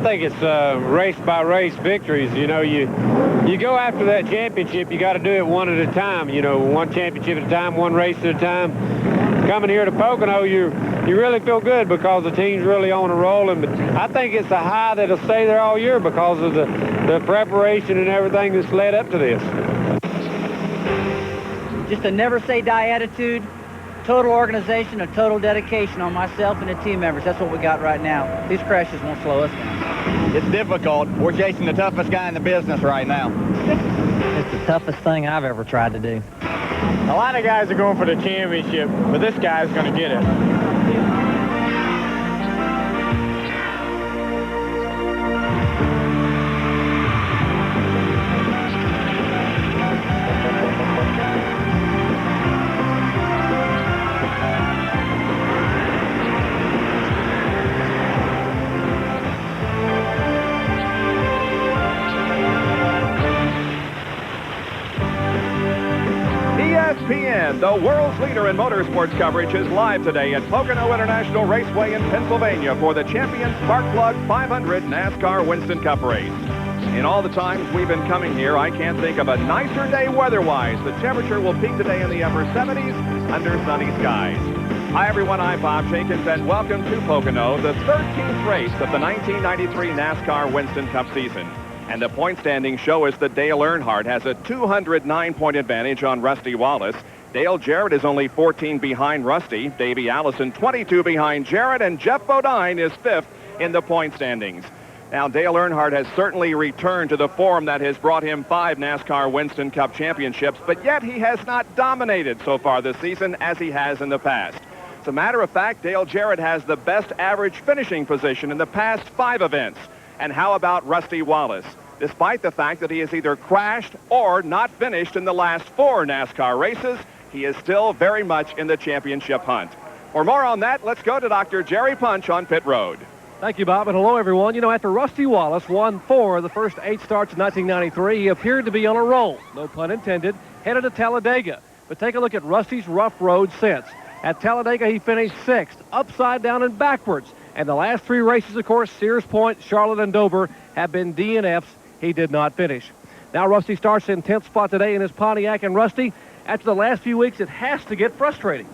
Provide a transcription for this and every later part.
think it's race-by-race victories. You know, you go after that championship, you got to do it one at a time. You know, one championship at a time, one race at a time. Coming here to Pocono, you really feel good because the team's really on a roll. And I think it's a high that'll stay there all year because of the preparation and everything that's led up to this. Just a never-say-die attitude, total organization, and total dedication on myself and the team members. That's what we got right now. These crashes won't slow us down. It's difficult. We're chasing the toughest guy in the business right now. It's the toughest thing I've ever tried to do. A lot of guys are going for the championship, but this guy's going to get it. ESPN, the world's leader in motorsports coverage, is live today at Pocono International Raceway in Pennsylvania for the Champion Sparkplug 500 NASCAR Winston Cup race. In all the times we've been coming here, I can't think of a nicer day weather-wise. The temperature will peak today in the upper 70s under sunny skies. Hi, everyone. I'm Bob Jenkins, and welcome to Pocono, the 13th race of the 1993 NASCAR Winston Cup season. And the point standings show us that Dale Earnhardt has a 209-point advantage on Rusty Wallace. Dale Jarrett is only 14 behind Rusty. Davey Allison 22 behind Jarrett, and Jeff Bodine is 5th in the point standings. Now, Dale Earnhardt has certainly returned to the form that has brought him 5 NASCAR Winston Cup championships, but yet he has not dominated so far this season as he has in the past. As a matter of fact, Dale Jarrett has the best average finishing position in the past 5 events. And how about Rusty Wallace? Despite the fact that he has either crashed or not finished in the last 4 NASCAR races, he is still very much in the championship hunt. For more on that, let's go to Dr. Jerry Punch on pit road. Thank you, Bob, and hello, everyone. You know, after Rusty Wallace won 4 of the first 8 starts in 1993, he appeared to be on a roll, no pun intended, headed to Talladega. But take a look at Rusty's rough road since. At Talladega, he finished 6th, upside down and backwards. And the last 3 races, of course, Sears Point, Charlotte, and Dover, have been DNFs. He did not finish. Now Rusty starts in 10th spot today in his Pontiac, and Rusty, after the last few weeks, it has to get frustrating.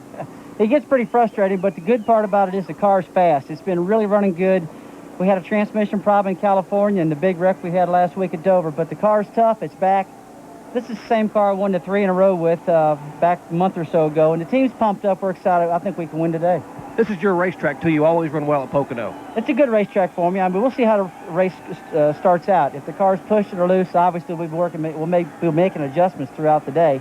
It gets pretty frustrating, but the good part about it is the car's fast. It's been really running good. We had a transmission problem in California and the big wreck we had last week at Dover, but the car's tough. It's back. This is the same car I won the 3 in a row with back a month or so ago, and the team's pumped up. We're excited. I think we can win today. This is your racetrack, too. You always run well at Pocono. It's a good racetrack for me. I mean, we'll see how the race starts out. If the car's pushing or loose, obviously we'll be making adjustments throughout the day.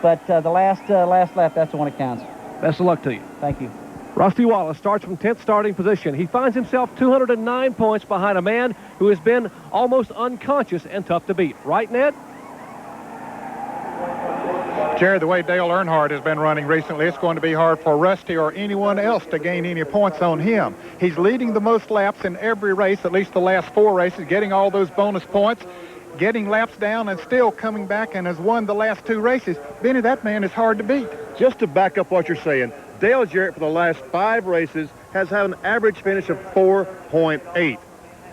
But the last lap, that's the one that counts. Best of luck to you. Thank you. Rusty Wallace starts from 10th starting position. He finds himself 209 points behind a man who has been almost unconscious and tough to beat. Right, Ned? Jerry, the way Dale Earnhardt has been running recently, it's going to be hard for Rusty or anyone else to gain any points on him. He's leading the most laps in every race, at least the last 4 races, getting all those bonus points, getting laps down, and still coming back and has won the last 2 races. Benny, that man is hard to beat. Just to back up what you're saying, Dale Jarrett for the last 5 races has had an average finish of 4.8.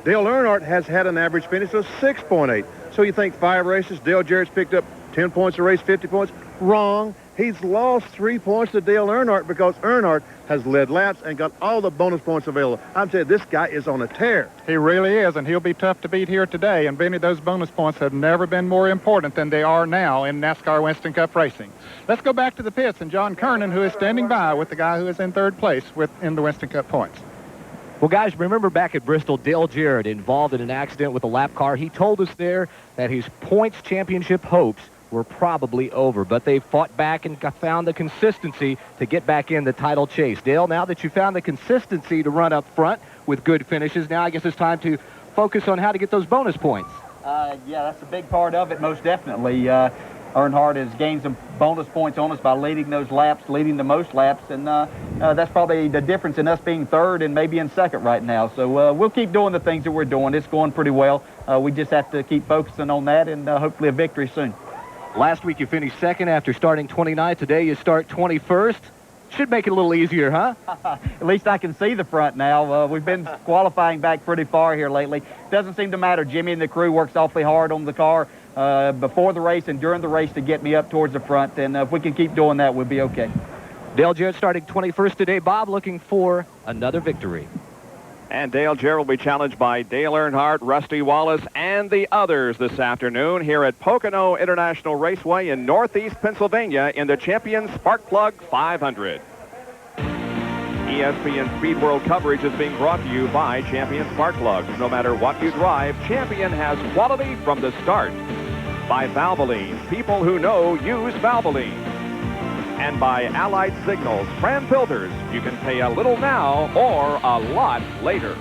Dale Earnhardt has had an average finish of 6.8. So you think 5 races, Dale Jarrett's picked up 10 points a race, 50 points? Wrong. He's lost 3 points to Dale Earnhardt because Earnhardt has led laps and got all the bonus points available. I'm telling you, this guy is on a tear. He really is, and he'll be tough to beat here today. And, Benny, those bonus points have never been more important than they are now in NASCAR Winston Cup racing. Let's go back to the pits and John Kernan, who is standing by with the guy who is in 3rd place in the Winston Cup points. Well, guys, remember back at Bristol, Dale Jarrett involved in an accident with a lap car. He told us there that his points championship hopes were probably over, but they fought back and found the consistency to get back in the title chase. Dale, now that you found the consistency to run up front with good finishes, now I guess it's time to focus on how to get those bonus points. Yeah, that's a big part of it, most definitely. Earnhardt has gained some bonus points on us by leading those laps, leading the most laps, and that's probably the difference in us being 3rd and maybe in 2nd right now. So we'll keep doing the things that we're doing. It's going pretty well. We just have to keep focusing on that and hopefully a victory soon. Last week you finished 2nd after starting 29th. Today you start 21st. should make it a little easier, huh? At least I can see the front now. We've been qualifying back pretty far here lately. Doesn't seem to matter. Jimmy and the crew works awfully hard on the car before the race and during the race to get me up towards the front. And if we can keep doing that, we'll be okay. Dale Jarrett starting 21st today. Bob looking for another victory. And Dale Jarrett will be challenged by Dale Earnhardt, Rusty Wallace, and the others this afternoon here at Pocono International Raceway in Northeast Pennsylvania in the Champion Sparkplug 500. ESPN Speed World coverage is being brought to you by Champion Sparkplugs. No matter what you drive, Champion has quality from the start. By Valvoline, people who know use Valvoline. And by Allied Signals, Fram filters. You can pay a little now or a lot later.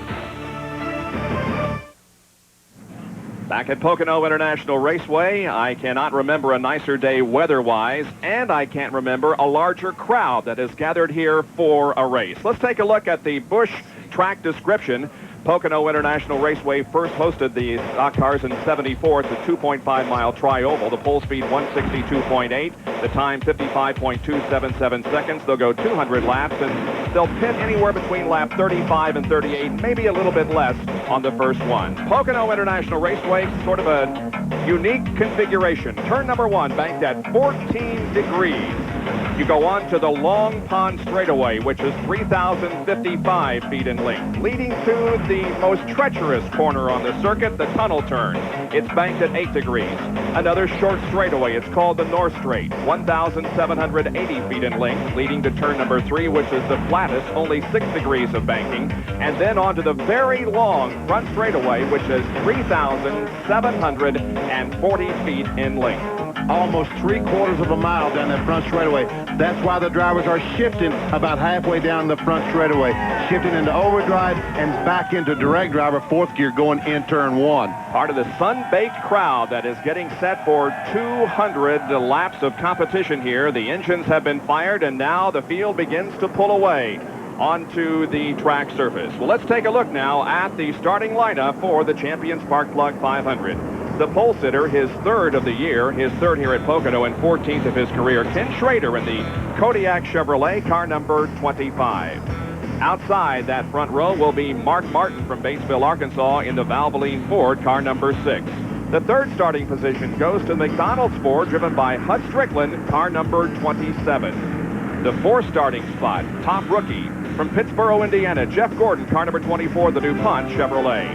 Back at Pocono International Raceway, I cannot remember a nicer day weather-wise, and I can't remember a larger crowd that is gathered here for a race. Let's take a look at the Busch track description. Pocono International Raceway first hosted the stock cars in '74 at the 2.5-mile tri-oval. The pole speed 162.8, the time 55.277 seconds. They'll go 200 laps, and they'll pit anywhere between lap 35 and 38, maybe a little bit less on the first one. Pocono International Raceway, sort of a unique configuration. Turn number 1, banked at 14 degrees. You go on to the Long Pond Straightaway, which is 3,055 feet in length, leading to the most treacherous corner on the circuit, the tunnel turn. It's banked at 8 degrees. Another short straightaway, it's called the North Straight, 1,780 feet in length, leading to turn number 3, which is the flattest, only 6 degrees of banking. And then onto the very long front straightaway, which is 3,740 feet in length. Almost 3/4 of a mile down that front straightaway. That's why the drivers are shifting about halfway down the front straightaway, shifting into overdrive and back into direct drive or fourth gear going in turn 1. Part of the sun-baked crowd that is getting set for 200 laps of competition here. The engines have been fired, and now the field begins to pull away onto the track surface. Well, let's take a look now at the starting lineup for the Champion Sparkplug 500. The pole sitter, his third of the year, his third here at Pocono and 14th of his career, Ken Schrader in the Kodiak Chevrolet, car number 25. Outside that front row will be Mark Martin from Batesville, Arkansas in the Valvoline Ford, car number 6. The third starting position goes to the McDonald's Ford, driven by Hut Strickland, car number 27. The fourth starting spot, top rookie from Pittsboro, Indiana, Jeff Gordon, car number 24, the DuPont Chevrolet.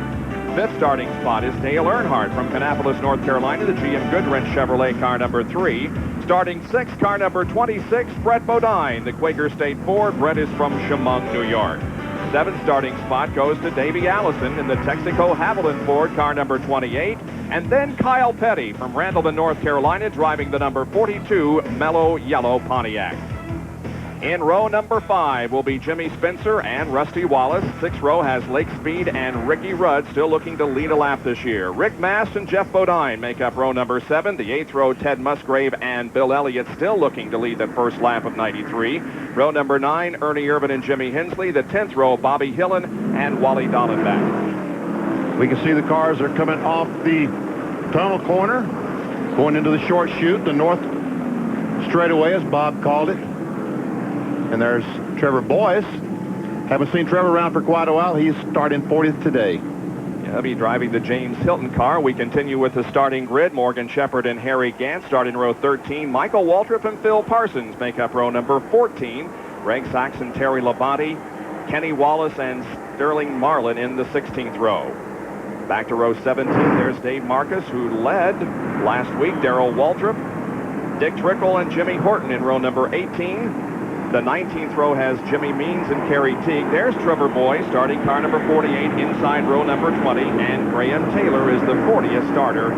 Fifth starting spot is Dale Earnhardt from Kannapolis, North Carolina, the GM Goodwrench Chevrolet, car number 3. Starting sixth, car number 26, Brett Bodine, the Quaker State Ford. Brett is from Chemung, New York. Seventh starting spot goes to Davey Allison in the Texaco Haviland Ford, car number 28. And then Kyle Petty from Randleman, North Carolina, driving the number 42 Mellow Yellow Pontiac. In row number 5 will be Jimmy Spencer and Rusty Wallace. Sixth row has Lake Speed and Ricky Rudd still looking to lead a lap this year. Rick Mast and Jeff Bodine make up row number 7. The 8th row, Ted Musgrave and Bill Elliott still looking to lead the first lap of 93. Row number 9, Ernie Irvin and Jimmy Hensley. The 10th row, Bobby Hillen and Wally Dallenbach. We can see the cars are coming off the tunnel corner, going into the short chute, the north straightaway, as Bob called it. And there's Trevor Boyce. Haven't seen Trevor around for quite a while. He's starting 40th today. Yeah, he'll be driving the James Hilton car. We continue with the starting grid. Morgan Shepherd and Harry Gant start in row 13. Michael Waltrip and Phil Parsons make up row number 14. Greg Saxon, Terry Labonte, Kenny Wallace, and Sterling Marlin in the 16th row. Back to row 17, there's Dave Marcus, who led last week. Darrell Waltrip, Dick Trickle, and Jimmy Horton in row number 18. The 19th row has Jimmy Means and Kerry Teague. There's Trevor Boy, starting car number 48 inside row number 20. And Graham Taylor is the 40th starter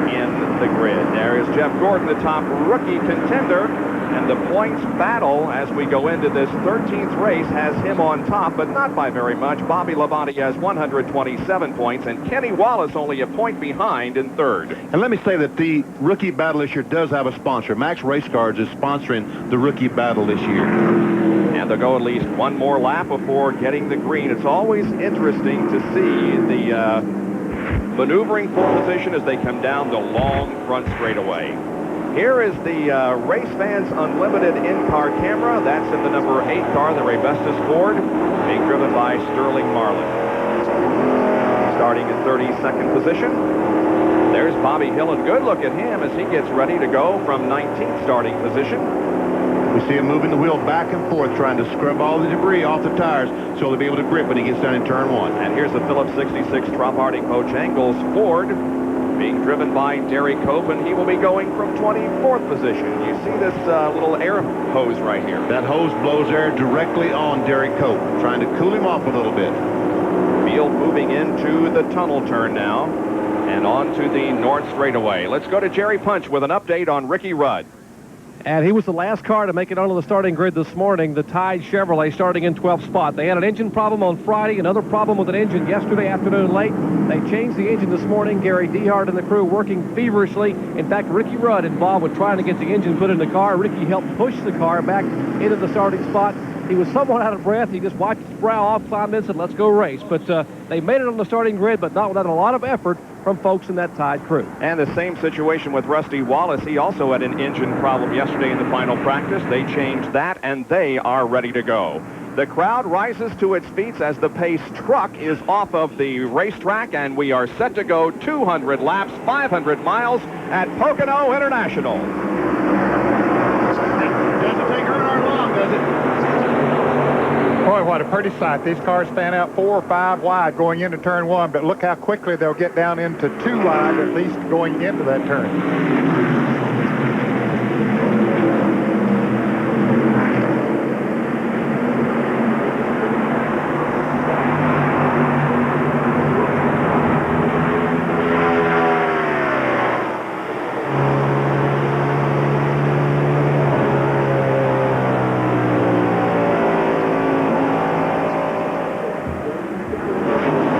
in the grid. There is Jeff Gordon, the top rookie contender. And the points battle as we go into this 13th race has him on top, but not by very much. Bobby Labonte has 127 points, and Kenny Wallace only a point behind in third. And let me say that the rookie battle this year does have a sponsor. Max Race Cars is sponsoring the rookie battle this year. And they'll go at least one more lap before getting the green. It's always interesting to see the maneuvering pole position as they come down the long front straightaway. Here is the Race Fans Unlimited in-car camera. That's in the number 8 car, the Raybestos Ford, being driven by Sterling Marlin. Starting in 32nd position. There's Bobby Hillin. Good look at him as he gets ready to go from 19th starting position. We see him moving the wheel back and forth, trying to scrub all the debris off the tires so he'll be able to grip when he gets down in turn 1. And here's the Phillips 66 Trop Harding Bojangles Ford, being driven by Derek Cope, and he will be going from 24th position. You see this little air hose right here. That hose blows air directly on Derek Cope, trying to cool him off a little bit. Field moving into the tunnel turn now and on to the north straightaway. Let's go to Jerry Punch with an update on Ricky Rudd. And he was the last car to make it onto the starting grid this morning, the Tide Chevrolet, starting in 12th spot. They had an engine problem on Friday, another problem with an engine yesterday afternoon late. They changed the engine this morning. Gary Dehart and the crew working feverishly. In fact, Ricky Rudd involved with trying to get the engine put in the car. Ricky helped push the car back into the starting spot. He was somewhat out of breath. He just wiped his brow off, climbed in, and said, let's go race. But they made it on the starting grid, but not without a lot of effort from folks in that Tide crew. And the same situation with Rusty Wallace. He also had an engine problem yesterday in the final practice. They changed that, and they are ready to go. The crowd rises to its feet as the Pace truck is off of the racetrack, and we are set to go 200 laps, 500 miles at Pocono International. Doesn't take Earnhardt long, does it? Boy, what a pretty sight. These cars stand out 4 or 5 wide going into turn 1, but look how quickly they'll get down into 2 wide, at least going into that turn.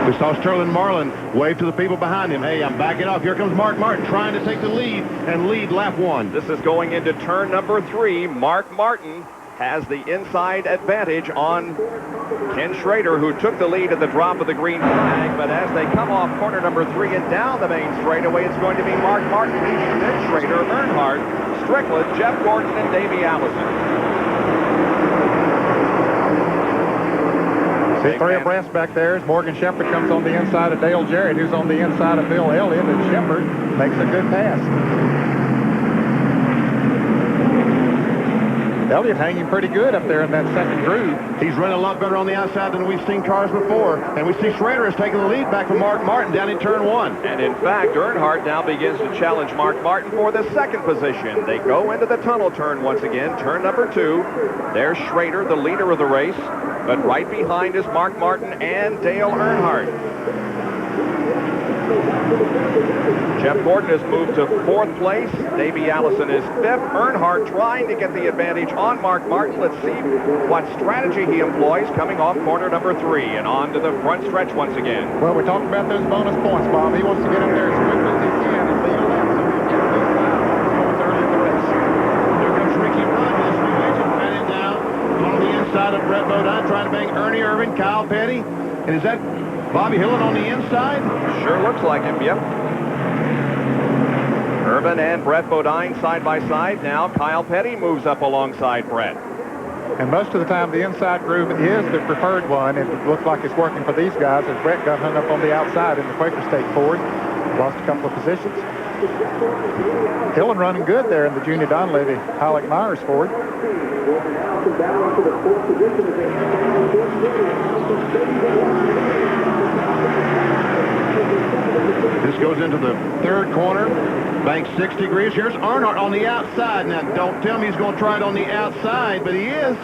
We saw Sterling Marlin wave to the people behind him. Hey, I'm backing off. Here comes Mark Martin trying to take the lead and lead lap 1. This is going into turn number 3. Mark Martin has the inside advantage on Ken Schrader, who took the lead at the drop of the green flag. But as they come off corner number 3 and down the main straightaway, it's going to be Mark Martin leading, then Schrader, Earnhardt, Strickland, Jeff Gordon, and Davey Allison. See 3 abreast back there as Morgan Shepherd comes on the inside of Dale Jarrett, who's on the inside of Bill Elliott, and Shepherd makes a good pass. Elliott hanging pretty good up there in that second groove. He's running a lot better on the outside than we've seen cars before. And we see Schrader has taken the lead back from Mark Martin down in turn 1. And in fact, Earnhardt now begins to challenge Mark Martin for the second position. They go into the tunnel turn once again, turn number 2. There's Schrader, the leader of the race. But right behind is Mark Martin and Dale Earnhardt. Jeff Gordon has moved to 4th place. Davey Allison is 5th. Earnhardt trying to get the advantage on Mark Martin. Let's see what strategy he employs coming off corner number 3 and on to the front stretch once again. Well, we're talking about those bonus points, Bob. He wants to get in there as quickly as he can and lead a lap so he can get those points early in the race. There comes Ricky Rudd. This new engine fanning down on the inside of Brett Bodine, trying to bang Ernie Irvin, Kyle Petty. And is that Bobby Hillin on the inside? Sure looks like him, yep. Irvin and Brett Bodine side by side. Now Kyle Petty moves up alongside Brett. And most of the time the inside groove is the preferred one. It looks like it's working for these guys as Brett got hung up on the outside in the Quaker State Ford. Lost a couple of positions. Hillin running good there in the Junior Donlevy Halleck Myers Ford. This goes into the 3rd corner. Bank 6 degrees. Here's Earnhardt on the outside. Now, don't tell me he's going to try it on the outside, but he is.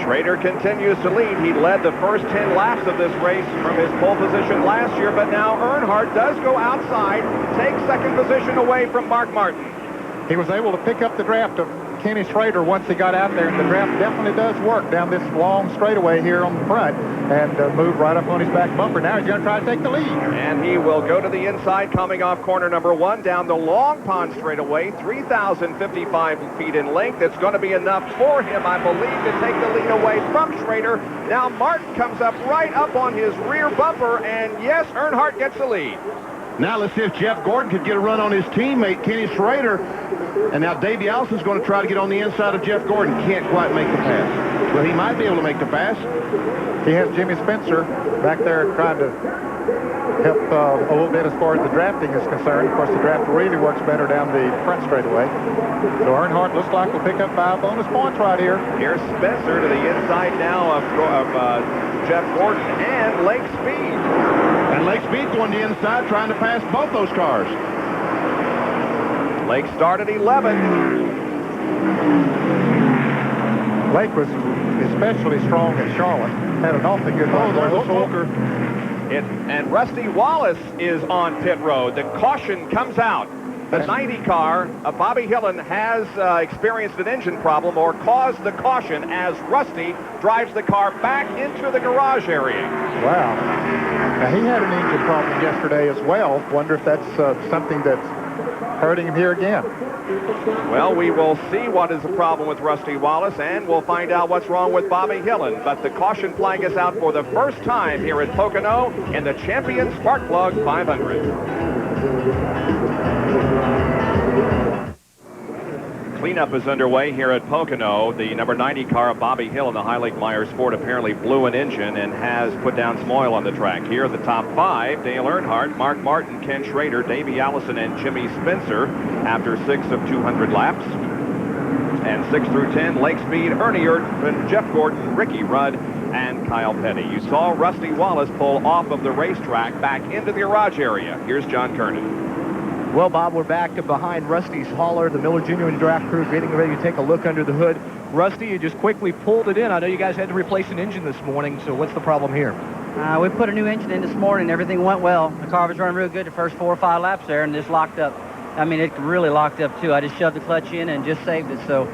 Schrader continues to lead. He led the first 10 laps of this race from his pole position last year, but now Earnhardt does go outside, takes 2nd position away from Mark Martin. He was able to pick up the draft of Kenny Schrader once he got out there, and the draft definitely does work down this long straightaway here on the front and move right up on his back bumper. Now he's going to try to take the lead. And he will go to the inside coming off corner number 1 down the Long Pond straightaway, 3,055 feet in length. It's going to be enough for him, I believe, to take the lead away from Schrader. Now Martin comes up right up on his rear bumper, and yes, Earnhardt gets the lead. Now let's see if Jeff Gordon could get a run on his teammate, Kenny Schrader. And now Davey Allison's going to try to get on the inside of Jeff Gordon. Can't quite make the pass. Well, he might be able to make the pass. He has Jimmy Spencer back there trying to help a little bit as far as the drafting is concerned. Of course, the draft really works better down the front straightaway. So Earnhardt looks like we'll pick up 5 bonus points right here. Here's Spencer to the inside now of Jeff Gordon and Lake Speed. And Lake Speed going to the inside, trying to pass both those cars. Lake started 11. Lake was especially strong at Charlotte. Had an awfully good run. There's a smoker. And Rusty Wallace is on pit road. The caution comes out. The 90 car, Bobby Hillen, has experienced an engine problem or caused the caution as Rusty drives the car back into the garage area. Wow. Now, he had an engine problem yesterday as well. Wonder if that's something that's hurting him here again. Well, we will see what is the problem with Rusty Wallace, and we'll find out what's wrong with Bobby Hillen. But the caution flag is out for the first time here at Pocono in the Champion Sparkplug 500. Cleanup is underway here at Pocono. The number 90 car of Bobby Hill in the High Lake Myers Ford apparently blew an engine and has put down some oil on the track. Here are the top 5. Dale Earnhardt, Mark Martin, Ken Schrader, Davey Allison, and Jimmy Spencer after 6 of 200 laps. And 6 through 10, Lake Speed, Ernie Erdman, Jeff Gordon, Ricky Rudd, and Kyle Petty. You saw Rusty Wallace pull off of the racetrack back into the garage area. Here's John Kernan. Well, Bob, we're back behind Rusty's hauler, the Miller Genuine Draft Crew, getting ready to take a look under the hood. Rusty, you just quickly pulled it in. I know you guys had to replace an engine this morning, so what's the problem here? We put a new engine in this morning. Everything went well. The car was running real good the first 4 or 5 laps there, and just locked up. I mean, it really locked up, too. I just shoved the clutch in and just saved it. So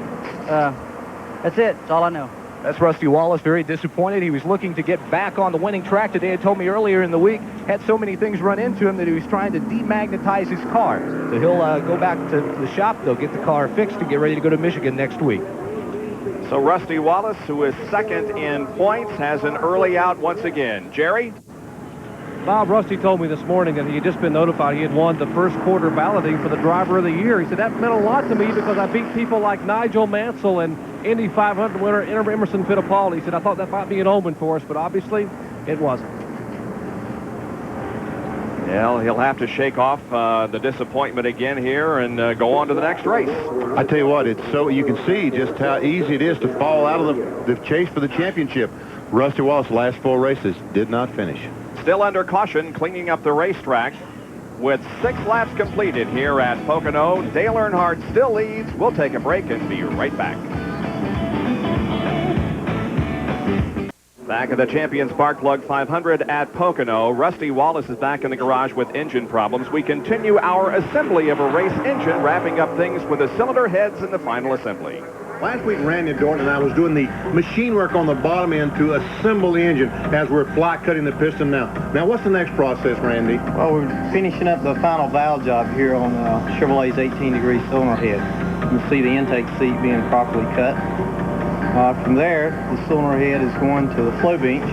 that's it. That's all I know. That's Rusty Wallace, very disappointed. He was looking to get back on the winning track today. He told me earlier in the week, had so many things run into him that he was trying to demagnetize his car. So he'll go back to the shop, they'll get the car fixed and get ready to go to Michigan next week. So Rusty Wallace, who is second in points, has an early out once again. Jerry? Bob, Rusty told me this morning that he had just been notified he had won the first quarter balloting for the driver of the year. He said, that meant a lot to me because I beat people like Nigel Mansell and Indy 500 winner Emerson Fittipaldi. He said, I thought that might be an omen for us, but obviously it wasn't. Well, he'll have to shake off the disappointment again here and go on to the next race. I tell you what, it's so you can see just how easy it is to fall out of the chase for the championship. Rusty Wallace, last 4 races, did not finish. Still under caution, cleaning up the racetrack with 6 laps completed here at Pocono. Dale Earnhardt still leads. We'll take a break and be right back. Back at the Champion Sparkplug 500 at Pocono, Rusty Wallace is back in the garage with engine problems. We continue our assembly of a race engine, wrapping up things with the cylinder heads in the final assembly. Last week, Randy Dorton and I was doing the machine work on the bottom end to assemble the engine as we're flat cutting the piston now. Now, what's the next process, Randy? Well, we're finishing up the final valve job here on Chevrolet's 18-degree cylinder head. You can see the intake seat being properly cut. From there, the cylinder head is going to the flow bench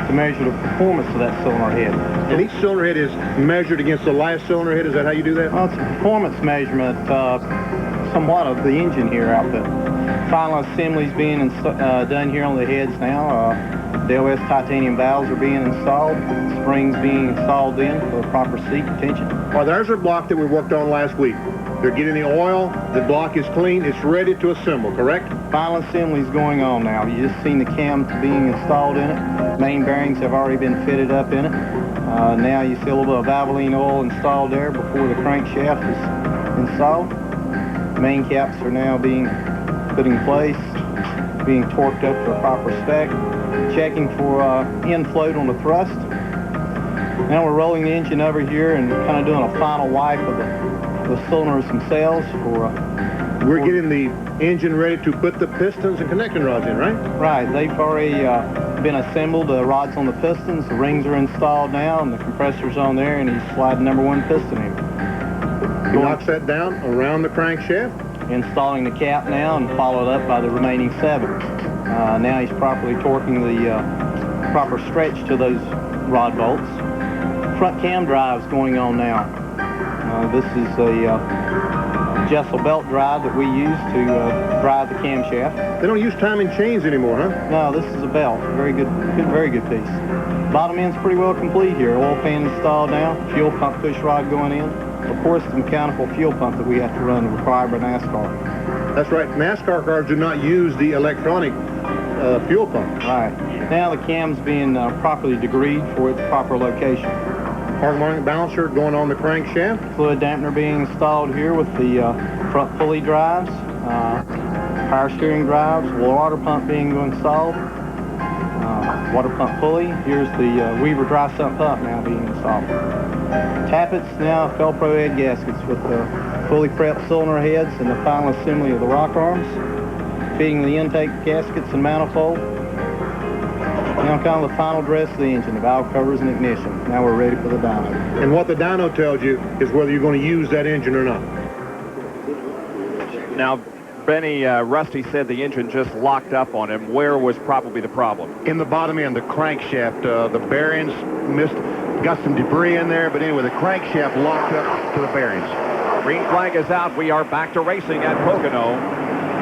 to measure the performance of that cylinder head. And each cylinder head is measured against the last cylinder head. Is that how you do that? Well, it's a performance measurement somewhat of the engine here output. Final assembly is being done here on the heads now. The LS titanium valves are being installed. Springs being installed in for proper seat retention. Well, there's our block that we worked on last week. They're getting the oil. The block is clean. It's ready to assemble, correct? Final assembly is going on now. You just seen the cam being installed in it. Main bearings have already been fitted up in it. Now you see a little bit of Valvoline oil installed there before the crankshaft is installed. Main caps are now being put in place, being torqued up to a proper spec. Checking for infloat on the thrust. Now we're rolling the engine over here and kind of doing a final wipe of the cylinders themselves for... We're getting the engine ready to put the pistons and connecting rods in, right? Right. They've already been assembled. The rods on the pistons. The rings are installed now, and the compressor's on there, and he's sliding number 1 piston in. He locks that down around the crankshaft. Installing the cap now and followed up by the remaining 7. Now he's properly torquing the proper stretch to those rod bolts. front cam drives going on now. This is a Jessel belt drive that we use to drive the camshaft. They don't use timing chains anymore, huh? No, this is a belt. Very good, very good piece. Bottom end's pretty well complete here. Oil pan installed now. Fuel pump push rod going in. Of course, the mechanical fuel pump that we have to run required by NASCAR. That's right. NASCAR cars do not use the electronic fuel pump. Right. Now the cam's being properly degreed for its proper location. Park marking balancer going on the crankshaft. Fluid dampener being installed here with the front pulley drives, power steering drives, water pump being installed, water pump pulley. Here's the Weaver dry sump pump now being installed. Tappets now, Felpro head gaskets with the fully prepped cylinder heads and the final assembly of the rock arms, feeding the intake gaskets and manifold. Now kind of the final dress of the engine, the valve covers and ignition. Now we're ready for the dyno. And what the dyno tells you is whether you're going to use that engine or not. Now, Benny, Rusty said the engine just locked up on him. Where was probably the problem? In the bottom end, the crankshaft, the bearings got some debris in there, but anyway, the crankshaft locked up to the bearings. Green flag is out. We are back to racing at Pocono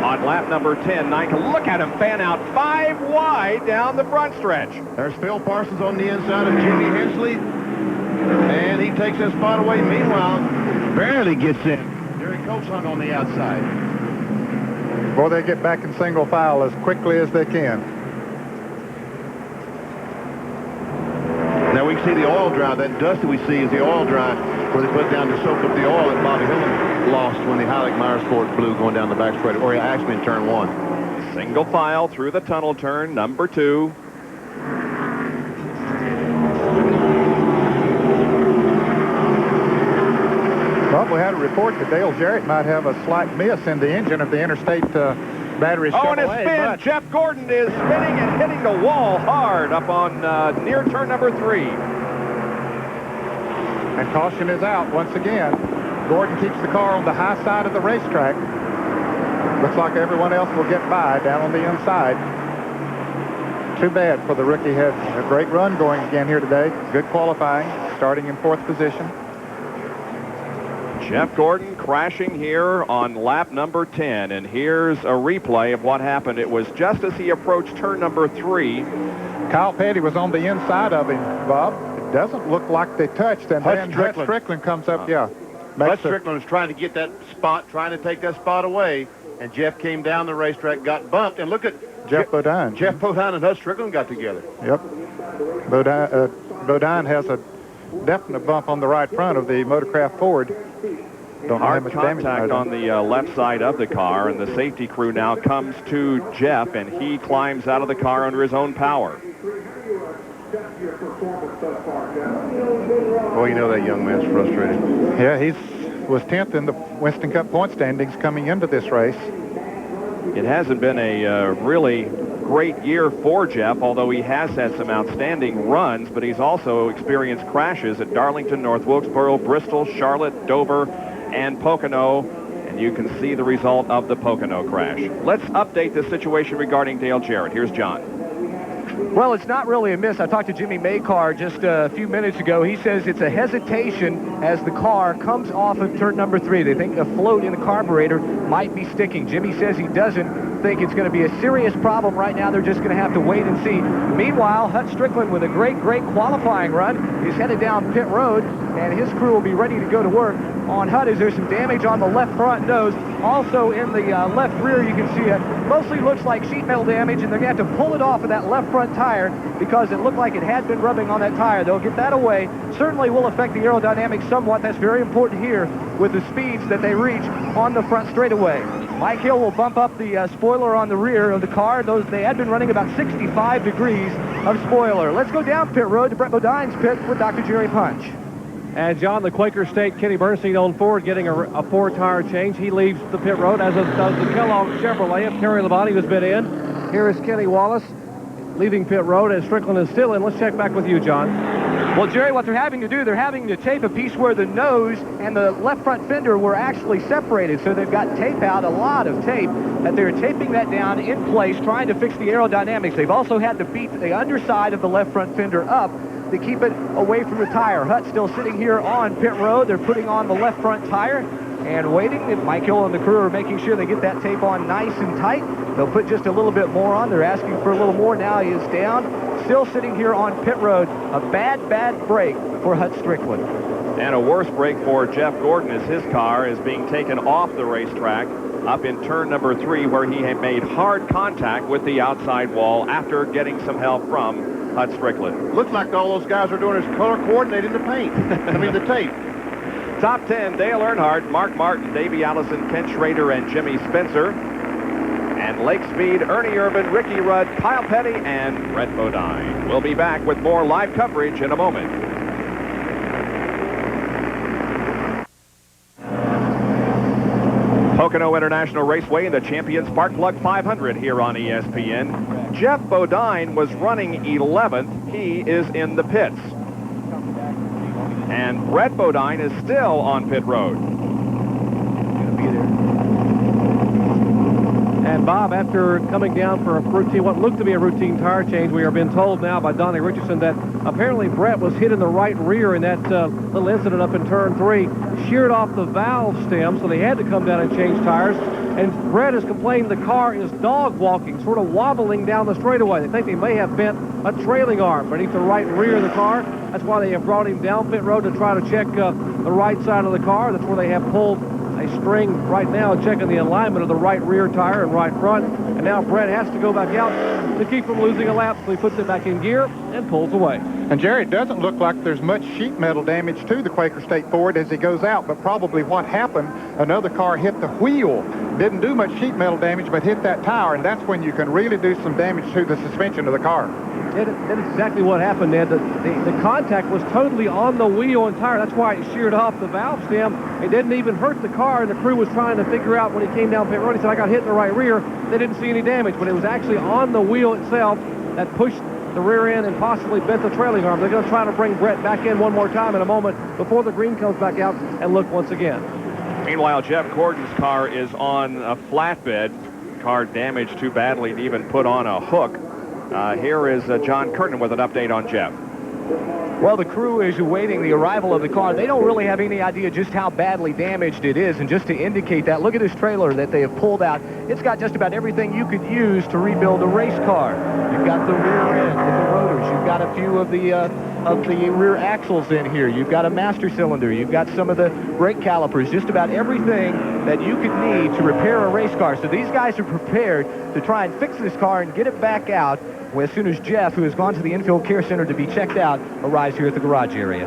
on lap number 10. Look at him fan out 5 wide down the front stretch. There's Phil Parsons on the inside of Jimmy Hensley, and he takes that spot away. Meanwhile, barely gets in. Derek Coachon on the outside. Before they get back in single file as quickly as they can. Now we can see the oil dry. That dust that we see is the oil dry where they put down to soak up the oil that Bobby Hillman lost when the Heilig Myersport blew going down the back straight, or actually in turn 1. Single file through the tunnel turn, number 2. Well, we had a report that Dale Jarrett might have a slight miss in the engine of the Interstate battery Chevrolet. Oh, and a spin. Jeff Gordon is spinning and hitting the wall hard up on near turn number 3. And caution is out once again. Gordon keeps the car on the high side of the racetrack. Looks like everyone else will get by down on the inside. Too bad for the rookie. Had a great run going again here today. Good qualifying, starting in 4th position. Jeff Gordon crashing here on lap number 10, and here's a replay of what happened. It was just as he approached turn number 3. Kyle Petty was on the inside of him, Bob. It doesn't look like they touched, and then Hutch Strickland comes up, Hutch Strickland was trying to get that spot, trying to take that spot away, and Jeff came down the racetrack, got bumped, and look at Jeff Bodine. Jeff Bodine and Hutch Strickland got together. Yep. Bodine has a definite bump on the right front of the Motorcraft Ford. Hard contact on the left side of the car, and the safety crew now comes to Jeff, and he climbs out of the car under his own power. Well, you know that young man's frustrated. Yeah, he was 10th in the Winston Cup point standings coming into this race. It hasn't been a really great year for Jeff, although he has had some outstanding runs, but he's also experienced crashes at Darlington, North Wilkesboro, Bristol, Charlotte, Dover, and Pocono, and you can see the result of the Pocono crash. Let's update the situation regarding Dale Jarrett. Here's John. Well, it's not really a miss. I talked to Jimmy Maycar just a few minutes ago. He says it's a hesitation as the car comes off of turn number 3. They think a float in the carburetor might be sticking. Jimmy says he doesn't think it's going to be a serious problem right now. They're just going to have to wait and see. Meanwhile, Hutch Strickland with a great qualifying run is headed down pit road, and his crew will be ready to go to work. On Hut, is there some damage on the left front nose. Also in the left rear, you can see it mostly looks like sheet metal damage, and they're going to have to pull it off of that left front tire because it looked like it had been rubbing on that tire. They'll get that away. Certainly will affect the aerodynamics somewhat. That's very important here with the speeds that they reach on the front straightaway. Mike Hill will bump up the spoiler on the rear of the car. They had been running about 65 degrees of spoiler. Let's go down pit road to Brett Bodine's pit with Dr. Jerry Punch. And John, the Quaker State Kenny Bernstein on Ford getting a 4-tire change. He leaves the pit road, as does the Kellogg Chevrolet of Terry Labonte, who's been in. Here is Kenny Wallace leaving pit road, and Strickland is still in. Let's check back with you, John. Well, Jerry, what they're having to do, they're having to tape a piece where the nose and the left front fender were actually separated. So they've got tape out, a lot of tape, that they're taping that down in place, trying to fix the aerodynamics. They've also had to beat the underside of the left front fender up to keep it away from the tire. Hutt still sitting here on pit road. They're putting on the left front tire and waiting. Mike Hill and the crew are making sure they get that tape on nice and tight. They'll put just a little bit more on. They're asking for a little more. Now he is down. Still sitting here on pit road. A bad break for Hutt Strickland. And a worse break for Jeff Gordon as his car is being taken off the racetrack up in turn number 3, where he had made hard contact with the outside wall after getting some help from Hutt Strickland. Looks like all those guys are doing is color coordinating the paint. I mean, the tape. Top 10, Dale Earnhardt, Mark Martin, Davey Allison, Ken Schrader, and Jimmy Spencer. And Lake Speed, Ernie Irvin, Ricky Rudd, Kyle Petty, and Brett Bodine. We'll be back with more live coverage in a moment. Pocono International Raceway in the Champion Spark Plug 500 here on ESPN. Jeff Bodine was running 11th. He is in the pits. And Brett Bodine is still on pit road. And Bob, after coming down for what looked to be a routine tire change, we are being told now by Donnie Richardson that apparently Brett was hit in the right rear in that little incident up in turn 3, sheared off the valve stem, so they had to come down and change tires. And Brett has complained the car is dog walking, sort of wobbling down the straightaway. They think they may have bent a trailing arm beneath the right rear of the car. That's why they have brought him down pit road to try to check the right side of the car. That's where they have pulled a string right now, checking the alignment of the right rear tire and right front. And now Brett has to go back out to keep from losing a lap, so he puts it back in gear and pulls away. And Jerry, it doesn't look like there's much sheet metal damage to the Quaker State Ford as he goes out, but probably what happened, another car hit the wheel. Didn't do much sheet metal damage, but hit that tire, and that's when you can really do some damage to the suspension of the car. That is exactly what happened, Ned. The contact was totally on the wheel and tire. That's why it sheared off the valve stem. It didn't even hurt the car, and the crew was trying to figure out when he came down pit road. He said, I got hit in the right rear. They didn't see any damage, but it was actually on the wheel itself that pushed the rear end and possibly bent the trailing arm. They're going to try to bring Brett back in one more time in a moment before the green comes back out and look once again. Meanwhile, Jeff Gordon's car is on a flatbed. Car damaged too badly to even put on a hook. Here is John Curtin with an update on Jeff. Well, the crew is awaiting the arrival of the car. They don't really have any idea just how badly damaged it is. And just to indicate that, look at this trailer that they have pulled out. It's got just about everything you could use to rebuild a race car. You've got the rear end with the rotors. You've got a few of the rear axles in here. You've got a master cylinder. You've got some of the brake calipers. Just about everything that you could need to repair a race car. So these guys are prepared to try and fix this car and get it back out as soon as Jeff, who has gone to the infield care center to be checked out, arrives here at the garage area.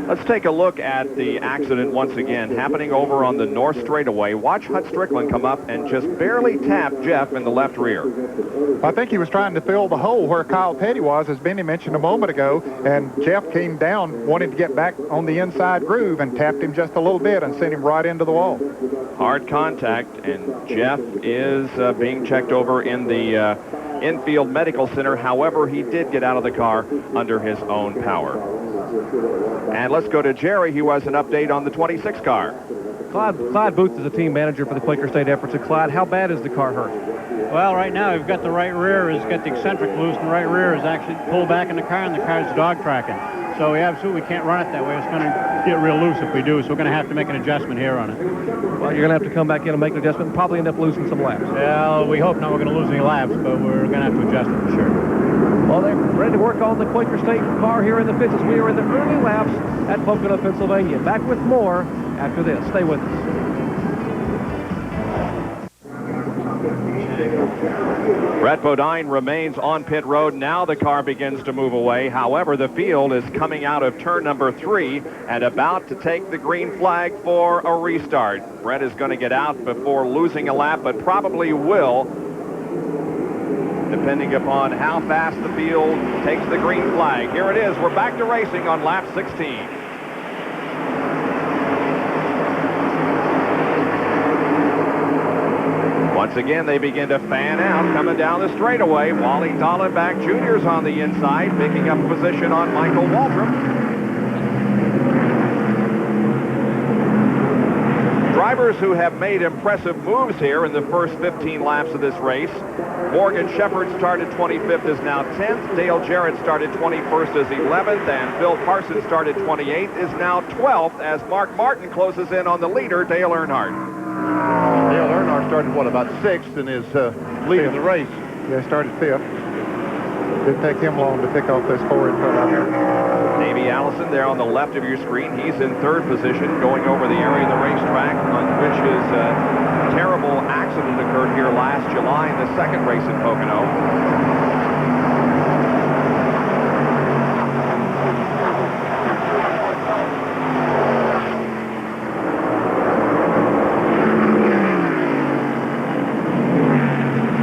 Let's take a look at the accident once again, happening over on the north straightaway. Watch Hutt Strickland come up and just barely tap Jeff in the left rear. I think he was trying to fill the hole where Kyle Petty was, as Benny mentioned a moment ago, and Jeff came down, wanted to get back on the inside groove, and tapped him just a little bit and sent him right into the wall. Hard contact, and Jeff is being checked over in the infield medical center. However, he did get out of the car under his own power. And let's go to Jerry, who has an update on the 26 car. Clyde Booth is the team manager for the Quaker State efforts. And Clyde, how bad is the car hurt? Well, right now we've got the right rear has got the eccentric loose, and the right rear is actually pulled back in the car, and the car's dog tracking. So we absolutely can't run it that way. It's going to get real loose if we do, so we're going to have to make an adjustment here on it. Well, you're going to have to come back in and make an adjustment and probably end up losing some laps. Well, we hope not we're going to lose any laps, but we're going to have to adjust it for sure. Well, they're ready to work on the Quaker State car here in the pits as we are in the early laps at Pocono, Pennsylvania. Back with more after this. Stay with us. Brett Bodine remains on pit road. Now the car begins to move away. However, the field is coming out of turn number 3 and about to take the green flag for a restart. Brett is going to get out before losing a lap, but probably will, depending upon how fast the field takes the green flag. Here it is. We're back to racing on lap 16. Once again, they begin to fan out, coming down the straightaway. Wally Dallenbach Jr.'s on the inside, picking up a position on Michael Waltrip. Drivers who have made impressive moves here in the first 15 laps of this race. Morgan Shepherd started 25th, is now 10th. Dale Jarrett started 21st, is 11th. And Phil Parsons started 28th, is now 12th, as Mark Martin closes in on the leader, Dale Earnhardt. Dale Earnhardt started, what, about 6th and is leading the race. Yeah, started 5th. Didn't take him long to pick off those 4 in front of him. Davey Allison there on the left of your screen. He's in 3rd position, going over the area of the racetrack on which his terrible accident occurred here last July in the 2nd race in Pocono.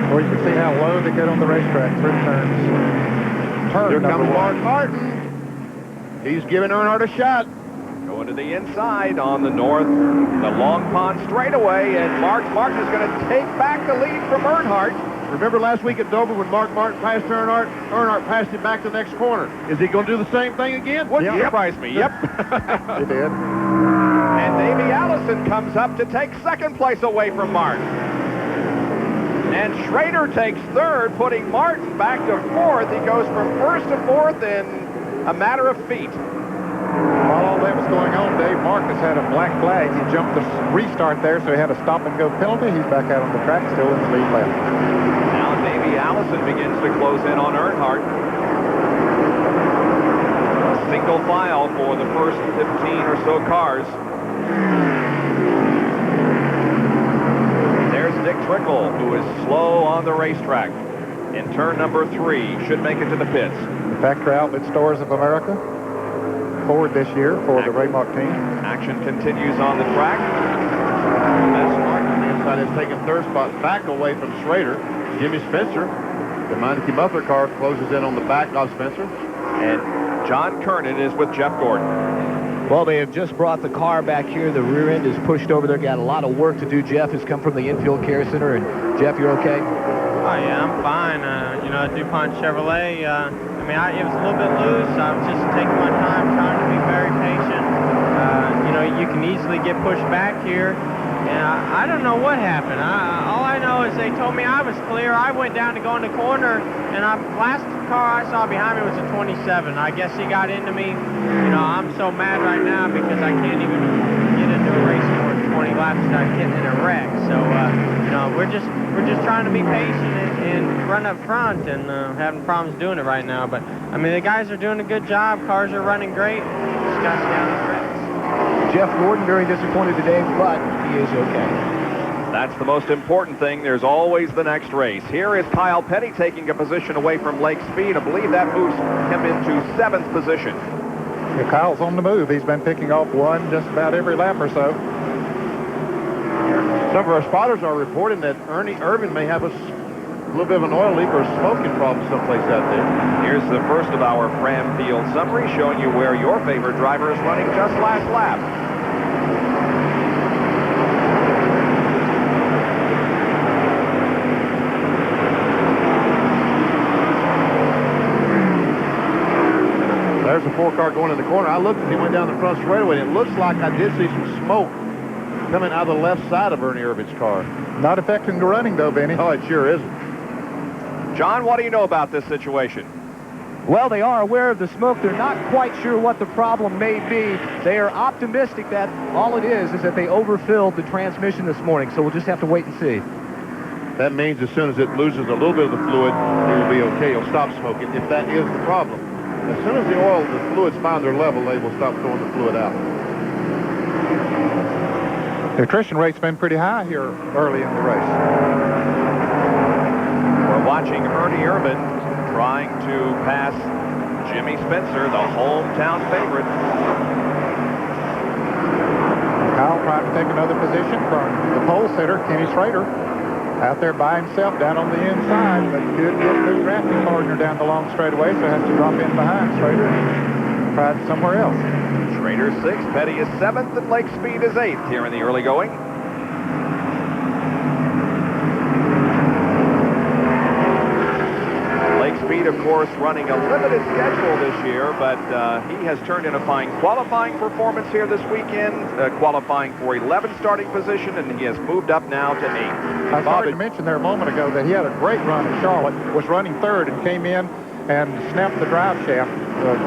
Well, you can see how low they get on the racetrack through turns. Here comes Mark Martin. He's giving Earnhardt a shot. Going to the inside on the north, the Long Pond straightaway, and Mark Martin is going to take back the lead from Earnhardt. Remember last week at Dover when Mark Martin passed Earnhardt? Earnhardt passed him back to the next corner. Is he going to do the same thing again? Wouldn't surprise me. Yep. He did. And Davey Allison comes up to take 2nd place away from Martin. And Schrader takes 3rd, putting Martin back to 4th. He goes from 1st to 4th in a matter of feet. While all that was going on, Dave Marcus had a black flag. He jumped the restart there, so he had a stop-and-go penalty. He's back out on the track, still in the lead lap. Now Davey Allison begins to close in on Earnhardt. A single file for the first 15 or so cars. There's Dick Trickle, who is slow on the racetrack. In turn number 3, should make it to the pits. The Factory Outlet Stores of America, Ford this year for the Raymark team. Action continues on the track. That's Martin on the inside has taken 3rd spot back away from Schrader. Jimmy Spencer, the Meineke Muffler car, closes in on the back of Spencer. And John Kernan is with Jeff Gordon. Well, they have just brought the car back here. The rear end is pushed over there. Got a lot of work to do. Jeff has come from the infield care center. And Jeff, you're okay? Oh, yeah, I'm fine. You know, DuPont Chevrolet, it was a little bit loose. I was just taking my time, trying to be very patient. You know, you can easily get pushed back here. And I don't know what happened. All I know is they told me I was clear. I went down to go in the corner, and last car I saw behind me was a 27. I guess he got into me. You know, I'm so mad right now because I can't even get into a race more than 20 laps without getting in a wreck. So, you know, we're just trying to be patient and run up front, and having problems doing it right now. But I mean, the guys are doing a good job. Cars are running great. Just got to stay on the tracks. Jeff Gordon very disappointed today, but he is okay. That's the most important thing. There's always the next race. Here is Kyle Petty taking a position away from Lake Speed. I believe that moves him into 7th position. Yeah, Kyle's on the move. He's been picking off one just about every lap or so. Some of our spotters are reporting that Ernie Irvin may have a little bit of an oil leak or a smoking problem someplace out there. Here's the first of our Fram Field summary showing you where your favorite driver is running just last lap. There's a 4-car going in the corner. I looked as he went down the front straightaway, and it looks like I did see some smoke coming out of the left side of Ernie Irvin's car. Not affecting the running, though, Benny. Oh, it sure isn't. John, what do you know about this situation? Well, they are aware of the smoke. They're not quite sure what the problem may be. They are optimistic that all it is that they overfilled the transmission this morning, so we'll just have to wait and see. That means as soon as it loses a little bit of the fluid, it will be okay. It'll stop smoking, if that is the problem. As soon as the fluids find their level, they will stop throwing the fluid out. The attrition rate's been pretty high here early in the race. We're watching Ernie Irvin trying to pass Jimmy Spencer, the hometown favorite. Kyle trying to take another position from the pole sitter, Kenny Schrader, out there by himself down on the inside, but could get the drafting partner down the long straightaway, so has to drop in behind Schrader and try it somewhere else. Schrader 6th, Petty is 7th, and Lake Speed is 8th here in the early going. Lake Speed, of course, running a limited schedule this year, but he has turned in a fine qualifying performance here this weekend, qualifying for 11th starting position, and he has moved up now to 8th. I started to mention there a moment ago that he had a great run at Charlotte, was running third and came in and snapped the drive shaft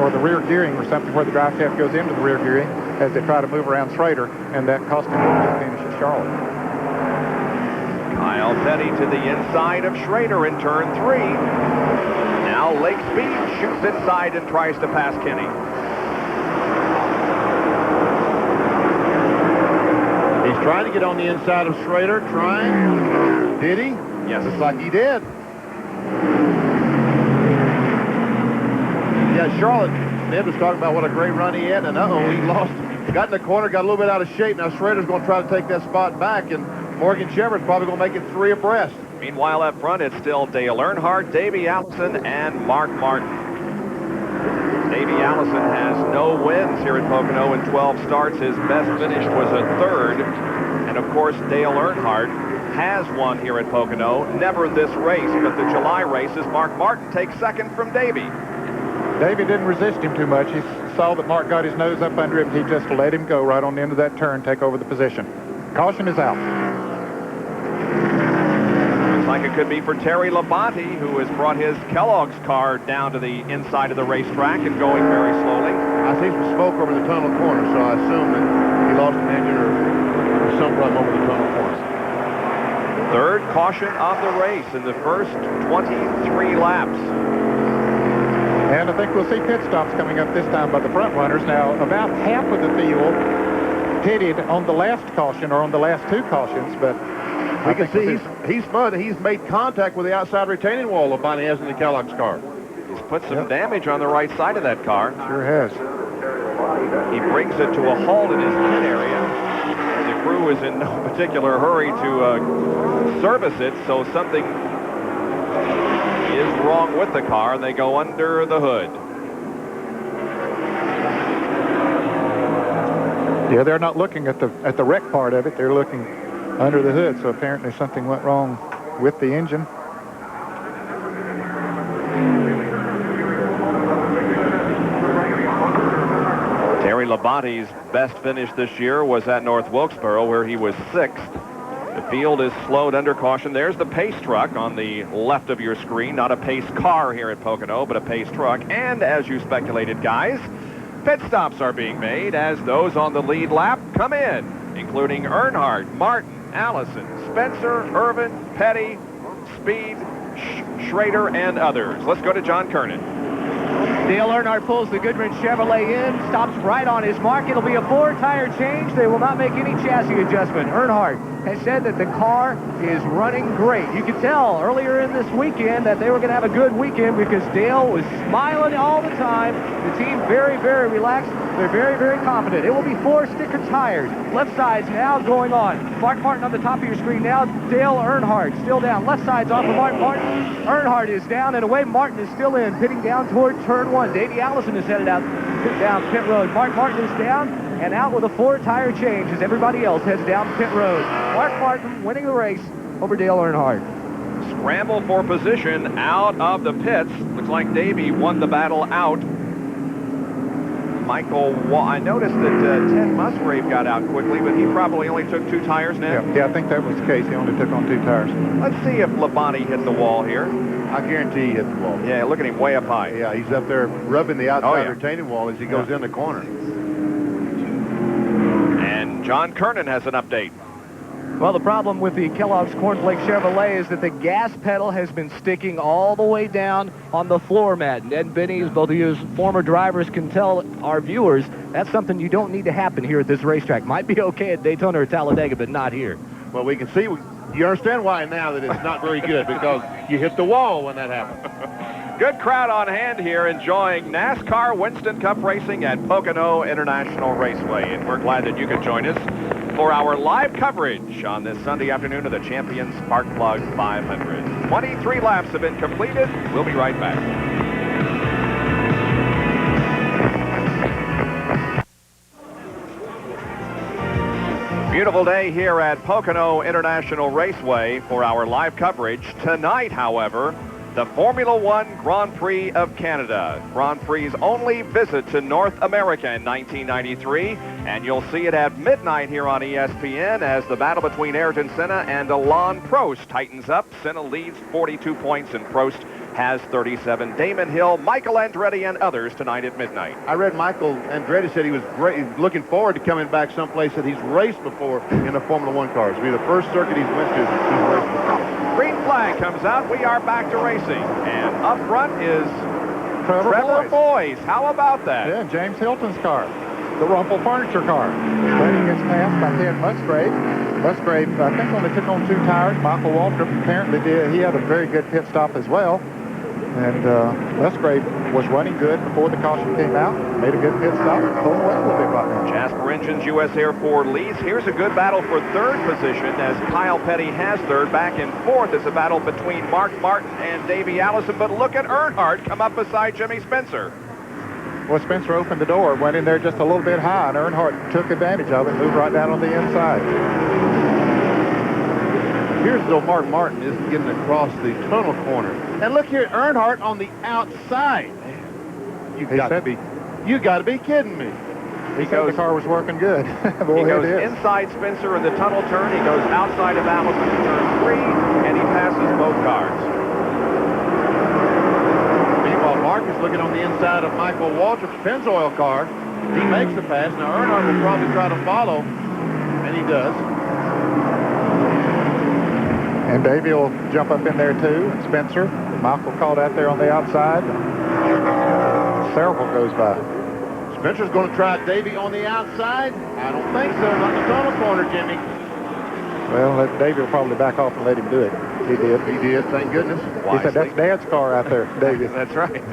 or the rear gearing or something where the drive shaft goes into the rear gearing as they try to move around Schrader, and that cost him a finish at Charlotte. Kyle Petty to the inside of Schrader in turn 3. Now Lake Speed shoots inside and tries to pass Kenny. He's trying to get on the inside of Schrader, trying. Did he? Yes. Looks like he did. Yeah, Charlotte, Ned was talking about what a great run he had, and he lost. Got in the corner, got a little bit out of shape. Now Schrader's going to try to take that spot back, and Morgan Shepherd's probably going to make it 3 abreast. Meanwhile, up front, it's still Dale Earnhardt, Davey Allison, and Mark Martin. Davey Allison has no wins here at Pocono in 12 starts. His best finish was a 3rd. And, of course, Dale Earnhardt has won here at Pocono. Never this race, but the July race as Mark Martin takes 2nd from Davey. Davey didn't resist him too much. He saw that Mark got his nose up under him. He just let him go right on the end of that turn, take over the position. Caution is out. Looks like it could be for Terry Labonte, who has brought his Kellogg's car down to the inside of the racetrack and going very slowly. I see some smoke over the tunnel corner, so I assume that he lost an engine or some problem over the tunnel corner. 3rd caution of the race in the first 23 laps. And I think we'll see pit stops coming up this time by the front runners. Now, about half of the field pitted on the last caution or on the last 2 cautions, but we can see he's spun. He's made contact with the outside retaining wall Labonte has in the Kellogg's car. He's put some damage on the right side of that car. Sure has. He brings it to a halt in his pit area. The crew is in no particular hurry to service it, so something is wrong with the car, and they go under the hood. Yeah, they're not looking at the wreck part of it. They're looking under the hood, so apparently something went wrong with the engine. Terry Labonte's best finish this year was at North Wilkesboro, where he was 6th. The field is slowed under caution. There's the pace truck on the left of your screen. Not a pace car here at Pocono, but a pace truck. And as you speculated, guys, pit stops are being made as those on the lead lap come in, including Earnhardt, Martin, Allison, Spencer, Irvin, Petty, Speed, Schrader, and others. Let's go to John Kernan. Dale Earnhardt pulls the Goodrich Chevrolet in, stops right on his mark. It'll be a 4-tire change. They will not make any chassis adjustment. Earnhardt has said that the car is running great. You could tell earlier in this weekend that they were going to have a good weekend because Dale was smiling all the time. The team very, very relaxed. They're very, very confident. It will be 4 sticker tires. Left side's now going on. Mark Martin on the top of your screen now. Dale Earnhardt still down. Left side's off for Mark Martin. Earnhardt is down and away. Martin is still in, pitting down toward turn 1. Davey Allison is headed out down pit road. Mark Martin is down and out with a 4-tire change as everybody else heads down pit road. Mark Martin winning the race over Dale Earnhardt. Scramble for position out of the pits. Looks like Davey won the battle out. I noticed that Ted Musgrave got out quickly, but he probably only took 2 tires now. Yeah, I think that was the case. He only took on 2 tires. Let's see if Labonte hit the wall here. I guarantee he hit the wall. Yeah, look at him way up high. Yeah, he's up there rubbing the outside retaining wall as he goes in the corner. And John Kernan has an update. Well, the problem with the Kellogg's Cornflake Chevrolet is that the gas pedal has been sticking all the way down on the floor mat. Ned Benny, as both of you as former drivers can tell our viewers, that's something you don't need to happen here at this racetrack. Might be okay at Daytona or Talladega, but not here. Well, we can see, you understand why now that it's not very good, because you hit the wall when that happened. Good crowd on hand here enjoying NASCAR Winston Cup racing at Pocono International Raceway. And we're glad that you could join us for our live coverage on this Sunday afternoon of the Champion Spark Plug 500. 23 laps have been completed. We'll be right back. Beautiful day here at Pocono International Raceway for our live coverage. Tonight, however, the Formula One Grand Prix of Canada. Grand Prix's only visit to North America in 1993, and you'll see it at midnight here on ESPN as the battle between Ayrton Senna and Alain Prost tightens up. Senna leads 42 points, and Prost has 37. Damon Hill, Michael Andretti, and others tonight at midnight. I read Michael Andretti said he was looking forward to coming back someplace that he's raced before in a Formula One car. It's be the first circuit he's went to he's raced before. Green flag comes out. We are back to racing. And up front is Trevor Boyes. How about that? Yeah, James Hilton's car, the Rumpel Furniture car. Brady gets passed by Ted Musgrave. Musgrave, I think, only took on 2 tires. Michael Waltrip apparently did. He had a very good pit stop as well. And Musgrave was running good before the caution came out. Made a good pit stop. Pulling away a little bit right now. Jasper Engines US Air 4 leads. Here's a good battle for third position as Kyle Petty has third. Back in fourth is a battle between Mark Martin and Davey Allison. But look at Earnhardt come up beside Jimmy Spencer. Well, Spencer opened the door, went in there just a little bit high, and Earnhardt took advantage of it, moved right down on the inside. Here's though Mark Martin isn't getting across the tunnel corner. And look here, Earnhardt on the outside. Man, you got to be kidding me. He said the car was working good. Boy, he goes inside Spencer in the tunnel turn. He goes outside of Allison in turn 3, and he passes both cars. Meanwhile, Mark is looking on the inside of Michael Waltrip's Pennzoil car. He makes the pass. Now, Earnhardt will probably try to follow, and he does. And Davey will jump up in there too. And Spencer, Michael caught out there on the outside. Several goes by. Spencer's going to try Davey on the outside. I don't think so. Not the tunnel corner, Jimmy. Well, Davey will probably back off and let him do it. He did. He did. Thank goodness. He said that's Dad's car out there, Davey. That's right.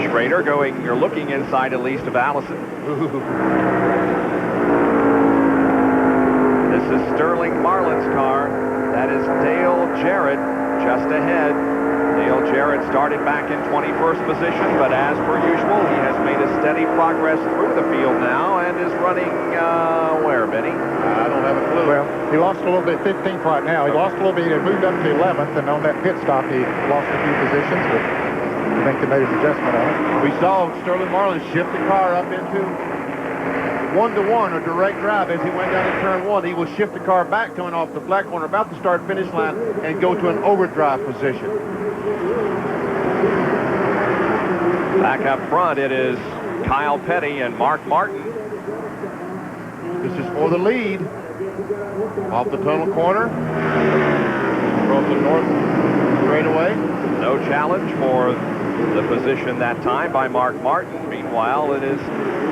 Schrader going, you're looking inside at least of Allison. This is Sterling Marlin's car. That is Dale Jarrett just ahead. Dale Jarrett started back in 21st position, but as per usual, he has made a steady progress through the field now and is running, where, Benny? I don't have a clue. Well, he lost a little bit, 15th right now. He lost a little bit, he moved up to 11th, and on that pit stop, he lost a few positions, but I think they made an adjustment on it. We saw Sterling Marlin shift the car up into 1-to-1 or direct drive as he went down in turn 1. He will shift the car back coming off the flat corner about the start-finish line and go to an overdrive position. Back up front, it is Kyle Petty and Mark Martin. This is for the lead. Off the tunnel corner. From the north straightaway. No challenge for the position that time by Mark Martin. Meanwhile, it is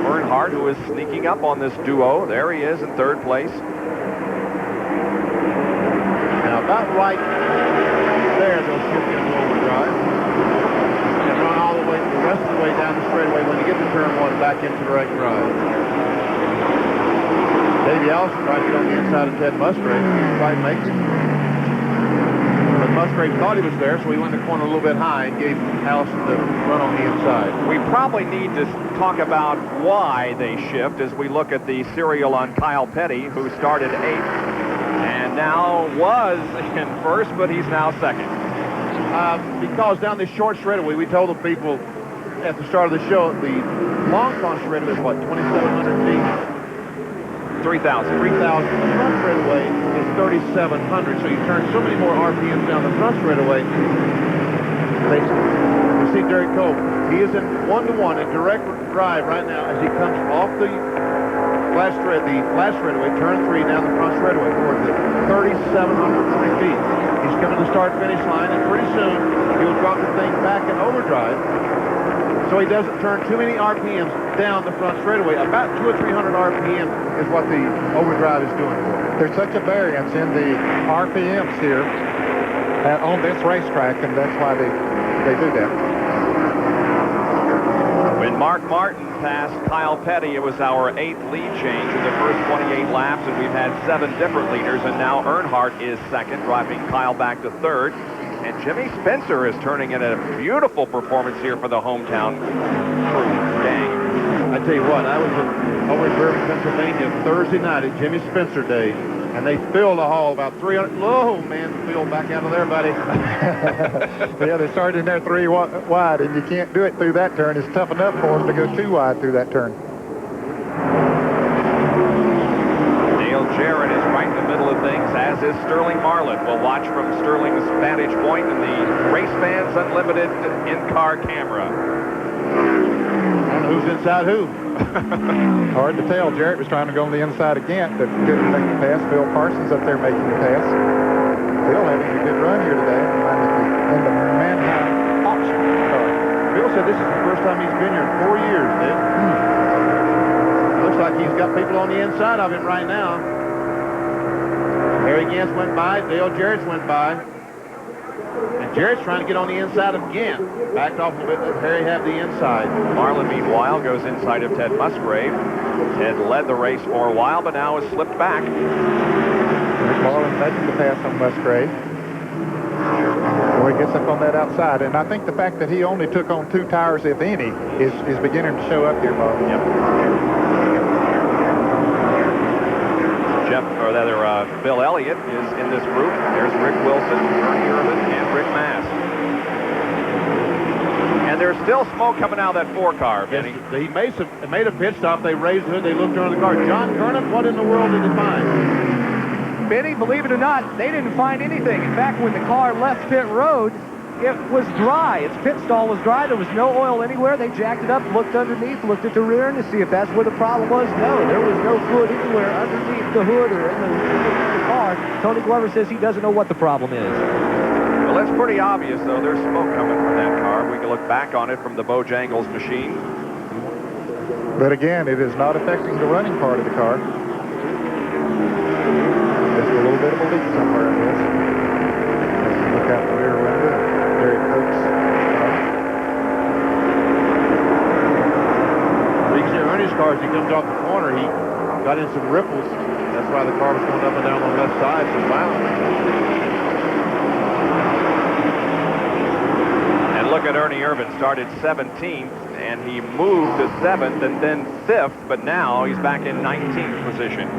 Earnhardt who is sneaking up on this duo. There he is in third place. Now about right there, they'll shift into overdrive. And run all the way, the rest of the way down the straightaway when you get to turn 1 back into direct drive. Davey Allison tried to get on the inside of Ted Musgrave. He didn't quite make it. But Musgrave thought he was there, so he went the corner a little bit high and gave Allison the run on the inside. We probably need to talk about why they shift as we look at the serial on Kyle Petty, who started 8th and now was in first, but he's now second. Because down this short straightaway, we told the people at the start of the show, the long con straightaway is what, 2,700 feet? 3,000. 3,000. The front straightaway is 3,700. So you turn so many more RPMs down the front straightaway. You see Derek Cole. He is in 1-to-1 in direct drive right now as he comes off the flat straightaway, turn 3 down the front straightaway toward the 3,720 feet. He's coming to the start-finish line, and pretty soon he'll drop the thing back in overdrive. So he doesn't turn too many RPMs down the front straightaway. About 200 or 300 RPM is what the overdrive is doing for him. There's such a variance in the RPMs here on this racetrack, and that's why they do that. When Mark Martin passed Kyle Petty, it was our 8th lead change in the first 28 laps, and we've had 7 different leaders, and now Earnhardt is second, driving Kyle back to third. And Jimmy Spencer is turning in a beautiful performance here for the hometown crew gang. I tell you what, I was over in Burbank, Pennsylvania Thursday night at Jimmy Spencer Day, and they filled the hall about 300. Oh, man, Phil, back out of there, buddy. Yeah, they started in there 3 wide, and you can't do it through that turn. It's tough enough for them to go 2 wide through that turn. Dale Jarrett is right in the middle of things, as is Sterling Marlin. We'll watch from Sterling's vantage point in the Race Fans Unlimited in-car camera. I don't know who's inside who. Hard to tell. Jarrett was trying to go on the inside of Gant, but couldn't make the pass. Phil Parsons up there making the pass. Phil having a good run here today in the Manheim auction car. Phil said this is the first time he's been here in 4 years, Dave. Looks like he's got people on the inside of him right now. Harry Gantz went by, Dale Jarrett's went by. And Jarrett's trying to get on the inside of Gant. Backed off a little bit, let Harry have the inside. Marlin, meanwhile, goes inside of Ted Musgrave. Ted led the race for a while, but now has slipped back. Marlin making the pass on Musgrave. Boy, he gets up on that outside. And I think the fact that he only took on 2 tires, if any, is beginning to show up here, Bob. Yep. Bill Elliott is in this group. There's Rick Wilson, Ernie Irvin, and Rick Mast. And there's still smoke coming out of that 4 car, Benny. Yes, they made a pit stop. They raised the hood. They looked around the car. John Kernan, what in the world did they find? Benny, believe it or not, they didn't find anything. In fact, when the car left pit road, it was dry. Its pit stall was dry. There was no oil anywhere. They jacked it up, looked underneath, looked at the rear end to see if that's where the problem was. No, there was no fluid anywhere underneath the hood or in the car. Tony Glover says he doesn't know what the problem is. Well, it's pretty obvious, though. There's smoke coming from that car. We can look back on it from the Bojangles machine. But again, it is not affecting the running part of the car. Just a little bit of a leak somewhere, I guess. Look out the rear window. There it goes. You can see Ernie's car as he comes off the corner. He got in some ripples. That's why the car was going up and down on the left side so violently. And look at Ernie Irvin. Started 17th, and he moved to 7th and then 5th, but now he's back in 19th position.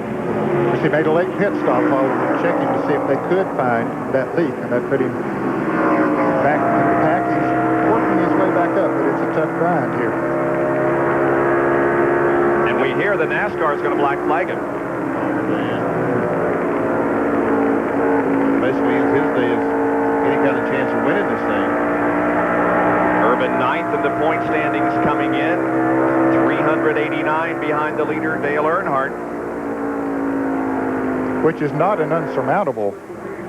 He made a late pit stop while we were checking to see if they could find that leak, and that put him back in the pack. He's working his way back up, but it's a tough grind here. And we hear the NASCAR is going to black flag him. Basically, his day is any kind of chance of winning this thing. Irvin 9th in the point standings coming in. 389 behind the leader, Dale Earnhardt. Which is not an unsurmountable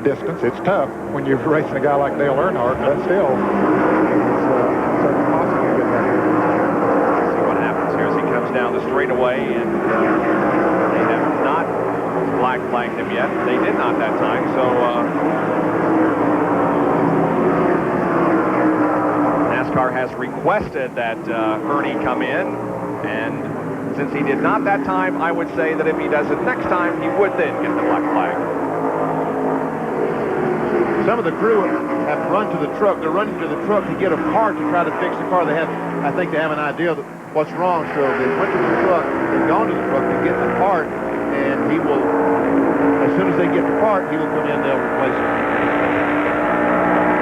distance. It's tough when you're racing a guy like Dale Earnhardt, but still, it's certainly possible to get that. See what happens here as he comes down the straightaway, and they have not black flagged him yet. They did not that time, so NASCAR has requested that Ernie come in, and since he did not that time, I would say that if he does it next time, he would then get the black flag. Some of the crew have run to the truck. They're running to the truck to get a part to try to fix the car. I think they have an idea of what's wrong. So they went to the truck, they've gone to the truck to get the part, and he will, as soon as they get the part, he will come in, they'll replace it.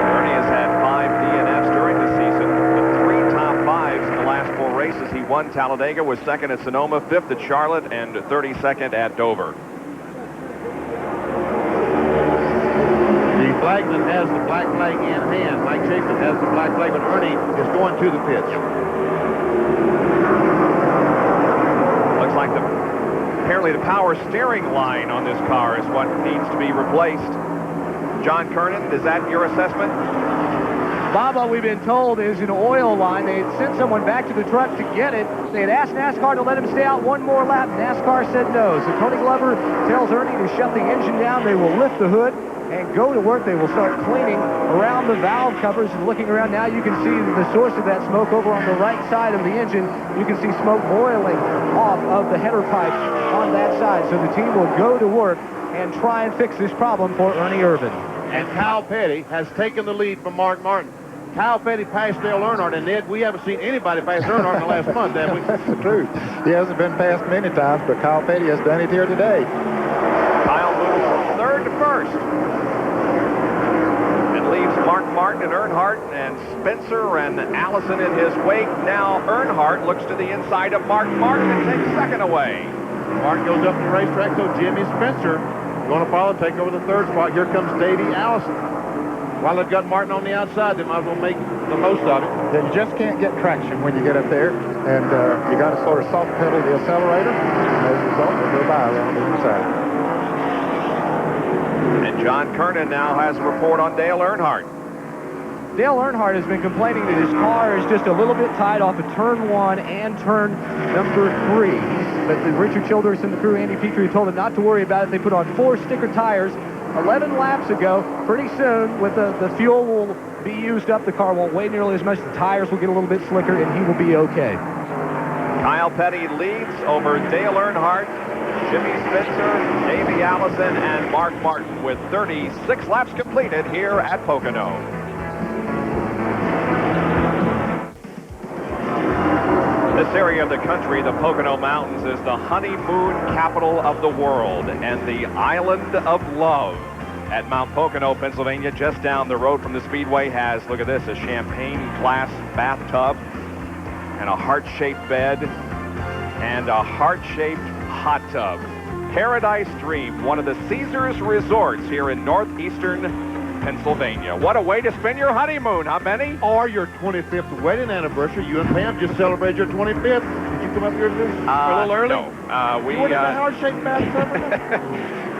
Ernie has had 5 DNFs during the season, with 3 top 5s in the last 4 races. He won Talladega, was 2nd at Sonoma, 5th at Charlotte, and 32nd at Dover. The flagman has the black flag in hand. Mike Chapin has the black flag, but Ernie is going to the pits. Looks like apparently the power steering line on this car is what needs to be replaced. John Kernan, is that your assessment? Baba, we've been told, is an oil line. They had sent someone back to the truck to get it. They had asked NASCAR to let him stay out one more lap. NASCAR said no. So Tony Glover tells Ernie to shut the engine down. They will lift the hood and go to work. They will start cleaning around the valve covers and looking around. Now you can see the source of that smoke over on the right side of the engine. You can see smoke boiling off of the header pipes on that side. So the team will go to work and try and fix this problem for Ernie Irvin. And Kyle Petty has taken the lead from Mark Martin. Kyle Petty passed Dale Earnhardt, and Ned, we haven't seen anybody pass Earnhardt in the last month, have we? That's the truth. He hasn't been passed many times, but Kyle Petty has done it here today. Kyle moves from third to first. And leaves Mark Martin and Earnhardt and Spencer and Allison in his wake. Now Earnhardt looks to the inside of Mark Martin and takes second away. Martin goes up the racetrack, so Jimmy Spencer going to follow, take over the third spot. Here comes Davey Allison. While they've got Martin on the outside, they might as well make the most of it. Then you just can't get traction when you get up there, and you got to sort of soft pedal the accelerator, and as a result, they go by around the inside. And John Kernan now has a report on Dale Earnhardt. Dale Earnhardt has been complaining that his car is just a little bit tight off of turn 1 and turn number 3. But Richard Childress and the crew, Andy Petrie, told him not to worry about it. They put on 4 sticker tires 11 laps ago. Pretty soon, with the fuel will be used up, the car won't weigh nearly as much. The tires will get a little bit slicker, and he will be okay. Kyle Petty leads over Dale Earnhardt, Jimmy Spencer, Davey Allison, and Mark Martin with 36 laps completed here at Pocono. This area of the country, the Pocono Mountains, is the honeymoon capital of the world and the island of love. At Mount Pocono, Pennsylvania, just down the road from the Speedway, has, look at this, a champagne glass bathtub and a heart-shaped bed and a heart-shaped hot tub. Paradise Dream, one of the Caesars resorts here in northeastern Pennsylvania. What a way to spend your honeymoon, huh, Benny? Or your 25th wedding anniversary. You and Pam just celebrated your 25th. Did you come up here to this a little early? No. We were in the heart-shaped bathtub.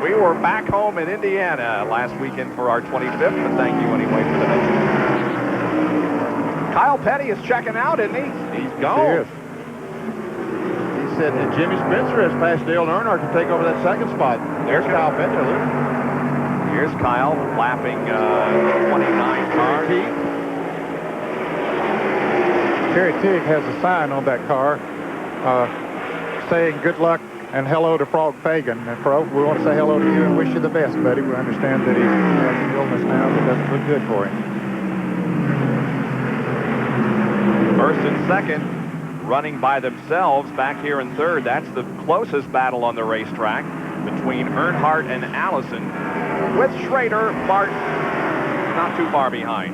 We were back home in Indiana last weekend for our 25th, but thank you anyway for the mention. Kyle Petty is checking out, isn't he? He's gone. He said that Jimmy Spencer has passed Dale Earnhardt to take over that second spot. There's Kyle Petty. Here's Kyle lapping 29 cars. Terry Tigg has a sign on that car saying good luck and hello to Frog Fagan. And Frog, we want to say hello to you and wish you the best, buddy. We understand that he has an illness now that doesn't look good for him. First and second running by themselves back here in third. That's the closest battle on the racetrack between Earnhardt and Allison, with Schrader, Martin not too far behind.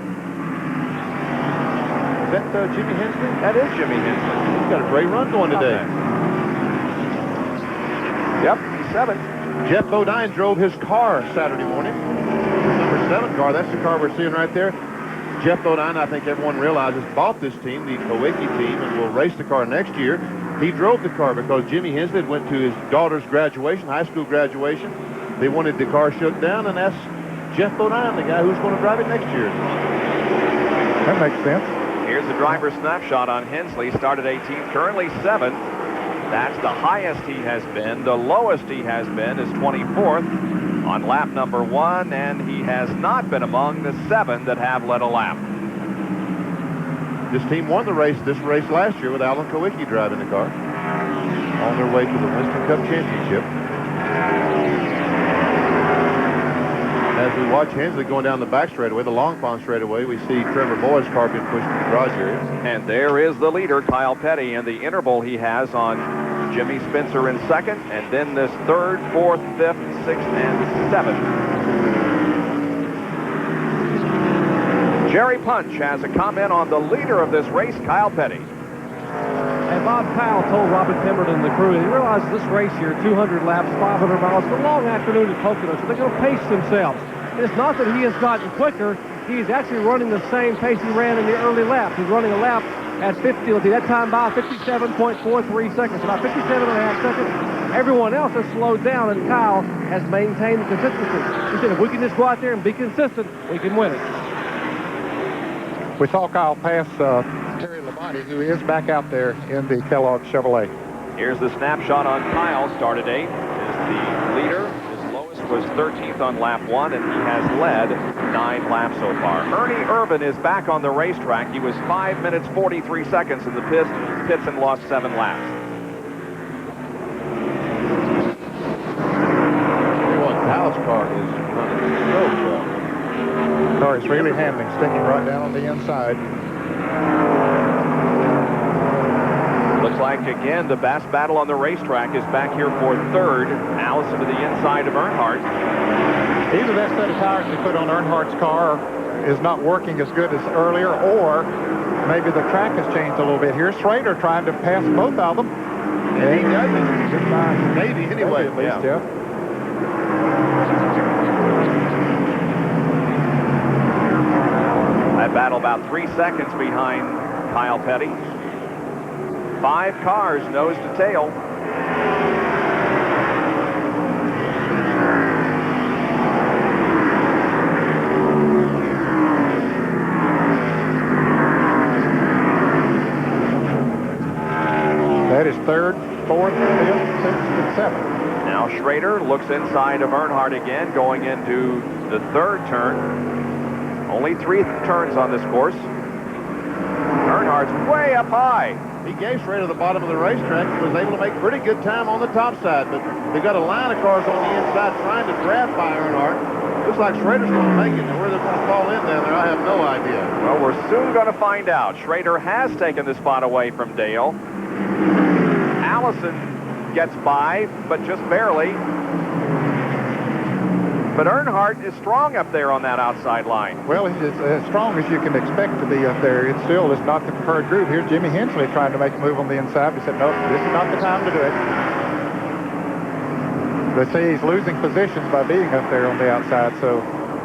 Is that Jimmy Hensley? That is Jimmy Hensley. He's got a great run going today. Yep, he's 7th. Jeff Bodine drove his car Saturday morning. His number 7 car. That's the car we're seeing right there. Jeff Bodine, I think everyone realizes, bought this team, the Kowicki team, and will race the car next year. He drove the car because Jimmy Hensley went to his daughter's graduation, high school graduation. They wanted the car shook down, and that's Jeff Bodine, the guy who's going to drive it next year. That makes sense. Here's the driver's snapshot on Hensley. Started 18th, currently 7th. That's the highest he has been. The lowest he has been is 24th on lap number 1, and he has not been among the 7 that have led a lap. This team won this race last year with Alan Kowicki driving the car on their way to the Winston Cup Championship. As we watch Hensley going down the back straightaway, the Long Pond straightaway, we see Trevor Boyd's car being pushed in the garage area. And there is the leader, Kyle Petty, and the interval he has on Jimmy Spencer in 2nd, and then this 3rd, 4th, 5th, 6th, and 7th. Jerry Punch has a comment on the leader of this race, Kyle Petty. And Bob Powell told Robin Pemberton and the crew, he realizes this race here, 200 laps, 500 miles, it's a long afternoon at Pocono, so they're going to pace themselves. And it's not that he has gotten quicker, he's actually running the same pace he ran in the early laps. He's running a lap at 50, let's see, that time by 57.43 seconds, about 57.5 seconds. Everyone else has slowed down, and Kyle has maintained the consistency. He said, if we can just go out there and be consistent, we can win it. We saw Kyle pass Terry Labonte, who is back out there in the Kellogg Chevrolet. Here's the snapshot on Kyle. Started 8th, is the leader. His lowest was 13th on lap 1, and he has led 9 laps so far. Ernie Irvin is back on the racetrack. He was 5 minutes 43 seconds in the pits and lost 7 laps. Kyle's car is running so well. Car is really handling, sticking right down on the inside. Looks like, again, the best battle on the racetrack is back here for third. Allison to the inside of Earnhardt. Either that set of tires they put on Earnhardt's car is not working as good as earlier, or maybe the track has changed a little bit. Here's Schrader trying to pass both of them. And he does it. Maybe anyway. Maybe at least, yeah. That battle about 3 seconds behind Kyle Petty. 5 cars nose to tail. That is third, fourth, fifth, sixth, and seventh. Now Schrader looks inside of Earnhardt again, going into the third turn. Only 3 turns on this course. Earnhardt's way up high. He gave Schrader the bottom of the racetrack and was able to make pretty good time on the top side, but they've got a line of cars on the inside trying to draft by Earnhardt. Looks like Schrader's going to make it, and where they're going to fall in down there, I have no idea. Well, we're soon going to find out. Schrader has taken the spot away from Dale. Allison gets by, but just barely. But Earnhardt is strong up there on that outside line. Well, he's as strong as you can expect to be up there. It's still not the preferred group. Here's Jimmy Hensley trying to make a move on the inside. He said, no, this is not the time to do it. They say he's losing positions by being up there on the outside, so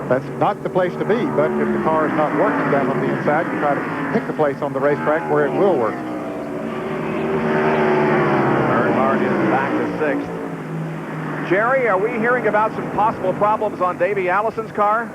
that's not the place to be. But if the car is not working down on the inside, you try to pick the place on the racetrack where it will work. Earnhardt is back to 6th. Jerry, are we hearing about some possible problems on Davey Allison's car?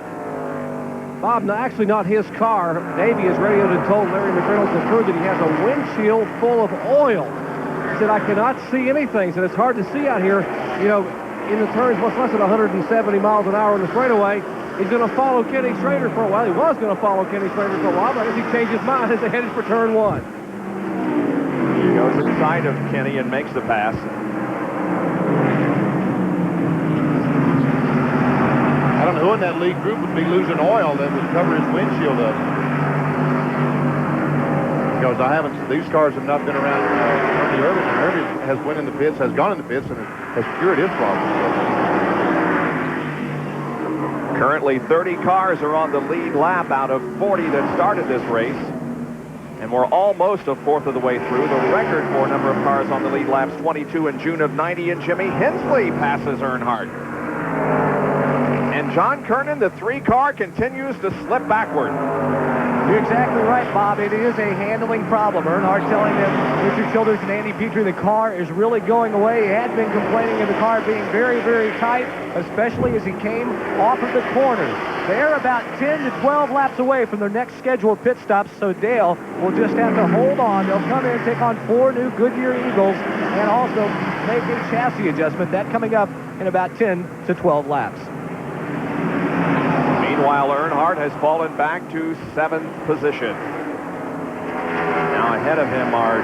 Bob, no, actually not his car. Davey has radioed and told Larry McReynolds and crew that he has a windshield full of oil. He said, I cannot see anything. He said, it's hard to see out here. You know, in the turns, what's less than 170 miles an hour on the straightaway. He's going to follow Kenny Schrader for a while. He was going to follow Kenny Schrader for a while, but I guess he changed his mind as they headed for turn 1. He goes inside of Kenny and makes the pass. I don't know who in that lead group would be losing oil that would cover his windshield up. Because I haven't, these cars have not been around Ernie Irvin, and Irvin has went in the pits, has gone in the pits, and has cured his problem. Currently 30 cars are on the lead lap out of 40 that started this race. And we're almost a fourth of the way through. The record for number of cars on the lead lap's 22 in June of '90, and Jimmy Hensley passes Earnhardt. And John Kernan, the 3-car, continues to slip backward. You're exactly right, Bob. It is a handling problem. Earnhardt telling them, Richard Childers and Andy Petrie, the car is really going away. He had been complaining of the car being very, very tight, especially as he came off of the corners. They're about 10 to 12 laps away from their next scheduled pit stops, so Dale will just have to hold on. They'll come in and take on 4 new Goodyear Eagles and also make a chassis adjustment. That coming up in about 10 to 12 laps. Meanwhile, Earnhardt has fallen back to 7th position. Now ahead of him are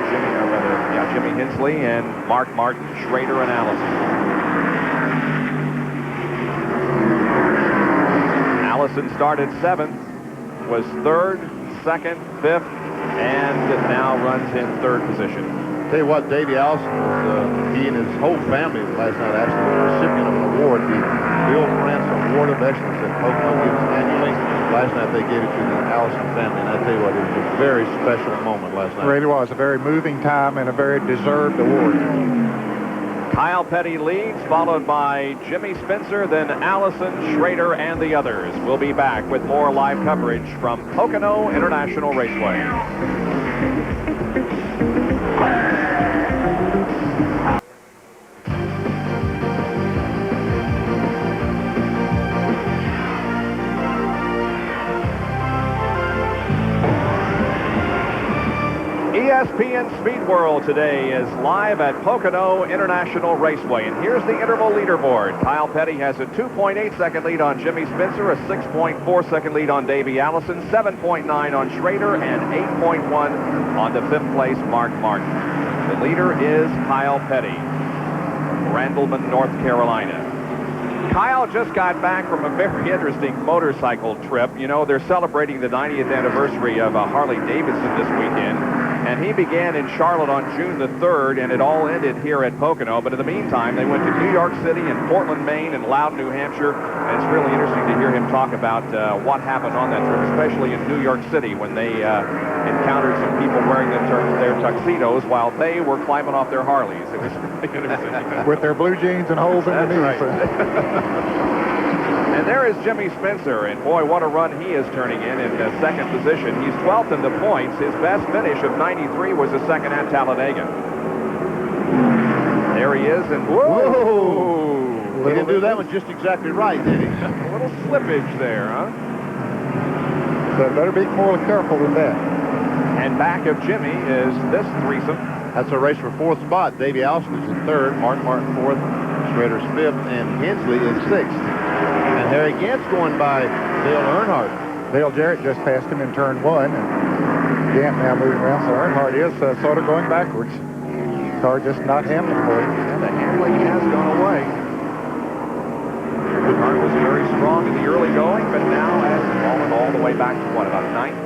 Jimmy Hensley and Mark Martin, Schrader, and Allison. Allison started 7th, was 3rd, 2nd, 5th, and now runs in 3rd position. Tell you what, Davey Allison, he and his whole family last night actually were the recipient of an award, the Bill France Award of Excellence that Pocono gives annually. Last night they gave it to the Allison family, and I tell you what, it was a very special moment last night. It really was a very moving time and a very deserved award. Kyle Petty leads, followed by Jimmy Spencer, then Allison, Schrader, and the others. We'll be back with more live coverage from Pocono International Raceway. ESPN Speed World today is live at Pocono International Raceway. And here's the interval leaderboard. Kyle Petty has a 2.8-second lead on Jimmy Spencer, a 6.4-second lead on Davey Allison, 7.9 on Schrader, and 8.1 on the 5th place Mark Martin. The leader is Kyle Petty, Randleman, North Carolina. Kyle just got back from a very interesting motorcycle trip. You know, they're celebrating the 90th anniversary of Harley-Davidson this weekend. And he began in Charlotte on June the 3rd, and it all ended here at Pocono. But in the meantime, they went to New York City and Portland, Maine, and Loudon, New Hampshire. And it's really interesting to hear him talk about what happened on that trip, especially in New York City when they encountered some people wearing their tuxedos while they were climbing off their Harleys. It was really interesting. With their blue jeans and holes in the knees. Right. And there is Jimmy Spencer, and boy, what a run he is turning in second position. He's 12th in the points. His best finish of 93 was the second at Talladega. There he is, and whoa! He didn't do that one just exactly right, did he? A little slippage there, huh? So better be more careful than that. And back of Jimmy is this threesome. That's a race for fourth spot. Davey Allison is in third, Mark Martin fourth, Schrader's fifth, and Hensley is sixth. And Harry Gant's going by Dale Earnhardt. Dale Jarrett just passed him in turn one, and Gant now moving around, so Earnhardt is sort of going backwards. Car just not handling for him. And the handling has gone away. The car was very strong in the early going, but now has fallen all the way back to what, about ninth?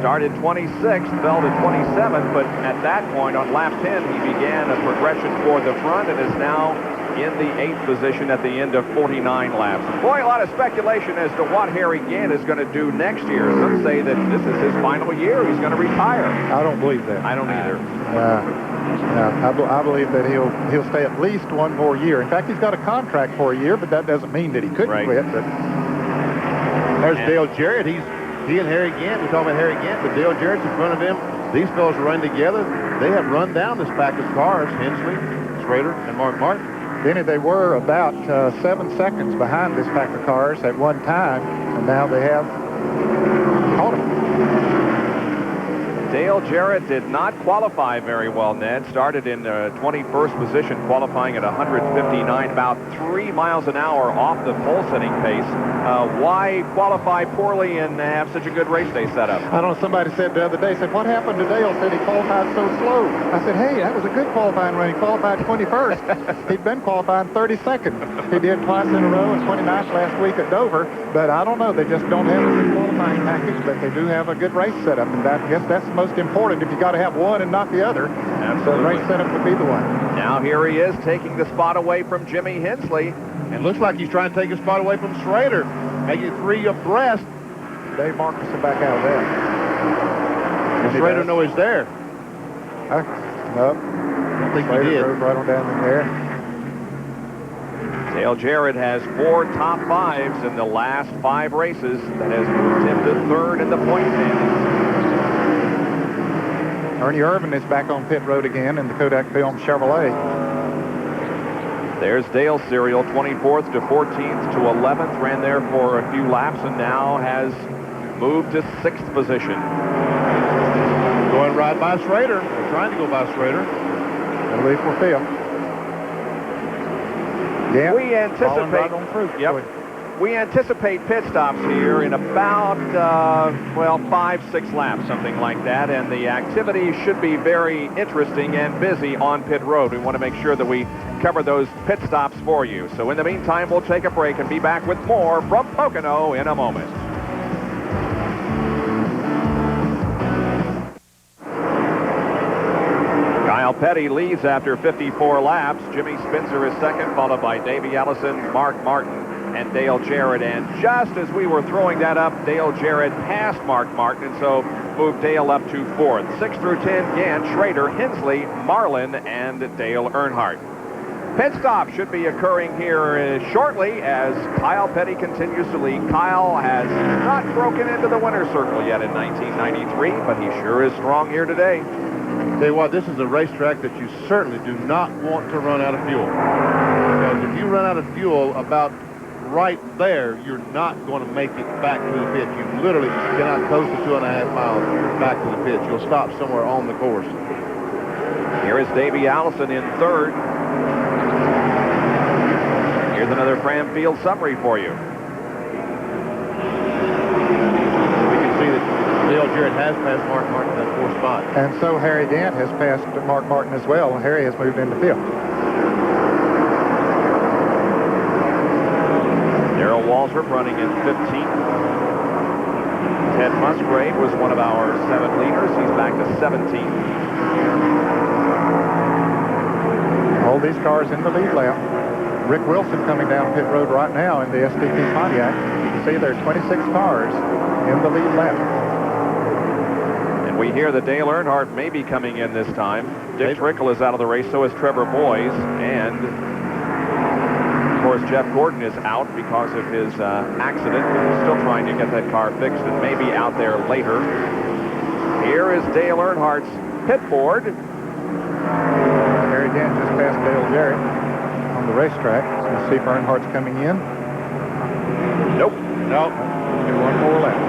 Started 26th, fell to 27th, but at that point on lap 10, he began a progression toward the front and is now in the 8th position at the end of 49 laps. Boy, a lot of speculation as to what Harry Gant is going to do next year. Some say that this is his final year. He's going to retire. I don't believe that. I don't either. I believe that he'll stay at least one more year. In fact, he's got a contract for a year, but that doesn't mean that he couldn't quit. But there's Dale Jarrett. He and Harry Gant, we talk about Harry Gant, but Dale Jarrett's in front of him. These fellows run together. They have run down this pack of cars, Hensley, Schrader, and Mark Martin. Denny, they were about 7 seconds behind this pack of cars at one time, and now they have caught him. Dale Jarrett did not qualify very well, Ned. Started in 21st position, qualifying at 159, about 3 miles an hour off the pole-setting pace. Why qualify poorly and have such a good race day set up? I don't know, somebody said the other day, said, what happened to Dale? Said he qualified so slow. I said, hey, that was a good qualifying run. He qualified 21st. He'd been qualifying 32nd. He did twice in a row and 29th last week at Dover, but I don't know. They just don't have a good qualifying package, but they do have a good race setup, and I guess that's the most important. If you got to have one and not the other, absolutely, the race setup would be the one. Now here he is taking the spot away from Jimmy Hensley. It looks like he's trying to take a spot away from Schrader, making 3 abreast. Dave Marcus will back out of that. Does Schrader know he's there? No. I think Schrader he did. drove right on down in there. Dale Jarrett has 4 top 5s in the last 5 races. That has moved him to 3rd in the point standings. Ernie Irvin is back on pit road again in the Kodak Film Chevrolet. There's Dale's serial, 24th to 14th to 11th, ran there for a few laps and now has moved to 6th position. Going right by Schrader. They're trying to go by Schrader. I believe we're 5th. Yeah, we anticipate, right on through. We anticipate pit stops here in about, 5-6 laps, something like that, and the activity should be very interesting and busy on pit road. We want to make sure that we cover those pit stops for you. So in the meantime, we'll take a break and be back with more from Pocono in a moment. Kyle Petty leads after 54 laps. Jimmy Spencer is second, followed by Davey Allison, Mark Martin, and Dale Jarrett. And just as we were throwing that up, Dale Jarrett passed Mark Martin, and so moved Dale up to 4th. 6 through 10, Gant, Schrader, Hensley, Marlin, and Dale Earnhardt. Pit stop should be occurring here shortly as Kyle Petty continues to lead. Kyle has not broken into the winner's circle yet in 1993, but he sure is strong here today. Tell you what, this is a racetrack that you certainly do not want to run out of fuel. Because if you run out of fuel about right there, you're not going to make it back to the pit. You literally cannot coast the 2.5 miles back to the pit. You'll stop somewhere on the course. Here is Davey Allison in 3rd. Here's another Fram Field summary for you. We can see that Dale Jarrett has passed Mark Martin in that 4th spot. And so Harry Gant has passed Mark Martin as well. Harry has moved into 5th. Darrell Waltrip running in 15th. Ted Musgrave was one of our 7 leaders. He's back to 17th. All these cars in the lead lap. Rick Wilson coming down pit road right now in the SDP Pontiac. You can see there are 26 cars in the lead lap. And we hear that Dale Earnhardt may be coming in this time. Dick Trickle is out of the race, so is Trevor Boys. And, of course, Jeff Gordon is out because of his accident. He's still trying to get that car fixed and may be out there later. Here is Dale Earnhardt's pit board. Harry Gant just passed Dale Jarrett on the racetrack. Let's see if Earnhardt's coming in. Nope. Nope. Do one more lap.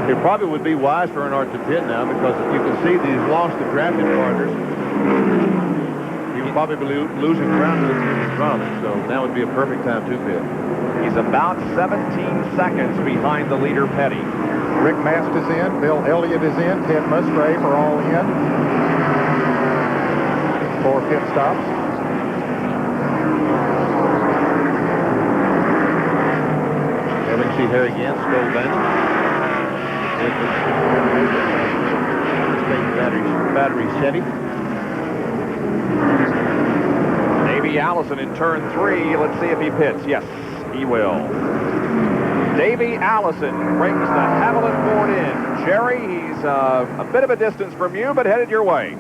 It probably would be wise for Earnhardt to pit now because you can see that he's lost the drafting partners. He would probably be losing ground to the team in front of him, so now would be a perfect time to pit. He's about 17 seconds behind the leader, Petty. Rick Mast is in. Bill Elliott is in. Ted Musgrave are all in for pit stops. There we can see Harry Gant scroll down. Battery setting. Davey Allison in turn 3. Let's see if he pits. Yes, he will. Davey Allison brings the Haviland board in. Jerry, he's a bit of a distance from you, but headed your way.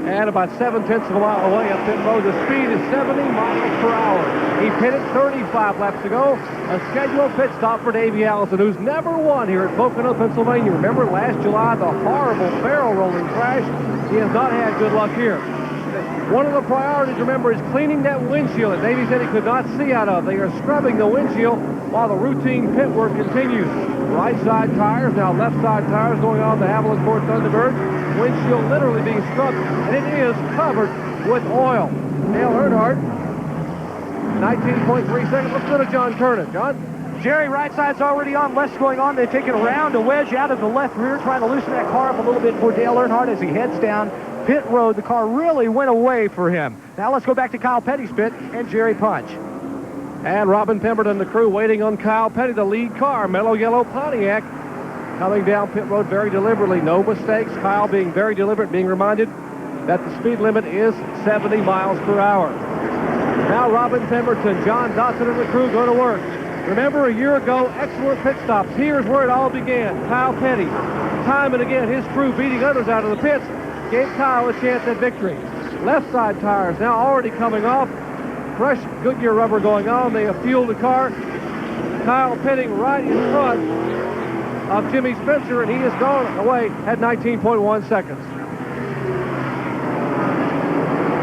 And about 7/10 of a mile away up pit road, the speed is 70 miles per hour. He pitted 35 laps ago. A scheduled pit stop for Davey Allison, who's never won here at Pocono, Pennsylvania. Remember last July, the horrible barrel rolling crash? He has not had good luck here. One of the priorities, remember, is cleaning that windshield that Davey said he could not see out of. They are scrubbing the windshield while the routine pit work continues. Right side tires, now left side tires going on the Haviland Ford Thunderbird. Windshield literally being scrubbed, and it is covered with oil. Dale Earnhardt, 19.3 seconds. Let's go to John Kernan. John? Jerry, right side's already on, left's going on. They've taken around a wedge out of the left rear, trying to loosen that car up a little bit for Dale Earnhardt as he heads down pit road. The car really went away for him. Now let's go back to Kyle Petty's pit and Jerry Punch. And Robin Pemberton, the crew, waiting on Kyle Petty, the lead car, mellow yellow Pontiac, coming down pit road very deliberately. No mistakes. Kyle being very deliberate, being reminded that the speed limit is 70 miles per hour. Now Robin Pemberton, John Dotson, and the crew go to work. Remember, a year ago, excellent pit stops. Here's where it all began. Kyle Petty, time and again, his crew beating others out of the pits, gave Kyle a chance at victory. Left side tires now already coming off. Fresh Goodyear rubber going on. They have fueled the car. Kyle pitting right in front of Jimmy Spencer, and he has gone away at 19.1 seconds.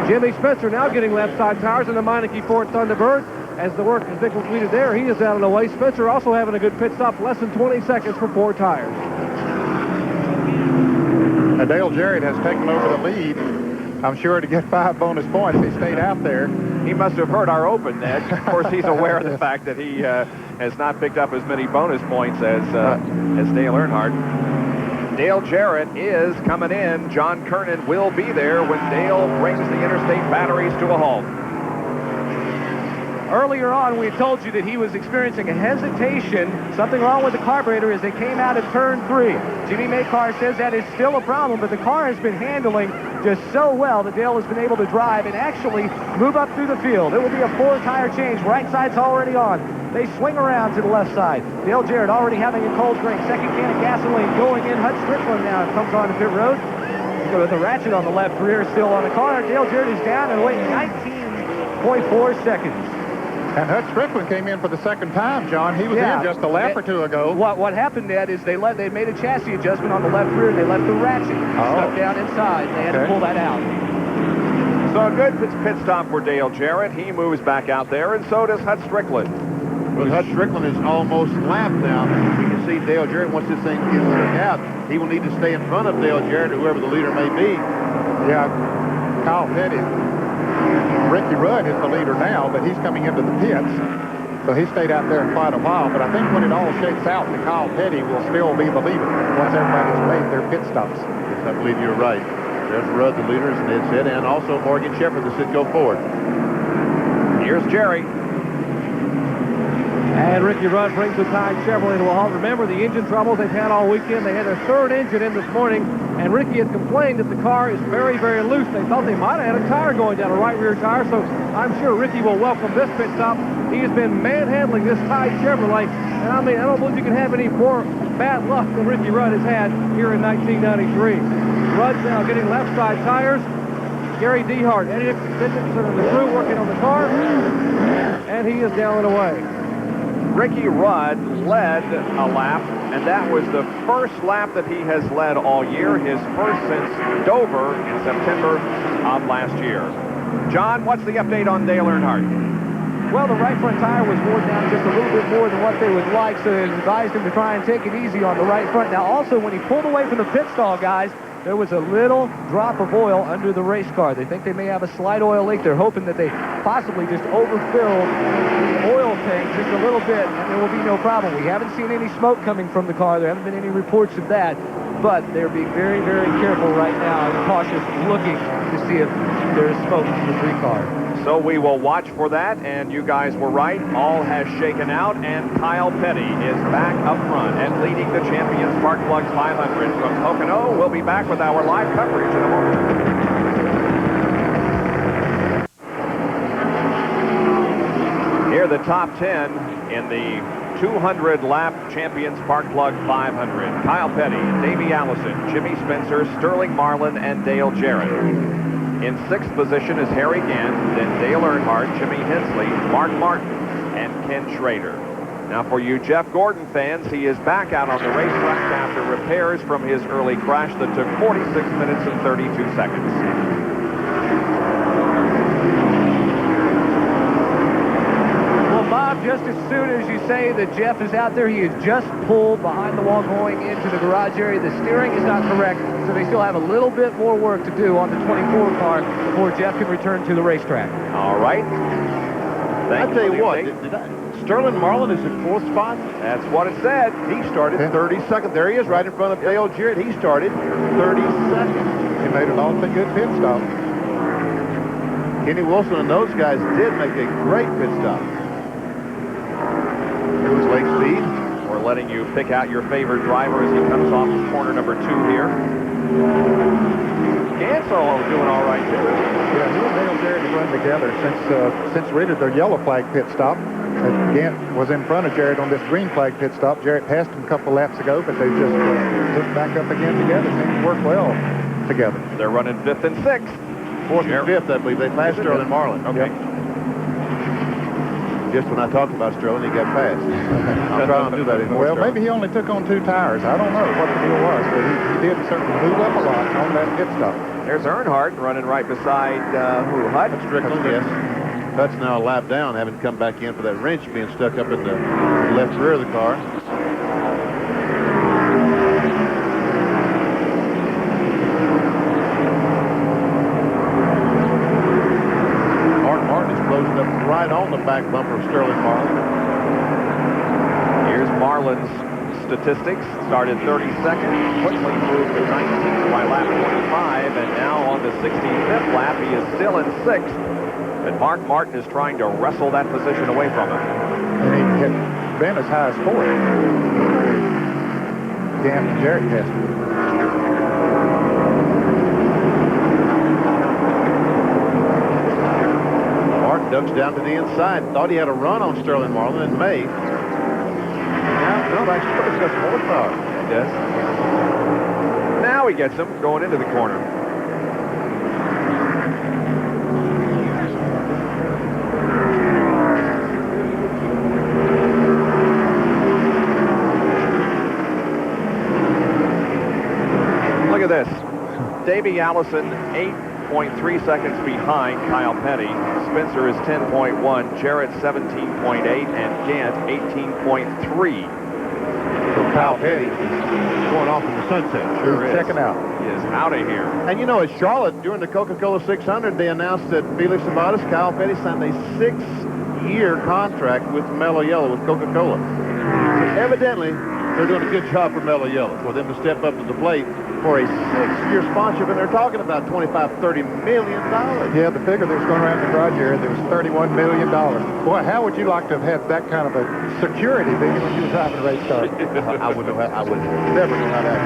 Jimmy Spencer now getting left side tires in the Meineke Ford Thunderbird. As the work has been completed there, he is out of the way. Spencer also having a good pit stop, less than 20 seconds for 4 tires. Now Dale Jarrett has taken over the lead. I'm sure to get 5 bonus points. He stayed out there. He must have heard our open, Ned. Of course, he's aware of the fact that he has not picked up as many bonus points as Dale Earnhardt. Dale Jarrett is coming in. John Kernan will be there when Dale brings the interstate batteries to a halt. Earlier on, we told you that he was experiencing a hesitation, something wrong with the carburetor as they came out of turn 3. Jimmy Maycar says that is still a problem, but the car has been handling just so well that Dale has been able to drive and actually move up through the field. It will be a 4-tire change. Right side's already on. They swing around to the left side. Dale Jarrett already having a cold drink. Second can of gasoline going in. Hut Strickland now comes on to pit road. With the ratchet on the left rear still on the car. Dale Jarrett is down and waiting 19.4 seconds. And Hut Strickland came in for the second time, John. He was in just a lap or two ago. What happened, Ned, is they made a chassis adjustment on the left rear. They left the ratchet stuck down inside. They had to pull that out. So a good pit stop for Dale Jarrett. He moves back out there, and so does Hut Strickland. But Hut Strickland is almost lapped now. You can see Dale Jarrett, once this thing gets worked out, he will need to stay in front of Dale Jarrett, whoever the leader may be. Yeah, Kyle Petty. Ricky Rudd is the leader now, but he's coming into the pits. So he stayed out there quite a while, but I think when it all shakes out, the Kyle Petty will still be the leader once everybody's made their pit stops. Yes, I believe you're right. There's Rudd, the leader, as Ned said, and also Morgan Shepherd, the Citgo Ford. Here's Jerry. And Ricky Rudd brings the Tide Chevrolet to a halt. Remember the engine troubles they've had all weekend. They had their third engine in this morning, and Ricky had complained that the car is very, very loose. They thought they might have had a tire going down, a right rear tire, so I'm sure Ricky will welcome this pit stop. He has been manhandling this Tide Chevrolet, and I mean, I don't believe you can have any more bad luck than Ricky Rudd has had here in 1993. Rudd's now getting left side tires. Gary Dehart, Eddie Dickinson and the crew working on the car, and he is down and away. Ricky Rudd led a lap, and that was the first lap that he has led all year, his first since Dover in September of last year. John, what's the update on Dale Earnhardt? Well, the right front tire was worn down just a little bit more than what they would like, so they advised him to try and take it easy on the right front. Now, also, when he pulled away from the pit stall, guys, there was a little drop of oil under the race car. They think they may have a slight oil leak. They're hoping that they possibly just overfilled the oil tank just a little bit, and there will be no problem. We haven't seen any smoke coming from the car. There haven't been any reports of that, but they're being very, very careful right now and cautious, looking to see if there is smoke from the 3 car. So we will watch for that, and you guys were right. All has shaken out, and Kyle Petty is back up front and leading the Champion Spark Plugs 500 from Pocono. We'll be back with our live coverage in a moment. Here are the top 10 in the 200-lap Champion Spark Plug 500. Kyle Petty, Davey Allison, Jimmy Spencer, Sterling Marlin, and Dale Jarrett. In 6th position is Harry Gant, then Dale Earnhardt, Jimmy Hensley, Mark Martin, and Ken Schrader. Now for you Jeff Gordon fans, he is back out on the racetrack after repairs from his early crash that took 46 minutes and 32 seconds. Bob, just as soon as you say that Jeff is out there, he is just pulled behind the wall going into the garage area. The steering is not correct, so they still have a little bit more work to do on the 24 car before Jeff can return to the racetrack. All right. I tell you what, Sterling Marlin is in 4th spot. That's what it said. He started 32nd. There he is, right in front of Dale Jarrett. He started 32nd. He made an awfully good pit stop. Kenny Wilson and those guys did make a great pit stop. It was late speed. We're letting you pick out your favorite driver as he comes off of corner number 2 here. Gansel doing all right, too. Yeah, he and Dale Jarrett have run together since we did their yellow flag pit stop. Gant was in front of Jarrett on this green flag pit stop. Jarrett passed him a couple laps ago, but they just took back up again together. Seemed to work well together. They're running 5th and 6th. 4th and 5th, I believe. They passed Sterling Marlin. Okay. Yep. Just when I talked about Sterling, he got passed. I'm trying to do that anymore. Well, maybe he only took on 2 tires. I don't know what the deal was, but he did certainly move up a lot on that pit stop. There's Earnhardt running right beside who? Hutt? Strickland, yes. Hutt's now a lap down, having come back in for that wrench being stuck up in the left rear of the car. Martin is closing up right on the back bumper of Sterling Marlin. Here's Marlin's statistics. Started 32nd, quickly moved to 19th by lap 25, and now on the 65th lap, he is still in 6th. And Mark Martin is trying to wrestle that position away from him. And he had been as high as 4th. Gant and Jarrett passed him. Martin ducks down to the inside. Thought he had a run on Sterling Marlin in May. No, actually, he's got some horsepower. Yes. Now he gets him going into the corner. Look at this. Davey Allison, 8.3 seconds behind Kyle Petty. Spencer is 10.1, Jarrett 17.8, and Gant 18.3. So Kyle Petty is going off in the sunset. Sure is. Checking out. He is out of here. And you know, at Charlotte, during the Coca-Cola 600, they announced that Felix Sabates, Kyle Petty signed a 10-year contract with Mellow Yellow with Coca-Cola. So evidently, they're doing a good job for Mellow Yellow for them to step up to the plate for a 6-year sponsorship, and they're talking about $25–30 million. Yeah, the figure that was going around the garage area, there was $31 million. Boy, how would you like to have had that kind of a security being when you were driving a race car? I would never know how to act.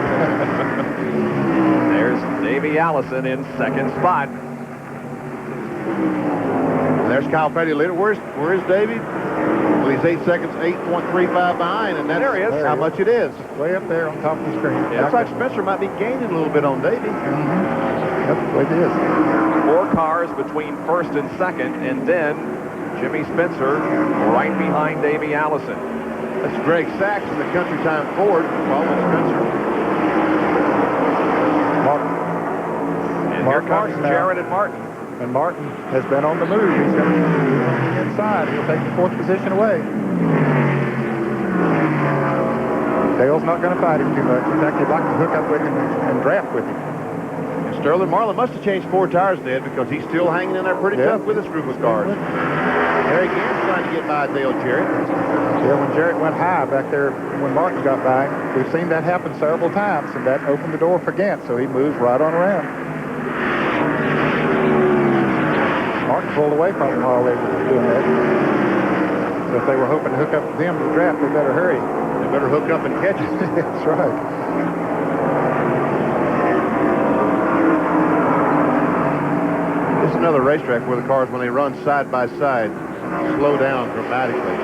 There's Davey Allison in second spot. And there's Kyle Petty leader. Where's Davey? Well, he's 8 seconds, 8.35 behind, and that's how much it is. Way up there on top of the screen. Yeah, looks like Spencer might be gaining a little bit on Davey. That's the way it is. 4 cars between first and second, and then Jimmy Spencer right behind Davey Allison. That's Greg Sachs in the Country Time Ford following Spencer. And here comes Jarrett and Martin. And Martin has been on the move. He's going to be inside. He'll take the 4th position away. Dale's not going to fight him too much. In fact, he'd like to hook up with him and draft with him. And Sterling Marlin must have changed 4 tires, Ned, because he's still hanging in there pretty tough with this group of cars. Harry Gant's trying to get by Dale Jarrett. Yeah, when Jarrett went high back there, when Martin got by, we've seen that happen several times, and that opened the door for Gant, so he moves right on around. Martin pulled away from him while they were doing that. So if they were hoping to hook up with him to the draft, they better hurry. They better hook up and catch it. That's right. This is another racetrack where the cars, when they run side by side, slow down dramatically.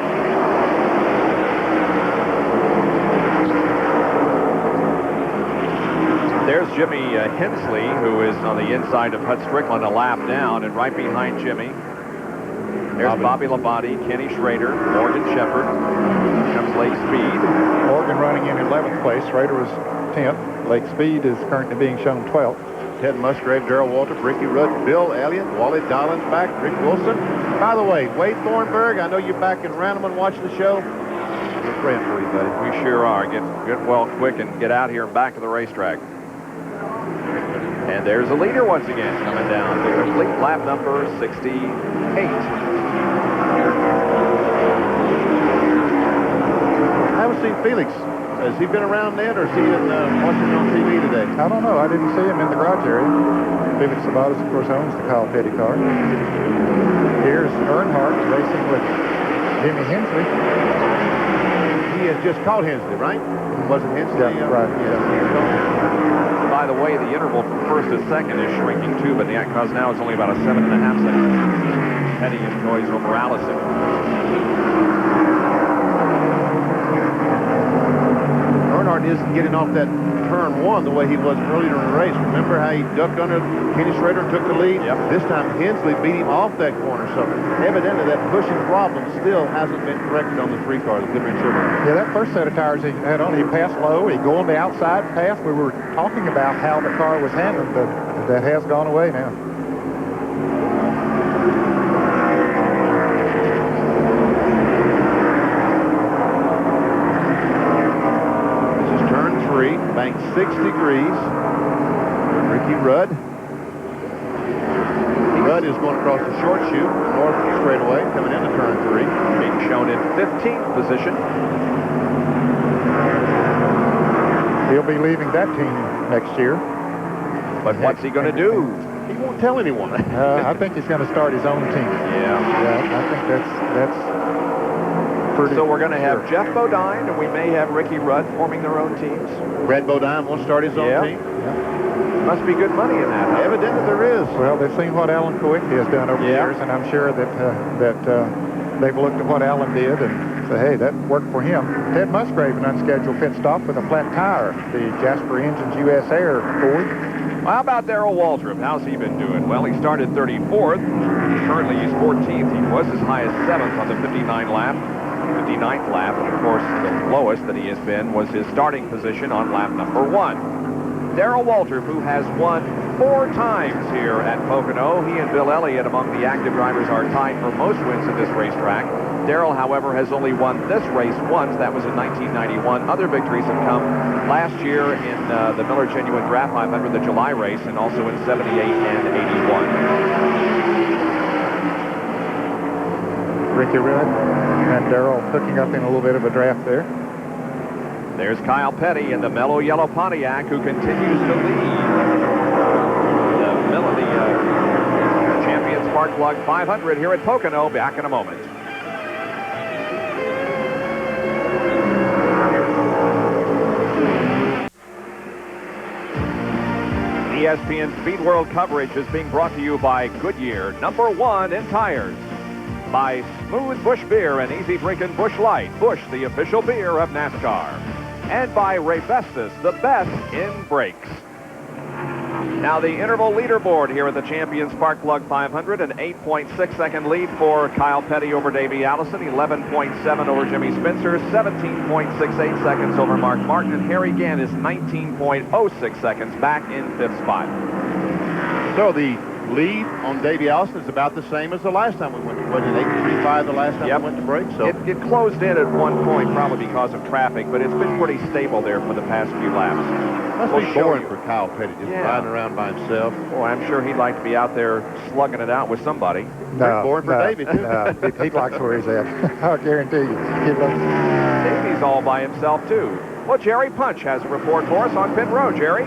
There's Jimmy Hensley, who is on the inside of Hut Strickland, a lap down, and right behind Jimmy, there's Bobby Labonte, Kenny Schrader, Morgan Shepherd. Comes Lake Speed. Morgan running in 11th place. Schrader was 10th. Lake Speed is currently being shown 12th. Ted Musgrave, Darrell Walter, Ricky Rudd, Bill Elliott, Wally Dollenbach, Rick Wilson. By the way, Wade Thornburg, I know you're back in Randleman watching the show. We're praying for you, buddy. We sure are. Get well quick and get out here and back to the racetrack. And there's the leader once again coming down to complete lap number 68. I haven't seen Felix. Has he been around Ned, or is he watching on TV today? I don't know. I didn't see him in the garage area. Felix Sabatas, of course, owns the Kyle Petty car. Here's Earnhardt racing with Jimmy Hensley. He has just caught Hensley, right? Was it Hensley? Yeah, right. Yeah. By the way, the interval from first to second is shrinking too, but because now it's only about a 7.5 seconds. Petty enjoys over Allison. Earnhardt isn't getting off that turn 1 the way he was earlier in the race. Remember how he ducked under Kenny Schrader and took the lead? Yep. This time Hensley beat him off that corner. So evidently that pushing problem still hasn't been corrected on the 3 cars, the Goodrich Chevrolet. Yeah, that first set of tires he had on, he passed low. He'd go on the outside path. We were talking about how the car was handled, but that has gone away now. Bank 6 degrees. Ricky Rudd. Rudd is going across the short chute, north straightaway, coming into turn 3. Being shown in 15th position. He'll be leaving that team next year. But what's he going to do? He won't tell anyone. I think he's going to start his own team. Yeah. I think that's pretty. So we're going to have Jeff Bodine, and we may have Ricky Rudd forming their own teams. Brad Bodine won't start his own team. Yeah. Must be good money in that. Huh? Evidently there is. Well, they've seen what Alan Kowicki has done over the years, and I'm sure that they've looked at what Alan did and said, hey, that worked for him. Ted Musgrave, an unscheduled pit stop with a flat tire, the Jasper Engines US Air Ford. Well, how about Darrell Waltrip? How's he been doing? Well, he started 34th. Currently, he's 14th. He was as high as 7th on the 59th lap. And of course, the lowest that he has been was his starting position on lap number 1. Darrell Waltrip, who has won 4 times here at Pocono. He and Bill Elliott, among the active drivers, are tied for most wins at this racetrack. Darrell, however, has only won this race once. That was in 1991. Other victories have come last year in the Miller Genuine Draft 500, the July race, and also in 78 and 81. Ricky Rudd and Darrell hooking up in a little bit of a draft there. There's Kyle Petty in the mellow yellow Pontiac, who continues to lead the Champion Spark Plug 500 here at Pocono. Back in a moment. ESPN Speed World coverage is being brought to you by Goodyear, #1 in tires. By Smooth Busch Beer and easy drinking Busch Light. Busch, the official beer of NASCAR. And by Ray Vestas, the best in brakes. Now the interval leaderboard here at the Champion Spark Plug 500, an 8.6-second lead for Kyle Petty over Davey Allison, 11.7 over Jimmy Spencer, 17.68 seconds over Mark Martin, and Harry Gant is 19.06 seconds back in 5th spot. So the lead on Davey Allison is about the same as the last time we went to break. 8.35 the last time we went to break. So it closed in at one point, probably because of traffic, but it's been pretty stable there for the past few laps. Must be boring for Kyle Petty, just riding around by himself. Oh, I'm sure he'd like to be out there slugging it out with somebody. No, boring for Davey, too. No, he likes where he's at. I'll guarantee you. He loves it. Davey's all by himself, too. Well, Jerry Punch has a report for us on pit road. Jerry?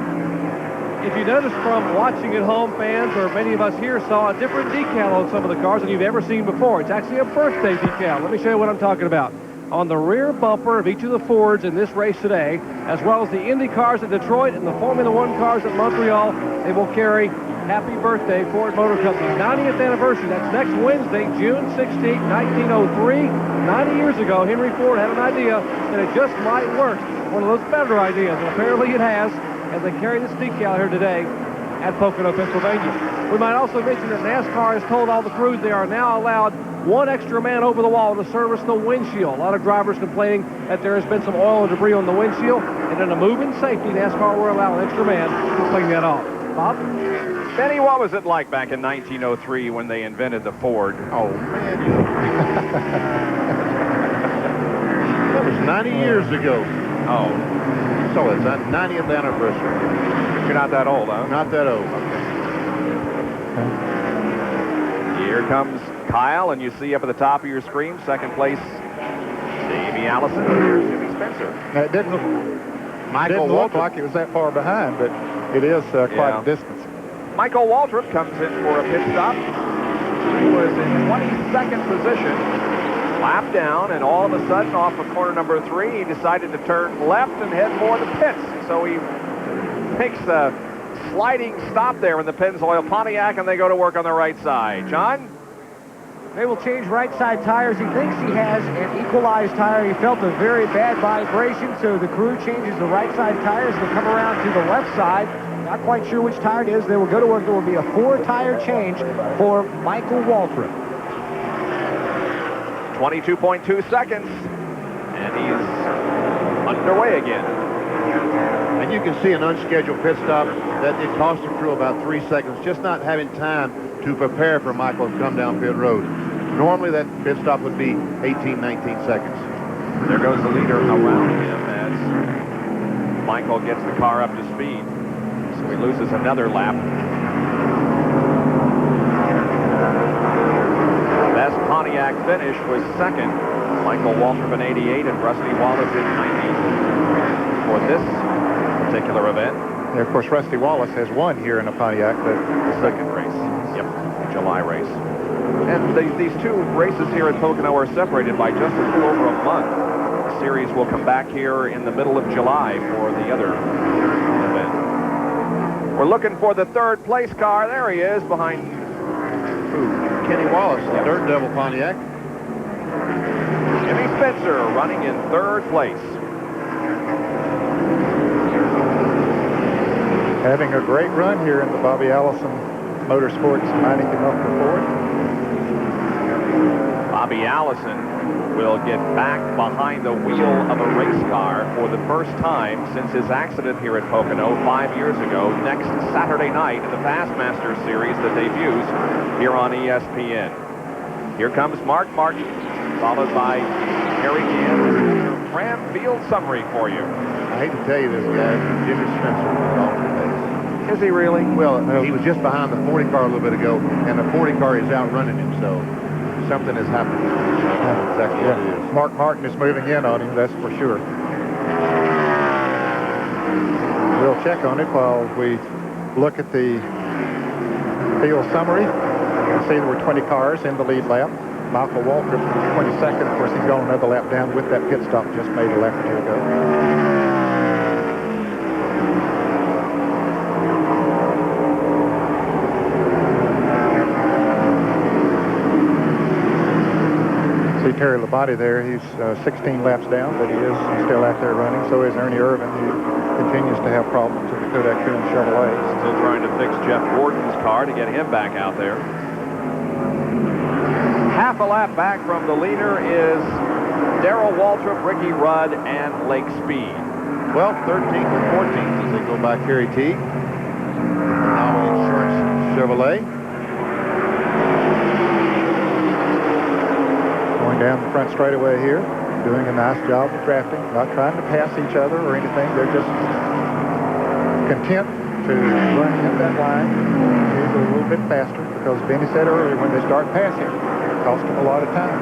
If you notice from watching at home, fans, or many of us here saw a different decal on some of the cars than you've ever seen before. It's actually a birthday decal. Let me show you what I'm talking about. On the rear bumper of each of the Fords in this race today, as well as the Indy cars at Detroit and the Formula One cars at Montreal, they will carry Happy Birthday Ford Motor Company 90th anniversary. That's next Wednesday, June 16, 1903. 90 years ago, Henry Ford had an idea that it just might work. One of those better ideas, and apparently it has, as they carry this decal here today at Pocono, Pennsylvania. We might also mention that NASCAR has told all the crews they are now allowed one extra man over the wall to service the windshield. A lot of drivers complaining that there has been some oil and debris on the windshield, and in a move in safety, NASCAR will allow an extra man to clean that off. Bob? Benny, what was it like back in 1903 when they invented the Ford? Oh, man. That was 90 years ago. Oh. So it's a 90th anniversary. You're not that old, huh? Not that old. Here comes Kyle, and you see up at the top of your screen, second place, Davey Allison, and here's Jimmy Spencer. Now, it didn't look like it was that far behind, but it is quite a distance. Michael Waltrip comes in for a pit stop. He was in 22nd position, lap down, and all of a sudden, off of corner number 3, he decided to turn left and head more to pits. So he makes a sliding stop there in the Pennzoil Pontiac, and they go to work on the right side. John? They will change right side tires. He thinks he has an equalized tire. He felt a very bad vibration, so the crew changes the right side tires. They come around to the left side. Not quite sure which tire it is. They will go to work. There will be a 4-tire change for Michael Waltrip. 22.2 seconds, and he's underway again. And you can see an unscheduled pit stop that it cost the crew about 3 seconds, just not having time to prepare for Michael to come down pit road. Normally that pit stop would be 18, 19 seconds. There goes the leader around him as Michael gets the car up to speed. So he loses another lap. Best Pontiac finish was second. Michael Waltrip in 88 and Rusty Wallace in 90 for this particular event. Yeah, of course, Rusty Wallace has won here in a Pontiac, but the second race. Yep, July race. And these two races here at Pocono are separated by just a little over a month. The series will come back here in the middle of July for the other event. We're looking for the third place car. There he is behind Kenny Wallace, the Dirt Devil Pontiac. Jimmy Spencer running in third place. having a great run here in the Bobby Allison Motorsports 90 Muffler Ford. Bobby Allison will get back behind the wheel of a race car for the first time since his accident here at Pocono 5 years ago, next Saturday night in the Bassmaster Series that debuts here on ESPN. Here comes Mark Martin, followed by Harry Gant. Ram field summary for you. I hate to tell you this, guys, Jimmy Spencer was off the pace. Is he really? Well, he was just behind the 40 car a little bit ago, and the 40 car is outrunning him, so something has happened. That's exactly what it is. Mark Martin is moving in on him, that's for sure. We'll check on it while we look at the field summary. You can see there were 20 cars in the lead lap. Michael Waltrip was 22nd. Of course, he's gone another lap down with that pit stop just made a lap or two ago. See Terry Labonte there. He's 16 laps down, but he is still out there running. So is Ernie Irvin, who continues to have problems with the Kodak Coon Chevrolet. Still trying to fix Jeff Gordon's car to get him back out there. Half a lap back from the leader is Darrell Waltrip, Ricky Rudd, and Lake Speed. 12th, 13th, and 14th as they go by Kerry T. Now Insurance Chevrolet. Going down the front straightaway here, doing a nice job of drafting, not trying to pass each other or anything. They're just content to run in that line, move a little bit faster, because Benny said earlier when they start passing, it costs them a lot of time.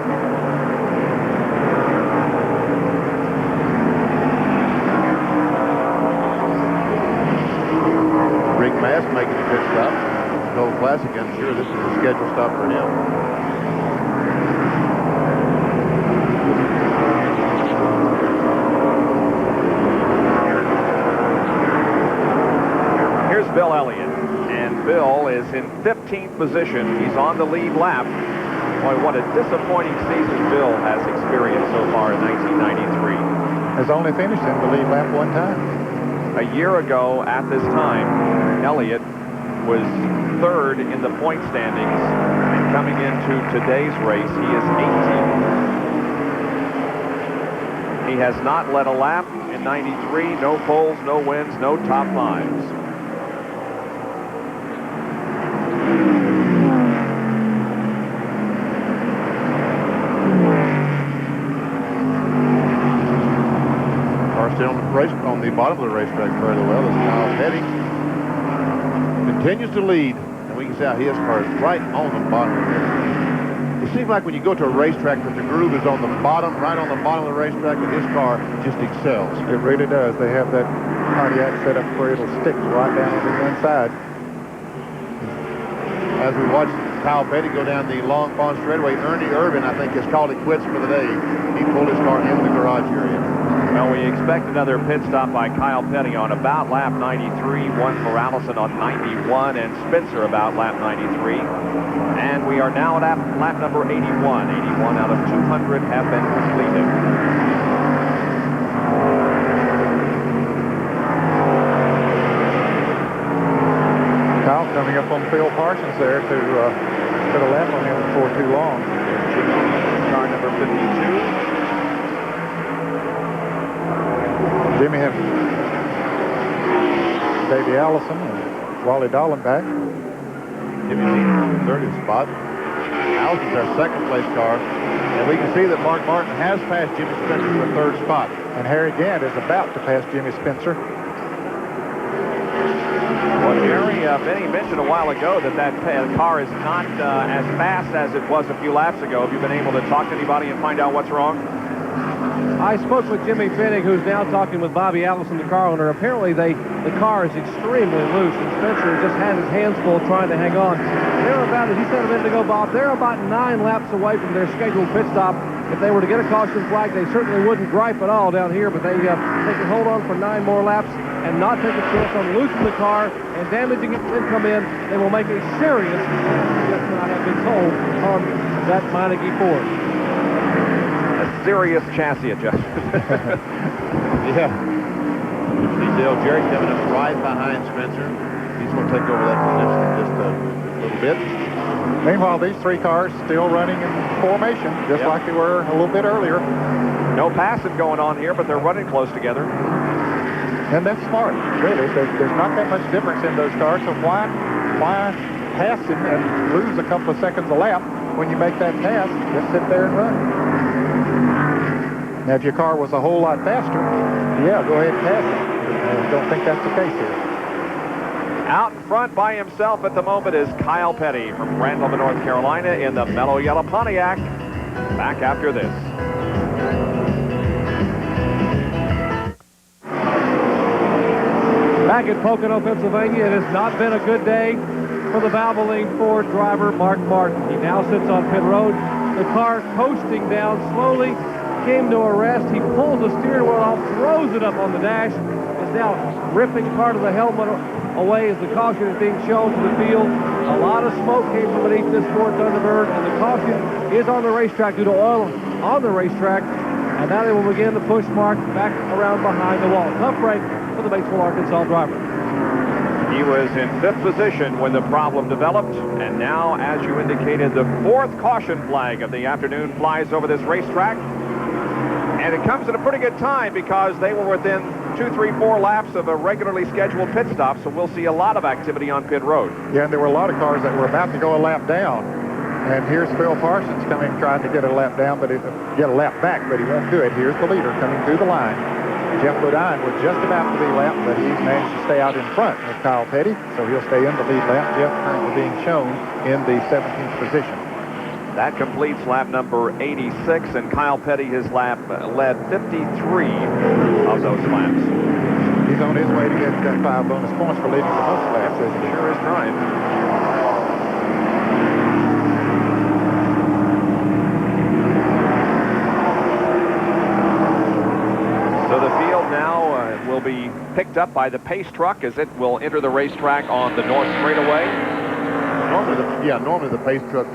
Rick Mass making a pit stop. No Classic, I'm sure this is a scheduled stop for him. Here's Bill Elliott, and Bill is in 15th position. He's on the lead lap. Boy, what a disappointing season Bill has experienced so far in 1993. Has only finished in the lead lap one time. A year ago at this time, Elliott was third in the point standings, and coming into today's race, he is 18th. He has not led a lap in 93, no poles, no wins, no top fives. On the bottom of the racetrack fairly well as Kyle Petty continues to lead, and we can see how his car is right on the bottom of it. It seems like when you go to a racetrack that the groove is on the bottom, right on the bottom of the racetrack, and his car just excels. It really does. They have that Pontiac set up where it'll stick right down on the inside. As we watch Kyle Petty go down the Long Pond straightaway, Ernie Irvin, I think, has called it quits for the day. He pulled his car into the garage area. Well, we expect another pit stop by Kyle Petty on about lap 93, one for Allison on 91, and Spencer about lap 93. And we are now at lap number 81. 81 out of 200 have been completed. Kyle coming up on Phil Parsons there to put a lap on him before too long. Car number 52. Jimmy have Davey Allison and Wally Dolan back. Jimmy's in the 30th spot. Allison's our second place car. And we can see that Mark Martin has passed Jimmy Spencer to the third spot. And Harry Gant is about to pass Jimmy Spencer. Well, Jerry, Benny mentioned a while ago that car is not as fast as it was a few laps ago. Have you been able to talk to anybody and find out what's wrong? I spoke with Jimmy Finnig, who's now talking with Bobby Allison, the car owner. Apparently, the car is extremely loose, and Spencer just had his hands full trying to hang on. They're about, as you said a minute ago, Bob, they're about 9 laps away from their scheduled pit stop. If they were to get a caution flag, they certainly wouldn't gripe at all down here, but they can hold on for 9 more laps and not take a chance on losing the car and damaging it and come in. They will make a serious adjustment, I have been told, on that Meineke Ford. Serious chassis adjustment. Yeah. See Dale Jerry coming up right behind Spencer. He's going to take over that position in just a little bit. Meanwhile, these 3 cars still running in formation, just like they were a little bit earlier. No passing going on here, but they're running close together. And that's smart, really. There's not that much difference in those cars, so why pass him and lose a couple of seconds a lap when you make that pass? Just sit there and run. Now, if your car was a whole lot faster, yeah, go ahead and pass it. I don't think that's the case here. Out in front by himself at the moment is Kyle Petty from Randolph, North Carolina in the mellow yellow Pontiac. Back after this. Back in Pocono, Pennsylvania, it has not been a good day for the Valvoline Ford driver, Mark Martin. He now sits on pit road. The car coasting down slowly, came to a rest. He pulls the steering wheel off, throws it up on the dash, is now ripping part of the helmet away as the caution is being shown to the field. A lot of smoke came from beneath this Ford Thunderbird, and the caution is on the racetrack due to oil on the racetrack. And now they will begin to push Mark back around behind the wall. Tough break for the Batesville, Arkansas driver. He was in 5th position when the problem developed, and now, as you indicated, the 4th caution flag of the afternoon flies over this racetrack. And it comes at a pretty good time because they were within 2, 3, 4 laps of a regularly scheduled pit stop, so we'll see a lot of activity on pit road. Yeah, and there were a lot of cars that were about to go a lap down. And here's Phil Parsons coming, trying to get a lap down, but get a lap back, but he won't do it. Here's the leader coming through the line. Jeff Bodine was just about to be lapped, but he's managed to stay out in front of Kyle Petty, so he'll stay in the lead lap. Jeff currently being shown in the 17th position. That completes lap number 86, and Kyle Petty, his lap, led 53 of those laps. He's on his way to get 5 bonus points for leading the most laps, isn't he? Sure is trying. So the field now will be picked up by the pace truck as it will enter the racetrack on the north straightaway. Normally the pace truck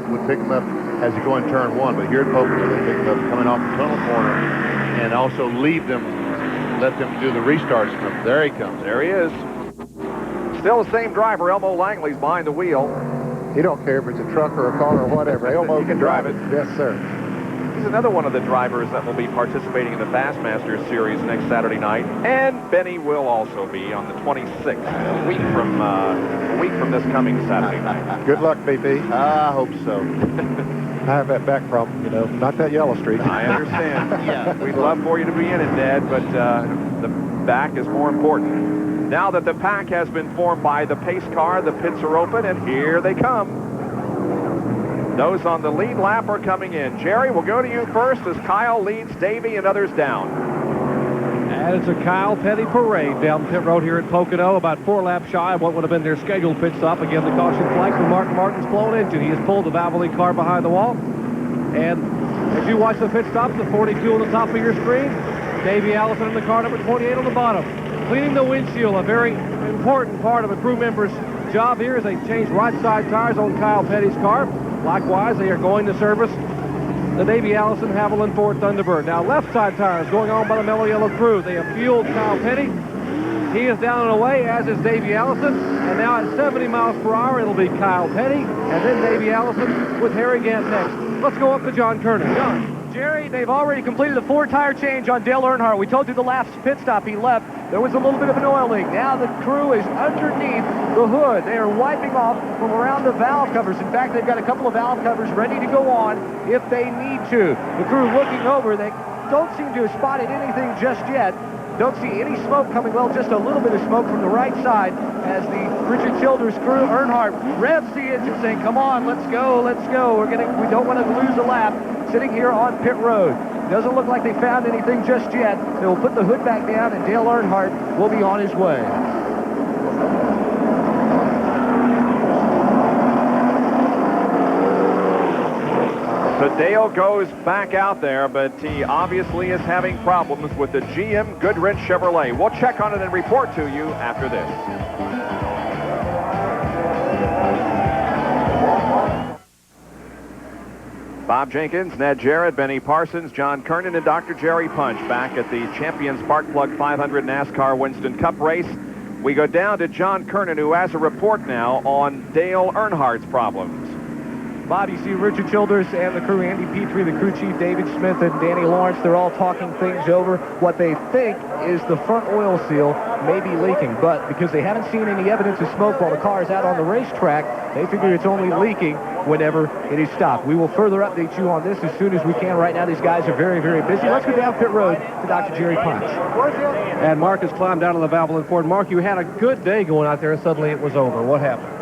would pick them up as you go in turn 1, but here at Pocono they pick them up coming off the tunnel corner and also let them do the restarts. There he comes. There he is. Still the same driver. Elmo Langley's behind the wheel. He don't care if it's a truck or a car or whatever. Elmo can drive it. Yes, sir. He's another one of the drivers that will be participating in the Bassmasters Series next Saturday night. And Benny will also be on the 26th, a week from this coming Saturday night. Good luck, BP. I hope so. I have that back problem, not that yellow streak. I understand. Yeah. We'd love for you to be in it, Dad, but the back is more important. Now that the pack has been formed by the pace car, the pits are open, and here they come. Those on the lead lap are coming in. Jerry, we'll go to you first as Kyle leads Davey and others down. And it's a Kyle Petty parade down pit road here at Pocono, about 4 laps shy of what would have been their scheduled pit stop. Again, the caution flag for Mark Martin's blown into. He has pulled the Valvoline car behind the wall. And as you watch the pit stop, the 42 on the top of your screen, Davey Allison in the car number 28 on the bottom. Cleaning the windshield, a very important part of a crew member's job here as they change right side tires on Kyle Petty's car. Likewise, they are going to service the Davey Allison Haviland Ford Thunderbird. Now, left side tires going on by the Mellow Yellow crew. They have fueled Kyle Petty. He is down and away, as is Davey Allison. And now at 70 miles per hour, it'll be Kyle Petty, and then Davey Allison with Harry Gant next. Let's go up to John Kernan. John. Jerry, they've already completed the 4-tire change on Dale Earnhardt. We told you the last pit stop he left, there was a little bit of an oil leak. Now the crew is underneath the hood. They are wiping off from around the valve covers. In fact, they've got a couple of valve covers ready to go on if they need to. The crew looking over, they don't seem to have spotted anything just yet. Don't see any smoke coming. Well, just a little bit of smoke from the right side as the Richard Childers crew, Earnhardt, revs the engine saying, come on, let's go, let's go. We don't want to lose a lap sitting here on pit road. Doesn't look like they found anything just yet. They will put the hood back down and Dale Earnhardt will be on his way. So Dale goes back out there, but he obviously is having problems with the GM Goodrich Chevrolet. We'll check on it and report to you after this. Bob Jenkins, Ned Jarrett, Benny Parsons, John Kernan, and Dr. Jerry Punch back at the Champion Sparkplug 500 NASCAR Winston Cup race. We go down to John Kernan, who has a report now on Dale Earnhardt's problems. Bob, you see Richard Childers and the crew, Andy Petrie, the crew chief, David Smith, and Danny Lawrence. They're all talking things over. What they think is the front oil seal may be leaking, but because they haven't seen any evidence of smoke while the car is out on the racetrack, they figure it's only leaking whenever it is stopped. We will further update you on this as soon as we can. Right now, these guys are very, very busy. Let's go down pit road to Dr. Jerry Punch. And Mark has climbed down to the Valvoline Ford. Mark, you had a good day going out there, and suddenly it was over. What happened?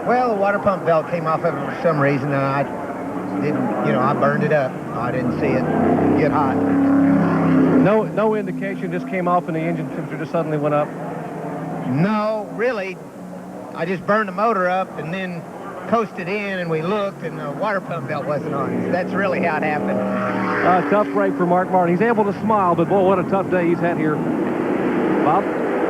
Well, the water pump belt came off of it for some reason, and I didn't, I burned it up. I didn't see it get hot. No indication, just came off and the engine temperature just suddenly went up? No, really. I just burned the motor up and then coasted in, and we looked, and the water pump belt wasn't on. That's really how it happened. Tough break for Mark Martin. He's able to smile, but boy, what a tough day he's had here. Bob?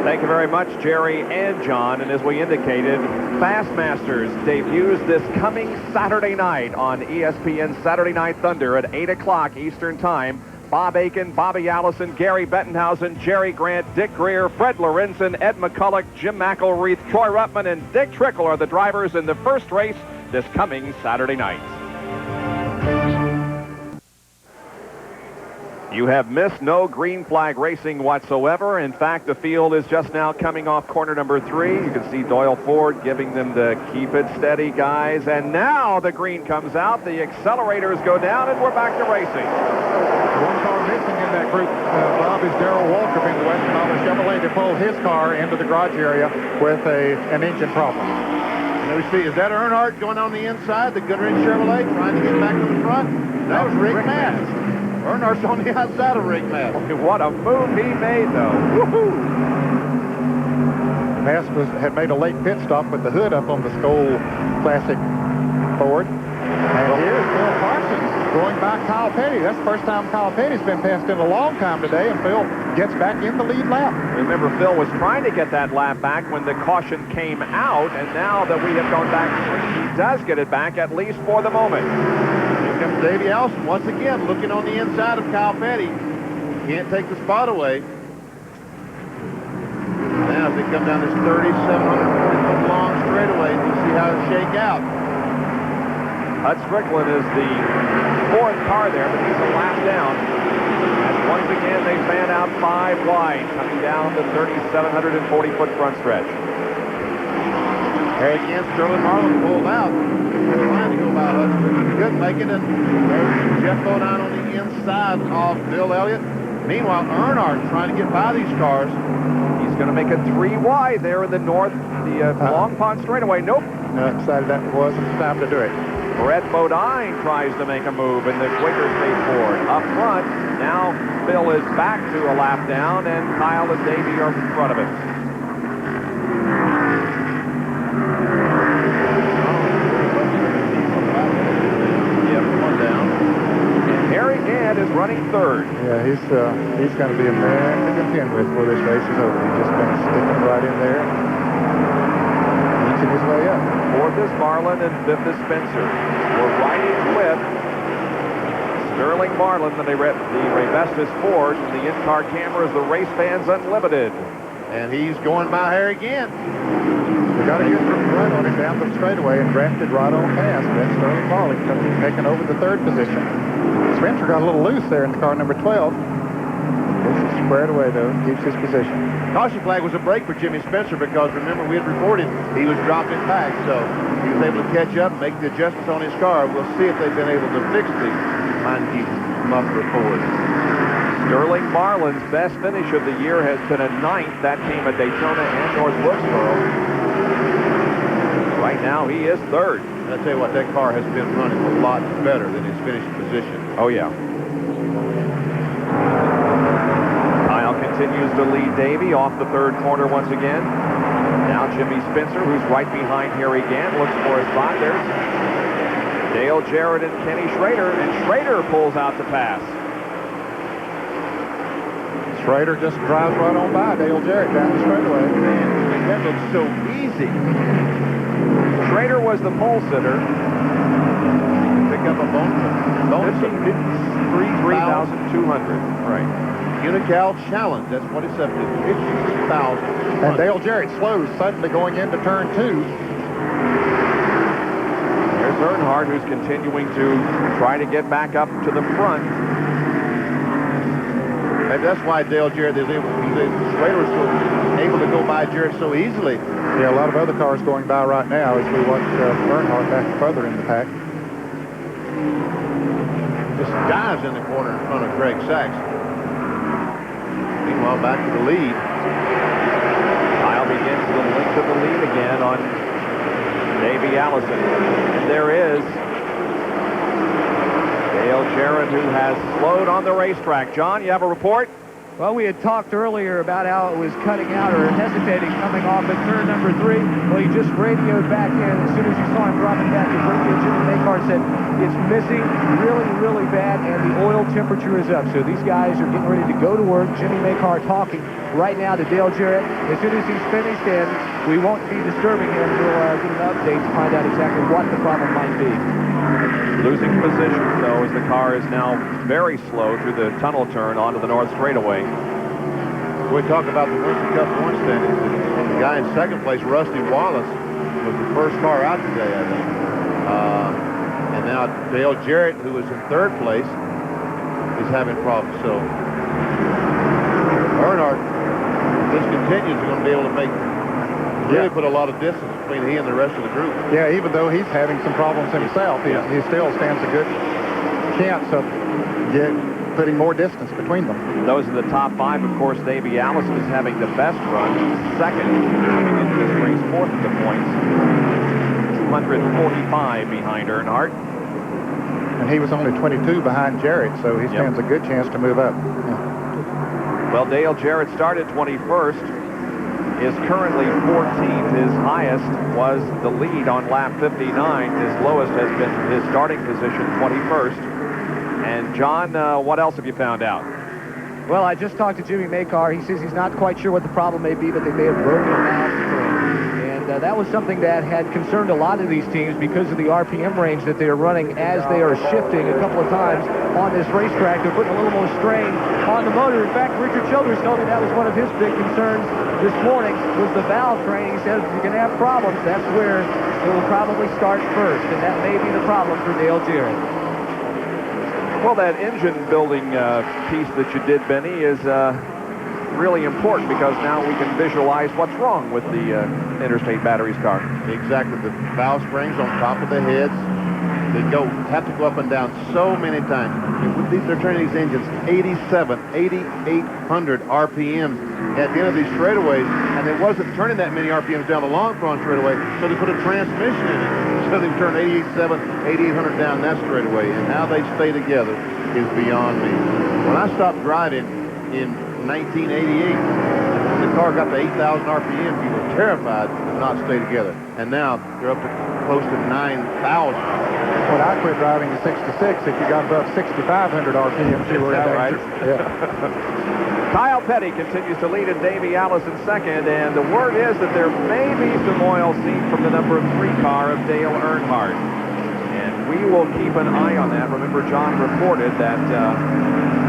Thank you very much, Jerry and John. And as we indicated, Fastmasters debuts this coming Saturday night on ESPN Saturday Night Thunder at 8 o'clock Eastern Time. Bob Aiken, Bobby Allison, Gary Bettenhausen, Jerry Grant, Dick Greer, Fred Lorenzen, Ed McCulloch, Jim McElreath, Troy Ruttman, and Dick Trickle are the drivers in the first race this coming Saturday night. You have missed no green flag racing whatsoever. In fact, the field is just now coming off corner number 3. You can see Doyle Ford giving them the keep it steady, guys. And now the green comes out. The accelerators go down, and we're back to racing. One car missing in that group, Bob, is Darrell Walker in the Western Auto Chevrolet to pull his car into the garage area with an engine problem. And we see, is that Earnhardt going on the inside, the Goodrich Chevrolet, trying to get back to the front? That was Rick Mast. Earnhardt's on the outside of Rick Mast. What a move he made, though. Woohoo! Mast had made a late pit stop with the hood up on the Skoll Classic Ford. And here's Phil Parsons going by Kyle Petty. That's the first time Kyle Petty's been passed in a long time today, and Phil gets back in the lead lap. Remember, Phil was trying to get that lap back when the caution came out, and now that we have gone back, he does get it back, at least for the moment. Here comes Davey Allison once again looking on the inside of Kyle Petty. Can't take the spot away. Now as they come down this 3,740-foot long straightaway, we'll see how it shake out. Hud Strickland is the 4th car there, but he's a lap down. And once again, they fan out 5 wide, coming down the 3,740-foot front stretch. Here again, Sterling Marlin pulled out. Trying to go by Hud Strickland. Couldn't make it, and there's Jeff Bodine on the inside of Bill Elliott. Meanwhile, Earnhardt trying to get by these cars. He's going to make it 3 wide there in the north, the Long Pond straightaway. Nope. No, decided that wasn't the time to do it. Brett Bodine tries to make a move in the Quaker State Ford. Up front, now Phil is back to a lap down, and Kyle and Davey are in front of him. Harry Gadd is running 3rd. Yeah, he's going to be a man to contend with before this race is over. He's just been sticking right in there, eating his way up. 4th is Marlin and 5th is Spencer. We're riding with Sterling Marlin, the Ray Vestas Ford, and the in-car camera is the Race Fans Unlimited. And he's going by Harry again. We got a good run on him down the straightaway and drafted right on past. That's Sterling Marlin taking over the 3rd position. Spencer got a little loose there in the car number 12. This is squared away, though. Keeps his position. Caution flag was a break for Jimmy Spencer because, remember, we had reported he was dropping back, so he was able to catch up and make the adjustments on his car. We'll see if they've been able to fix the Meineke muffler Ford. Sterling Marlin's best finish of the year has been a 9th. That came at Daytona and North Wilkesboro. Right now, he is 3rd. I tell you what, that car has been running a lot better than his finishing position. Oh, yeah. Kyle continues to lead Davey off the 3rd corner once again. Now Jimmy Spencer, who's right behind Harry Gant, looks for his spot. There's Dale Jarrett and Kenny Schrader, and Schrader pulls out to pass. Schrader just drives right on by Dale Jarrett down the straightaway. Man, that looks so easy. Schrader was the pole sitter. Pick up a bonus of 3,200. Right. Unical Challenge. That's what it's up to. 50,000. And Dale Jarrett slows suddenly going into turn 2. There's Earnhardt, who's continuing to try to get back up to the front. Maybe that's why Dale Jarrett is able, Schrader was so able to go by Jarrett so easily. Yeah, a lot of other cars going by right now as we watch Earnhardt back further in the pack. Just dives in the corner in front of Greg Sachs. Meanwhile, back to the lead. Kyle begins the length of the lead again on Davey Allison. And there is Dale Jarrett, who has slowed on the racetrack. John, you have a report? Well, we had talked earlier about how it was cutting out or hesitating coming off at turn number 3. Well, he just radioed back in. As soon as you saw him dropping back to radio, Jimmy Maycar said it's missing really, really bad, and the oil temperature is up. So these guys are getting ready to go to work. Jimmy Maycar talking right now to Dale Jarrett. As soon as he's finished, and we won't be disturbing him, we'll get an update to find out exactly what the problem might be. Losing position, though, as the car is now very slow through the tunnel turn onto the north straightaway. We talk about the Winston Cup point standings. The guy in second place, Rusty Wallace, was the first car out today, I think. And now Dale Jarrett, who was in third place, is having problems. So Earnhardt, if this continues, is going to be able to make really put a lot of distance between he and the rest of the group. Yeah, even though he's having some problems himself, he still stands a good chance of putting more distance between them. Those are the top 5. Of course, Davey Allison is having the best run. Second, coming into this race, 4th at the points. 245 behind Earnhardt. And he was only 22 behind Jarrett, so he stands a good chance to move up. Yeah. Well, Dale Jarrett started 21st. Is currently 14th. His highest was the lead on lap 59. His lowest has been his starting position, 21st. And John, what else have you found out? Well, I just talked to Jimmy Maycar. He says he's not quite sure what the problem may be, but they may have broken a valve spring. And that was something that had concerned a lot of these teams because of the RPM range that they are running as they are shifting a couple of times on this racetrack. They're putting a little more strain on the motor. In fact, Richard Childress told me that was one of his big concerns this morning was the valve train. He said if you're going to have problems, that's where it will probably start first, and that may be the problem for Dale Jarrett. Well, that engine building piece that you did, Benny, is really important because now we can visualize what's wrong with the Interstate Batteries car. Exactly. The valve springs on top of the heads. They have to go up and down so many times. They're turning these engines 8,800 RPMs at the end of these straightaways, and it wasn't turning that many RPMs down the long front straightaway, so they put a transmission in it. So they turned 8,800 down that straightaway, and how they stay together is beyond me. When I stopped driving in 1988, the car got to 8,000 RPM. We were terrified to not stay together, and now they're up to close to 9,000. When I quit driving in 66, if you got above 6,500 RPM, you were in danger. Yeah. Kyle Petty continues to lead in Davey Allison second, and the word is that there may be some oil seen from the number 3 car of Dale Earnhardt. And we will keep an eye on that. Remember, John reported that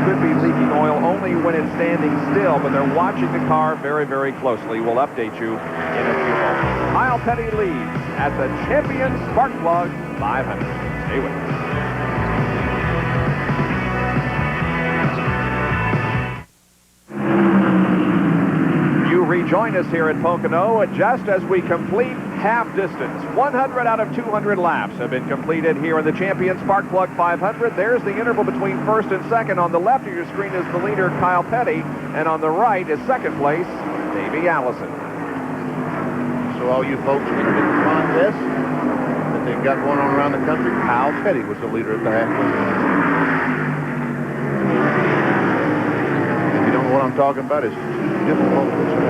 could be leaking oil only when it's standing still, but they're watching the car very, very closely. We'll update you in a few moments. Kyle Petty leads at the Champion Spark Plug 500. Stay with us. Rejoin us here at Pocono just as we complete half distance. 100 out of 200 laps have been completed here in the Champion Spark Plug 500. There's the interval between first and second. On the left of your screen is the leader, Kyle Petty, and on the right is second place, Davey Allison. So all you folks entered in the contest that they've got going on around the country, Kyle Petty was the leader at the halfway point. If you don't know what I'm talking about, it's difficult to explain.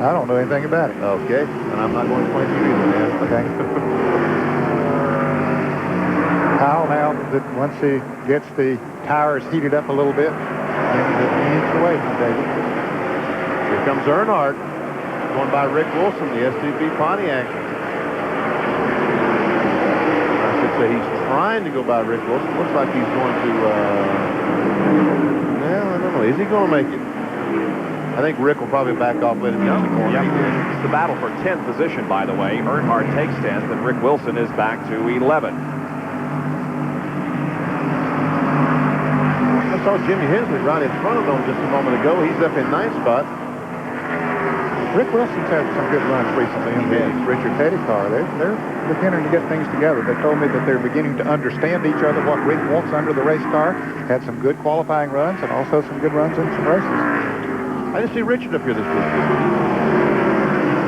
I don't know anything about it. Okay, and I'm not going to explain to you either, man. Okay. Kyle now, that once he gets the tires heated up a little bit, an inch away from David. Here comes Earnhardt, going by Rick Wilson, the STP Pontiac. I should say he's trying to go by Rick Wilson. Looks like he's going to, well, I don't know. Is he going to make it? I think Rick will probably back off, let him use the corner. Yep. It's the battle for 10th position, by the way. Earnhardt takes 10th, and Rick Wilson is back to 11. I saw Jimmy Hensley right in front of him just a moment ago. He's up in 9th spot. Rick Wilson's had some good runs recently in the Richard Petty car. They're beginning to get things together. They told me that they're beginning to understand each other, what Rick wants under the race car. Had some good qualifying runs and also some good runs in some races. I didn't see Richard up here this week.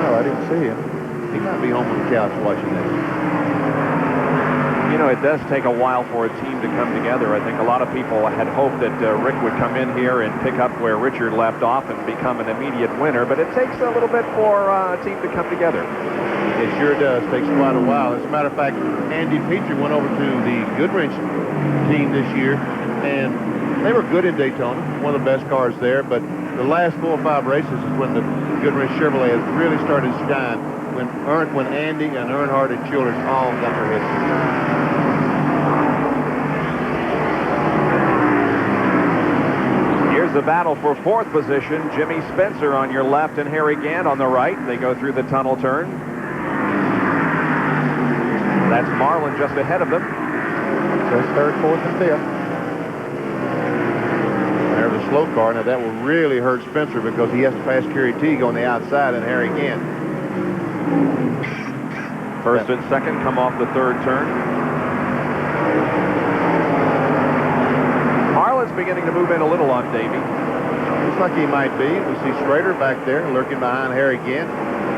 No, I didn't see him. He might be home on the couch watching this. You know, it does take a while for a team to come together. I think a lot of people had hoped that Rick would come in here and pick up where Richard left off and become an immediate winner, but it takes a little bit for a team to come together. It sure does. Takes quite a while. As a matter of fact, Andy Petrie went over to the Goodwrench team this year, and they were good in Daytona, one of the best cars there, but the last 4 or 5 races is when the Goodwrench Chevrolet has really started to shine, when Andy and Earnhardt and Childers all got their heads together. Here's the battle for 4th position. Jimmy Spencer on your left and Harry Gant on the right. They go through the tunnel turn. That's Marlin just ahead of them. There's 3rd, 4th, and 5th. There's a slow car. Now that will really hurt Spencer because he has to pass Kerry Teague on the outside and Harry Gant. First and second come off the 3rd turn. Harlan's beginning to move in a little on Davey. Looks like he might be. We see Schrader back there lurking behind Harry Gant.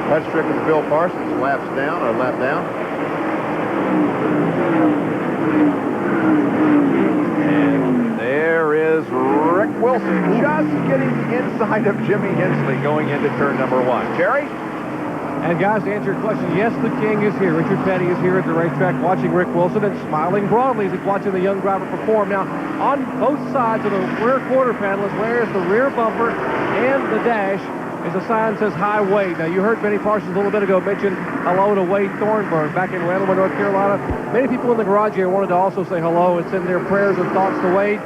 That's stricken Bill Parsons, lap down. And there is Rick Wilson just getting inside of Jimmy Hensley going into turn number 1. Jerry? And guys, to answer your question, yes, the king is here. Richard Petty is here at the racetrack watching Rick Wilson and smiling broadly as he's watching the young driver perform. Now, on both sides of the rear quarter panel, whereas the rear bumper and the dash is a sign that says Hi Wade. Now, you heard Benny Parsons a little bit ago mention hello to Wade Thornburg back in Randleman, North Carolina. Many people in the garage here wanted to also say hello and send their prayers and thoughts to Wade.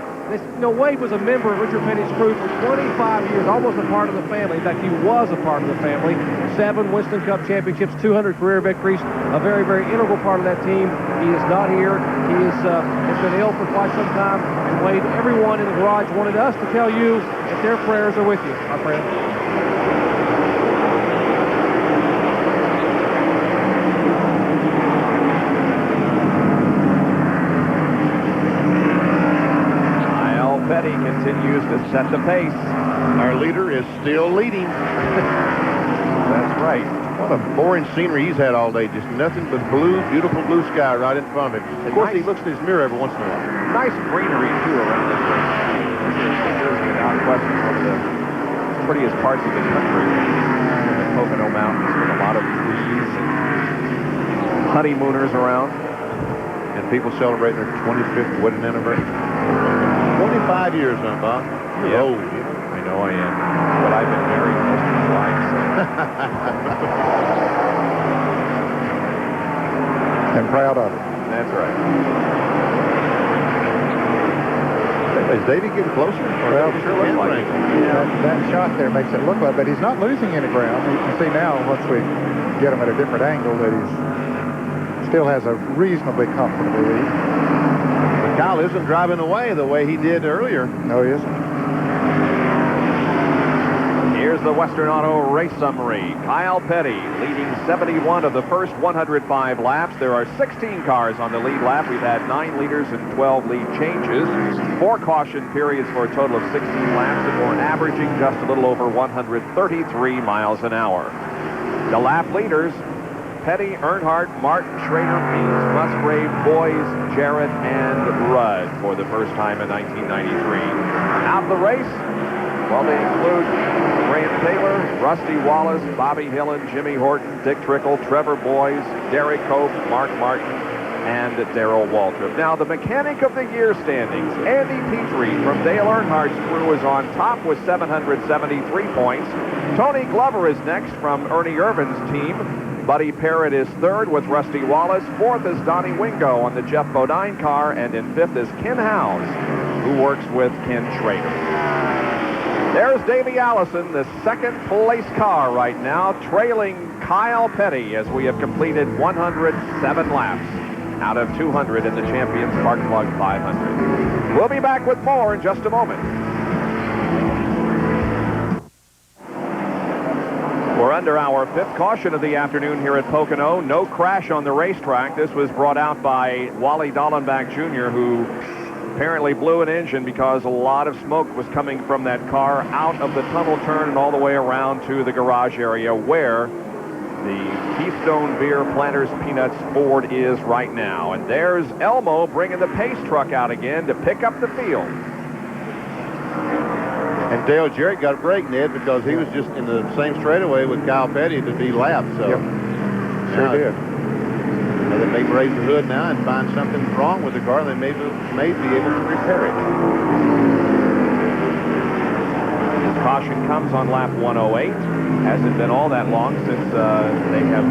Wade was a member of Richard Petty's crew for 25 years, almost a part of the family. In fact, he was a part of the family. 7 Winston Cup championships, 200 career victories, a very, very integral part of that team. He is not here. He has been ill for quite some time. And Wade, everyone in the garage wanted us to tell you that their prayers are with you, my friend. Petty continues to set the pace. Our leader is still leading. That's right. What a boring scenery he's had all day. Just nothing but blue, beautiful blue sky right in front of him. Of course, he looks in his mirror every once in a while. Nice greenery, too, around this race. This is, without question, one of the prettiest parts of the country. In the Pocono Mountains with a lot of trees and honeymooners around. And people celebrating their 25th wedding anniversary. 25 years, huh, Bob? You're old. I know I am. But I've been married most of my life, so. And proud of it. That's right. Is Davey getting closer? Well, it sure looks like it. That shot there makes it look like, but he's not losing any ground. You can see now, once we get him at a different angle, that he still has a reasonably comfortable lead. Kyle isn't driving away the way he did earlier. No, he isn't. Here's the Western Auto race summary. Kyle Petty leading 71 of the first 105 laps. There are 16 cars on the lead lap. We've had 9 leaders and 12 lead changes. 4 caution periods for a total of 16 laps, and we're averaging just a little over 133 miles an hour. The lap leaders: Petty, Earnhardt, Martin, Schrader, Means, Musgrave, Boys, Jarrett, and Rudd for the first time in 1993. Out of the race, well, they include Graham Taylor, Rusty Wallace, Bobby Hillen, Jimmy Horton, Dick Trickle, Trevor Boys, Derek Cope, Mark Martin, and Darrell Waltrip. Now, the mechanic of the year standings, Andy Petrie from Dale Earnhardt's crew, is on top with 773 points. Tony Glover is next from Ernie Irvin's team. Buddy Parrott is third with Rusty Wallace. Fourth is Donnie Wingo on the Jeff Bodine car. And in fifth is Ken Howes, who works with Ken Schrader. There's Davey Allison, the second-place car right now, trailing Kyle Petty as we have completed 107 laps out of 200 in the Champion Spark Plug 500. We'll be back with more in just a moment. We're under our 5th caution of the afternoon here at Pocono. No crash on the racetrack. This was brought out by Wally Dallenbach Jr., who apparently blew an engine because a lot of smoke was coming from that car out of the tunnel turn and all the way around to the garage area where the Keystone Beer Planters Peanuts Ford is right now. And there's Elmo bringing the pace truck out again to pick up the field. And Dale Jarrett got a break, Ned, because he was just in the same straightaway with Kyle Petty to be lapped. So Sure did. They may raise the hood now and find something wrong with the car. They may be able to repair it. This caution comes on lap 108. Hasn't been all that long since they have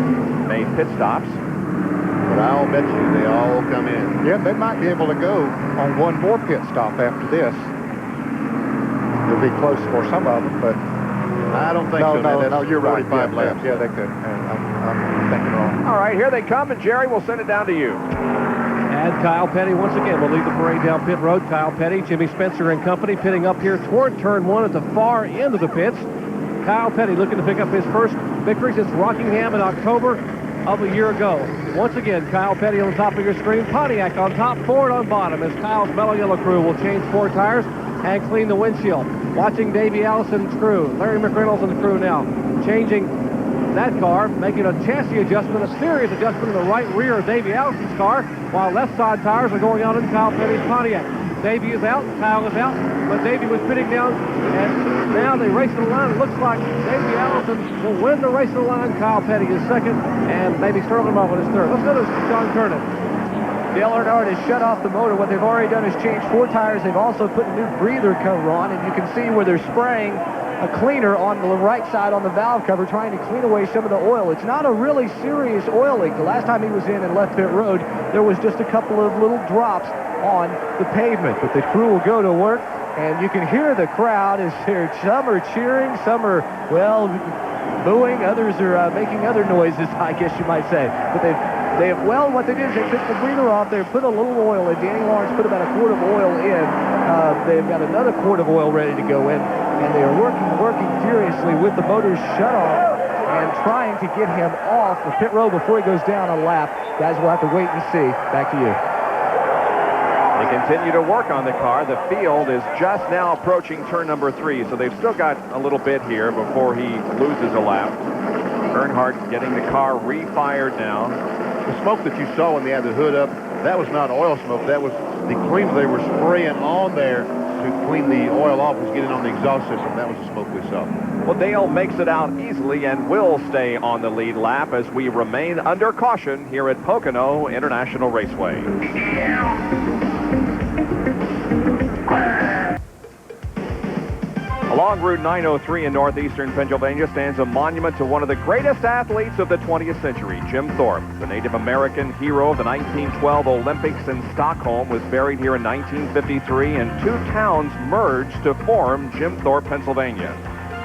made pit stops. But I'll bet you they all come in. Yeah, they might be able to go on one more pit stop after this. It'll be close for some of them, but I don't think so. No, you're right. 45 laps. Yeah, they could. I'm thinking wrong. All right, here they come, and Jerry will send it down to you. And Kyle Petty once again will lead the parade down pit road. Kyle Petty, Jimmy Spencer and company pitting up here toward turn 1 at the far end of the pits. Kyle Petty looking to pick up his first victory since Rockingham in October of a year ago. Once again, Kyle Petty on the top of your screen. Pontiac on top, Ford on bottom as Kyle's Mellow Yellow crew will change 4 tires and clean the windshield. Watching Davey Allison's crew, Larry McReynolds and the crew now, changing that car, making a chassis adjustment, a serious adjustment in the right rear of Davey Allison's car, while left side tires are going out in Kyle Petty's Pontiac. Davey is out, Kyle is out, but Davey was pitting down, and now they race to the line. It looks like Davey Allison will win the race to the line. Kyle Petty is second, and maybe Sterling Marvin is third. Let's go to John Kernan. Dale Earnhardt has shut off the motor. What they've already done is change 4 tires. They've also put a new breather cover on, and you can see where they're spraying a cleaner on the right side on the valve cover, trying to clean away some of the oil. It's not a really serious oil leak. The last time he was in and left pit road, there was just a couple of little drops on the pavement. But the crew will go to work, and you can hear the crowd as some are cheering, some are, well, booing, others are making other noises, I guess you might say. But what they did is they took the breather off there, put a little oil in. Danny Lawrence put about a quart of oil in. They've got another quart of oil ready to go in, and they are working furiously with the motors shut off and trying to get him off the pit road before he goes down a lap. Guys, we'll have to wait and see. Back to you. They continue to work on the car. The field is just now approaching turn number 3, so they've still got a little bit here before he loses a lap. Earnhardt getting the car refired now. The smoke that you saw when they had the hood up, that was not oil smoke. That was the cleaner they were spraying on there to clean the oil off, was getting on the exhaust system. That was the smoke we saw. Well, Dale makes it out easily and will stay on the lead lap as we remain under caution here at Pocono International Raceway. Along Route 903 in northeastern Pennsylvania stands a monument to one of the greatest athletes of the 20th century, Jim Thorpe. The Native American hero of the 1912 Olympics in Stockholm was buried here in 1953, and 2 towns merged to form Jim Thorpe, Pennsylvania.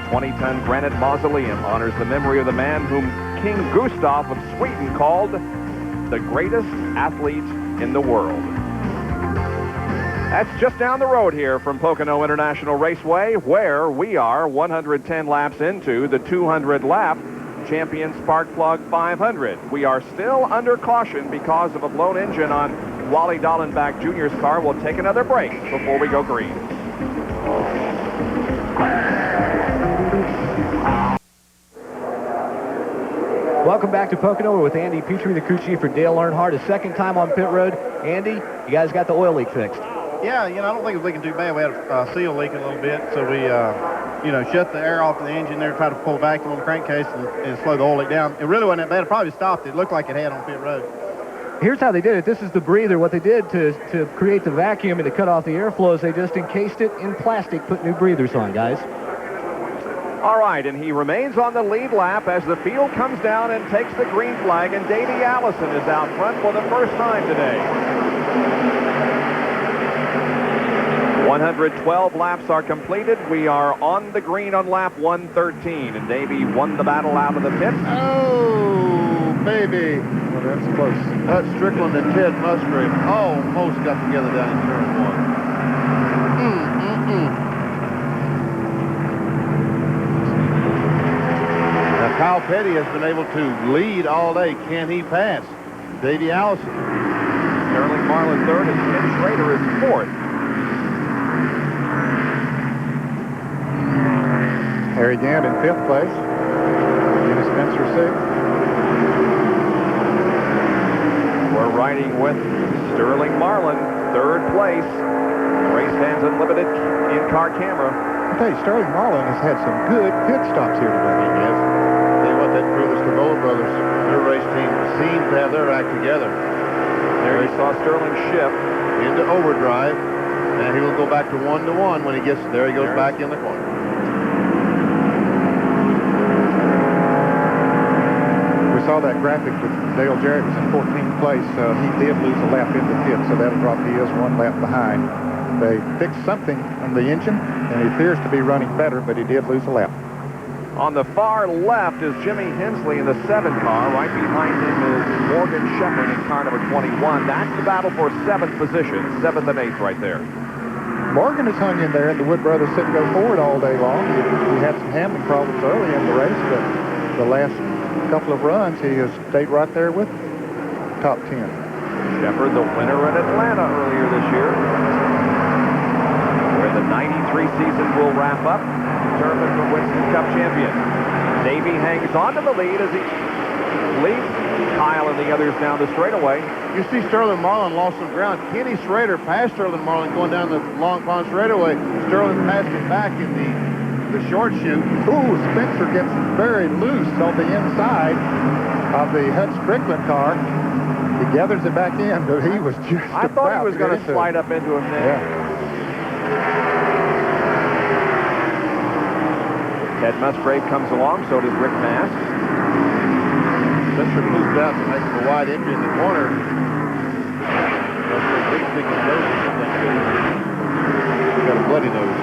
20-ton granite mausoleum honors the memory of the man whom King Gustav of Sweden called the greatest athlete in the world. That's just down the road here from Pocono International Raceway, where we are 110 laps into the 200-lap Champion Spark Plug 500. We are still under caution because of a blown engine on Wally Dallenbach Jr.'s car. We'll take another break before we go green. Welcome back to Pocono. We're with Andy Petrie, the crew chief for Dale Earnhardt. A second time on pit road. Andy, you guys got the oil leak fixed. Yeah, I don't think it was leaking too bad. We had a seal leaking a little bit, so we, shut the air off of the engine there, tried to pull vacuum on the crankcase and slow the oil leak down. It really wasn't that bad. It probably stopped. It looked like it had on pit road. Here's how they did it. This is the breather. What they did to create the vacuum and to cut off the airflow is they just encased it in plastic, put new breathers on, guys. All right, and he remains on the lead lap as the field comes down and takes the green flag, and Davey Allison is out front for the first time today. 112 laps are completed. We are on the green on lap 113, and Davey won the battle out of the pit. Oh, baby. Well, that's close. Hut Strickland and Ted Musgrave almost got together down in turn 1. Now, Kyle Petty has been able to lead all day. Can he pass Davey Allison? Sterling Marlin third, and Ken Schrader is fourth. Harry Gant in 5th place. Dennis Spencer 6th. We're riding with Sterling Marlin, 3rd place. Race Fans Unlimited in-car camera. I tell you, Sterling Marlin has had some good pit stops here today. Yes. Tell you what, that crew, the Stavola brothers, their race team seems to have their act together. There you saw Sterling shift into overdrive, and he will go back to 1-1 when he gets there. He goes back in the corner. We saw that graphic with Dale Jarrett was in 14th place. He did lose a lap in the pit, so that'll drop his 1 lap behind. They fixed something on the engine, and he appears to be running better, but he did lose a lap. On the far left is Jimmy Hensley in the 7 car. Right behind him is Morgan Shepherd in car number 21. That's the battle for 7th position, 7th and 8th right there. Morgan has hung in there, and the Wood brothers couldn't go forward all day long. He had some handling problems early in the race, but the last couple of runs, he has stayed right there with top 10. Shepherd, the winner in Atlanta earlier this year, where the 93 season will wrap up, determined the Winston Cup champion. Davey hangs on to the lead as he leads Kyle and the others down the straightaway. You see Sterling Marlin lost some ground. Kenny Schrader passed Sterling Marlin going down the Long Pond straightaway. Sterling passed him back in the short chute. Ooh, Spencer gets very loose on the inside of the Hut Strickland car. He gathers it back in, but he was just I thought he was going to slide up into him there. Yeah. Ted Musgrave comes along, so does Rick Mast. Spencer moved out to make him a wide entry in the corner. That's a big sticking nose or something, too. He's got a bloody nose.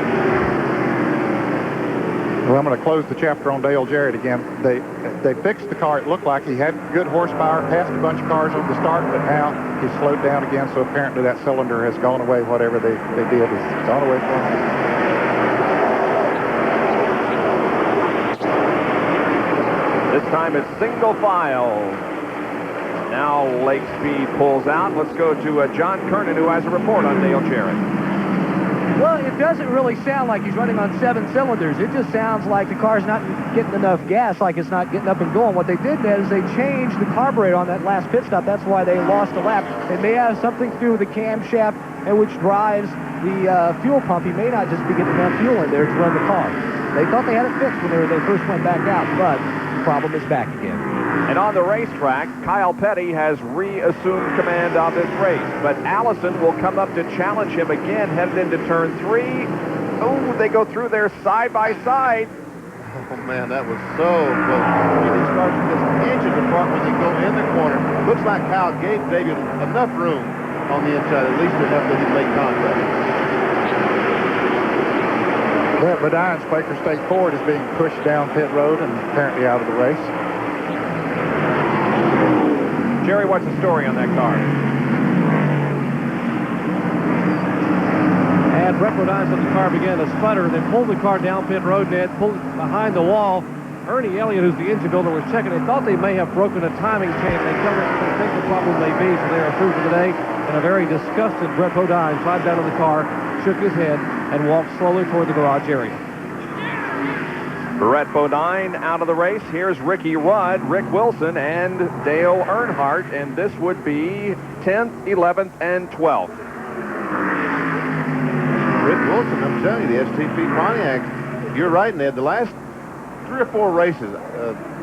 Well, I'm going to close the chapter on Dale Jarrett again. They fixed the car. It looked like he had good horsepower, passed a bunch of cars on the start, but now he's slowed down again, so apparently that cylinder has gone away. Whatever they did has gone away from him. This time it's single file. Now Lake Speed pulls out. Let's go to John Kernan, who has a report on Dale Jarrett. Well, it doesn't really sound like he's running on 7 cylinders. It just sounds like the car's not getting enough gas, like it's not getting up and going. What they did then is they changed the carburetor on that last pit stop. That's why they lost a lap. It may have something to do with the camshaft, and which drives the fuel pump. He may not just be getting enough fuel in there to run the car. They thought they had it fixed when they first went back out, but the problem is back again. And on the racetrack, Kyle Petty has reassumed command of this race. But Allison will come up to challenge him again, headed into turn 3. Oh, they go through there side by side. Oh, man, that was so close. These cars are just inches apart when they go in the corner. Looks like Kyle gave David enough room on the inside, at least enough that he'd make contact. Brett Bedine's Quaker State Ford is being pushed down pit road and apparently out of the race. Jerry, what's the story on that car? And Brett Bedine's on the car began to sputter, then pulled the car down pit road, Ned, pulled it behind the wall. Ernie Elliott, who's the engine builder, was checking. They thought they may have broken a timing chain. They tell us what they think the problem may be, so they are through for the day. And a very disgusted Brett Bodine climbed down to the car, shook his head, and walked slowly toward the garage area. Brett Bodine out of the race. Here's Ricky Rudd, Rick Wilson, and Dale Earnhardt, and this would be 10th, 11th, and 12th. Rick Wilson, I'm telling you, the STP Pontiac, you're right, Ned. The last 3 or 4 races,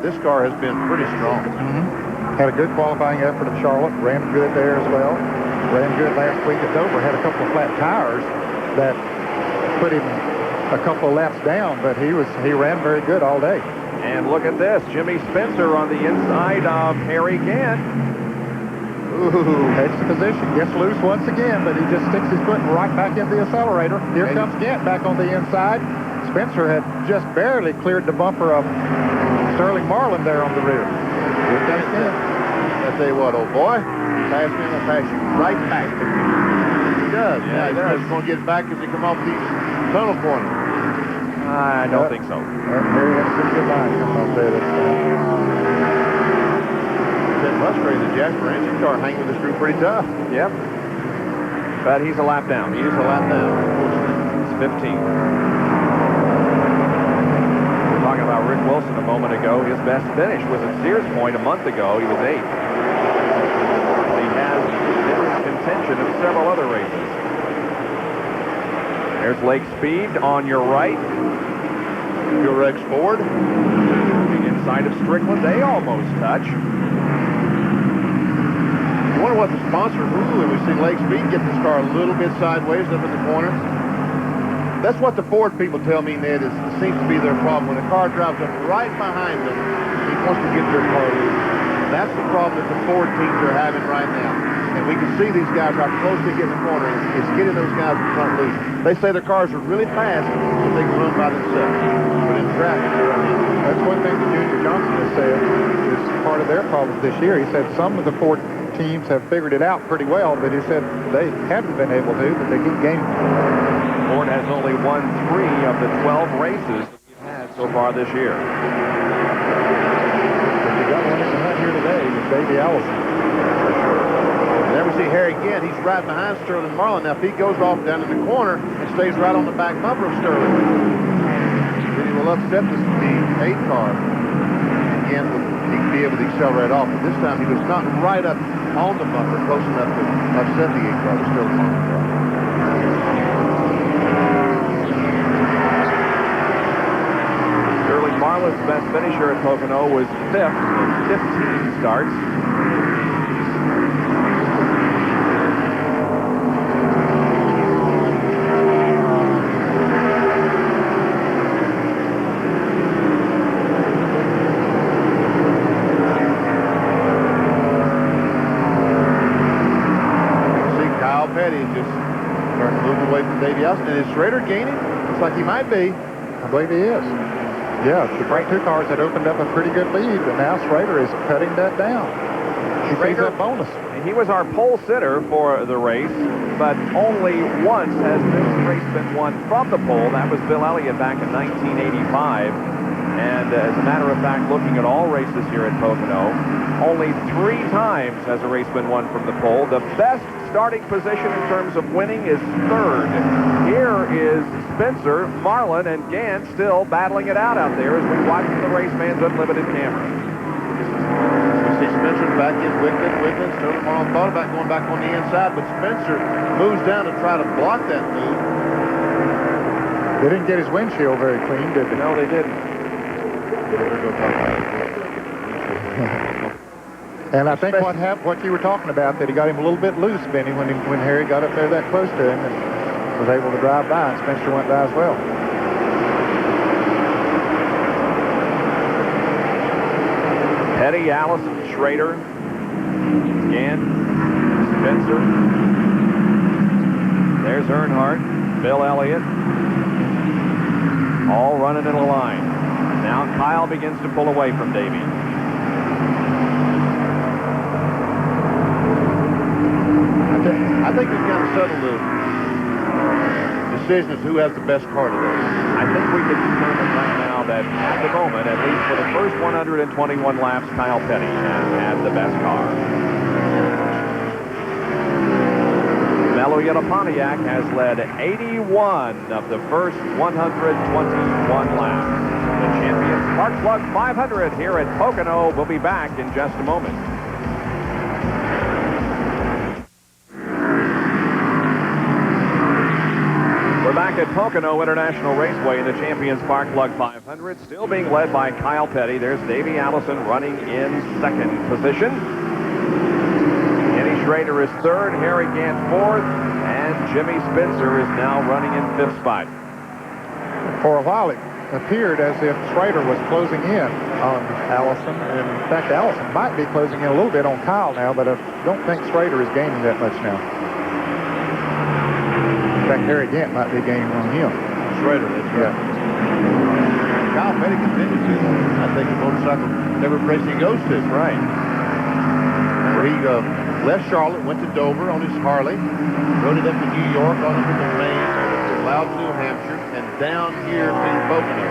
this car has been pretty strong. Had a good qualifying effort at Charlotte, ran good there as well. Ran good last week at Dover, had a couple of flat tires that put him a couple of laps down, but he ran very good all day. And look at this, Jimmy Spencer on the inside of Harry Gant. Ooh. Takes the position, gets loose once again, but he just sticks his foot right back in the accelerator. Here comes Gant back on the inside. Spencer had just barely cleared the bumper of Sterling Marlin there on the rear. Here comes Gant. I tell you what, old boy, pass me, I'll pass you right back. He does. Yeah, he's going to get back as he come off these tunnel corners. I don't think so. Harry had a pretty good line coming off there. That frustrated the Jasper engine car hanging with this group pretty tough. Yep. But he's a lap down. He is a lap down. It's 15. We were talking about Rick Wilson a moment ago. His best finish was at Sears Point a month ago. He was 8th. He has been in contention in several other races. There's Lake Speed on your right. Purex Ford. Inside of Strickland. They almost touch. You wonder what the sponsor Hulu, we see Lake Speed get this car a little bit sideways up in the corner. That's what the Ford people tell me, Ned, it seems to be their problem. When a car drives up right behind them, he wants to get their car loose. That's the problem that the Ford teams are having right now. And we can see these guys how close they get in the corner. It's getting those guys in front loose. They say their cars are really fast, but they can run by themselves. But in traffic, they're running. That's one thing that Junior Johnson has said is part of their problem this year. He said some of the Ford teams have figured it out pretty well, but he said they haven't been able to, but they keep gaining. Ford has only won 3 of the 12 races we've had so far this year. But you got one in the hunt here today with Davey Allison. There we see Harry again. He's right behind Sterling Marlin. Now, if he goes off down in the corner and stays right on the back bumper of Sterling, then he will upset the 8 car. Again, he can be able to accelerate off. But this time, he was not right up on the bumper, close enough to upset the 8 car, the Sterling Marlin car. Sterling Marlin's best finisher at Pocono was 5th in 15 starts. Davey Allison. And is Schrader gaining? Looks like he might be. I believe he is. Yeah, the front 2 cars had opened up a pretty good lead, but now Schrader is cutting that down. He sees that bonus. He was our pole sitter for the race, but only once has this race been won from the pole. That was Bill Elliott back in 1985. And as a matter of fact, looking at all races here at Pocono, only 3 times has a race been won from the pole. The best starting position in terms of winning is 3rd. Here is Spencer, Marlin, and Gant still battling it out there as we watch from the Raceman's Unlimited camera. We see Spencer back in Wickman. Sterling Marlin thought about going back on the inside, but Spencer moves down to try to block that move. They didn't get his windshield very clean, did they? No, they didn't. And I think what you were talking about, that he got him a little bit loose, Benny, when Harry got up there that close to him and was able to drive by, and Spencer went by as well. Petty, Allison, Schrader, Gant, Spencer. There's Earnhardt, Bill Elliott, all running in a line. Now Kyle begins to pull away from Davey. I think we've got to settle the decision as who has the best car today. I think we can determine right now that at the moment, at least for the first 121 laps, Kyle Petty has had the best car. Melo Yellow Pontiac has led 81 of the first 121 laps. The champion Spark Plug 500 here at Pocono will be back in just a moment. We're back at Pocono International Raceway in the Champion Spark Plug 500, still being led by Kyle Petty. There's Davey Allison running in 2nd position. Kenny Schrader is 3rd, Harry Gant 4th, and Jimmy Spencer is now running in 5th spot. For a while, appeared as if Schrader was closing in on Allison. And in fact, Allison might be closing in a little bit on Kyle now, but I don't think Schrader is gaining that much now. In fact, Harry Gant might be gaining on him. Schrader, that's right. Kyle Petty continues to, I think, the motorcycle every race he goes to. Right. Remember, he left Charlotte, went to Dover on his Harley, rode it up to New York, on up to Maine, to Loudon, New Hampshire, and down here to Pocono.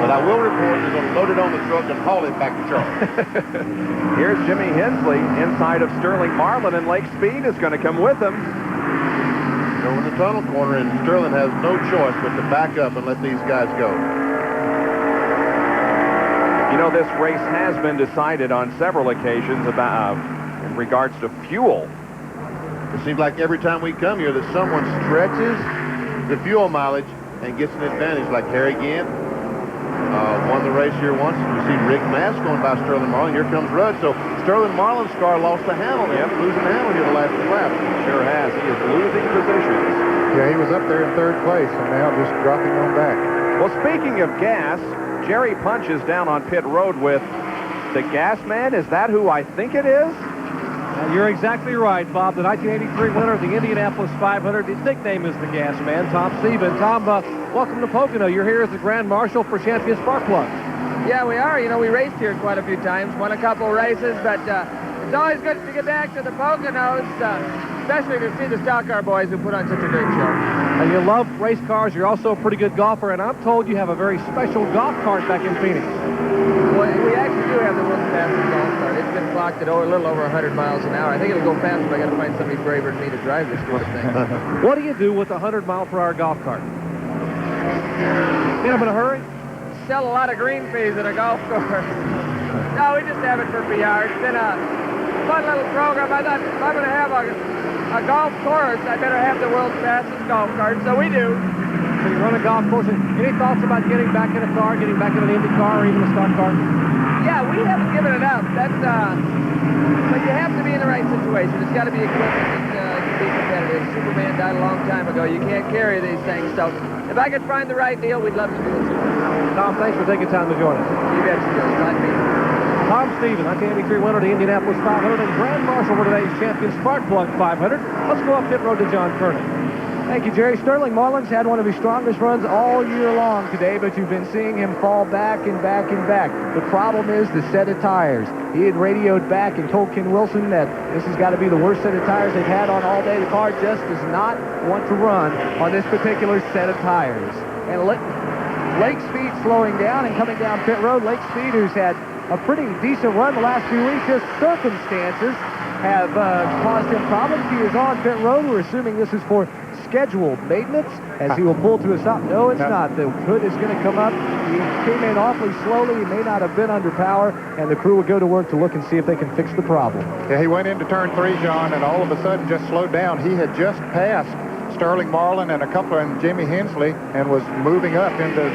But I will report they're going to load it on the truck and haul it back to Charlotte. Here's Jimmy Hensley inside of Sterling Marlin, and Lake Speed is going to come with him. They're in the tunnel corner, and Sterling has no choice but to back up and let these guys go. You know, this race has been decided on several occasions about in regards to fuel. It seems like every time we come here that someone stretches the fuel mileage and gets an advantage, like Harry Gant won the race here once. You see Rick Mass going by Sterling Marlin. Here comes Rudd. So Sterling Marlin's car lost the handle. Yep, losing the handle here the last two laps. Sure has. He is losing positions. Yeah, he was up there in third place, and now just dropping on back. Well, speaking of gas, Jerry Punch is down on pit road with the gas man. Is that who I think it is? You're exactly right, Bob. The 1983 winner of the Indianapolis 500. His nickname is the Gas Man, Tom Stevens. Tom, welcome to Pocono. You're here as the Grand Marshal for Champion Spark Plug. Yeah, we are. You know, we raced here quite a few times, won a couple races, but it's always good to get back to the Poconos, especially to see the stock car boys who put on such a great show. And you love race cars. You're also a pretty good golfer, and I'm told you have a very special golf cart back in Phoenix. Well, we actually do have the world's fastest golf cart. It's been clocked at a little over 100 miles an hour. I think it'll go faster, but I got to find somebody braver than me to drive this sort of thing. What do you do with a 100-mile-per-hour golf cart? In a hurry? Sell a lot of green fees at a golf course. No, we just have it for PR. It's been a fun little program. I thought if I'm going to have a golf course, I better have the world's fastest golf cart, so we do. So you run a golf course. Any thoughts about getting back in a car, getting back in an Indy car or even a stock car? Yeah, we haven't given it up. That's but you have to be in the right situation. It's got to be equipment that can be competitive. Superman died a long time ago. You can't carry these things. So if I could find the right deal, we'd love to do it. Tom, thanks for taking time to join us. You bet, Joe. Glad to be here. Tom Stevens, 1983 winner of the Indianapolis 500 and Grand Marshal for today's Champion Spark Plug 500. Let's go up pit road to John Kernan. Thank you, Jerry. Sterling Marlin's had one of his strongest runs all year long today, but you've been seeing him fall back and back and back. The problem is the set of tires. He had radioed back and told Ken Wilson that this has got to be the worst set of tires they've had on all day. The car just does not want to run on this particular set of tires. And Lake Speed slowing down and coming down pit road. Lake Speed, who's had a pretty decent run the last few weeks, just circumstances have caused him problems. He is on pit road. We're assuming this is for scheduled maintenance as he will pull to a stop. No, it's not. The hood is going to come up. He came in awfully slowly. He may not have been under power, and the crew will go to work to look and see if they can fix the problem. Yeah, he went into turn 3, John, and all of a sudden just slowed down. He had just passed Sterling Marlin and Jimmy Hensley and was moving up into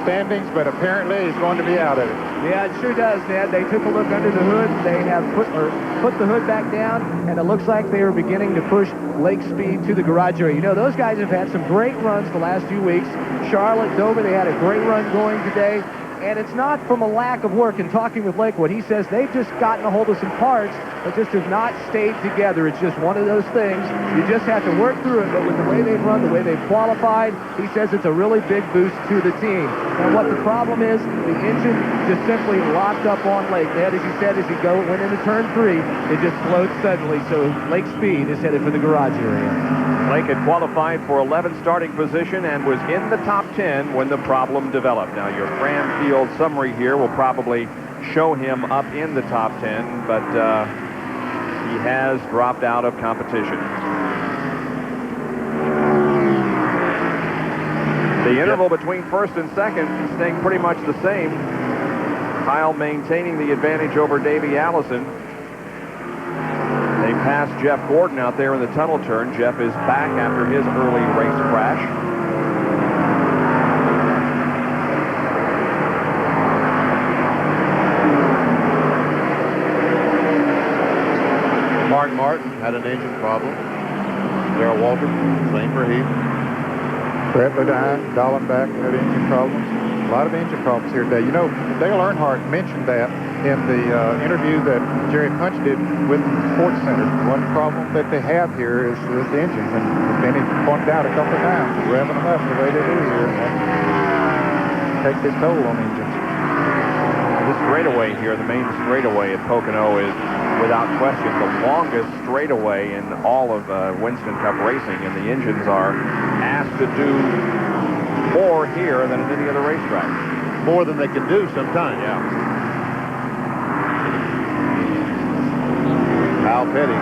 standings, but apparently he's going to be out of it. Yeah, it sure does, Ned. They took a look under the hood. They have put the hood back down, and it looks like they are beginning to push Lake Speed to the garage area. You know, those guys have had some great runs the last few weeks. Charlotte, Dover, they had a great run going today. And it's not from a lack of work. In talking with Lakewood, he says they've just gotten a hold of some parts that just have not stayed together. It's just one of those things. You just have to work through it. But with the way they've run, the way they've qualified, he says it's a really big boost to the team. And what the problem is, the engine just simply locked up on Lake. Ned, as he said, as he went into turn 3, it just slowed suddenly. So Lake Speed is headed for the garage area. Lake had qualified for 11th starting position and was in the top 10 when the problem developed. Now, your Fram Field summary here will probably show him up in the top 10, but he has dropped out of competition. The interval between first and second staying pretty much the same. Kyle maintaining the advantage over Davey Allison. They passed Jeff Gordon out there in the tunnel turn. Jeff is back after his early race crash. Mark Martin had an engine problem. Darrell Walter, same for Heath. Brett Ledine, Dallenbach had engine problems. A lot of engine problems here today. You know, Dale Earnhardt mentioned that in the interview that Jerry Punch did with the Sports Center. One problem that they have here is the engines, and Benny pointed out a couple of times, revving them up the way they do here, and that takes its toll on engines. This straightaway here, the main straightaway at Pocono, is without question the longest straightaway in all of Winston Cup racing, and the engines are asked to do more here than at any other racetrack. More than they can do sometimes. Yeah. Kyle Petty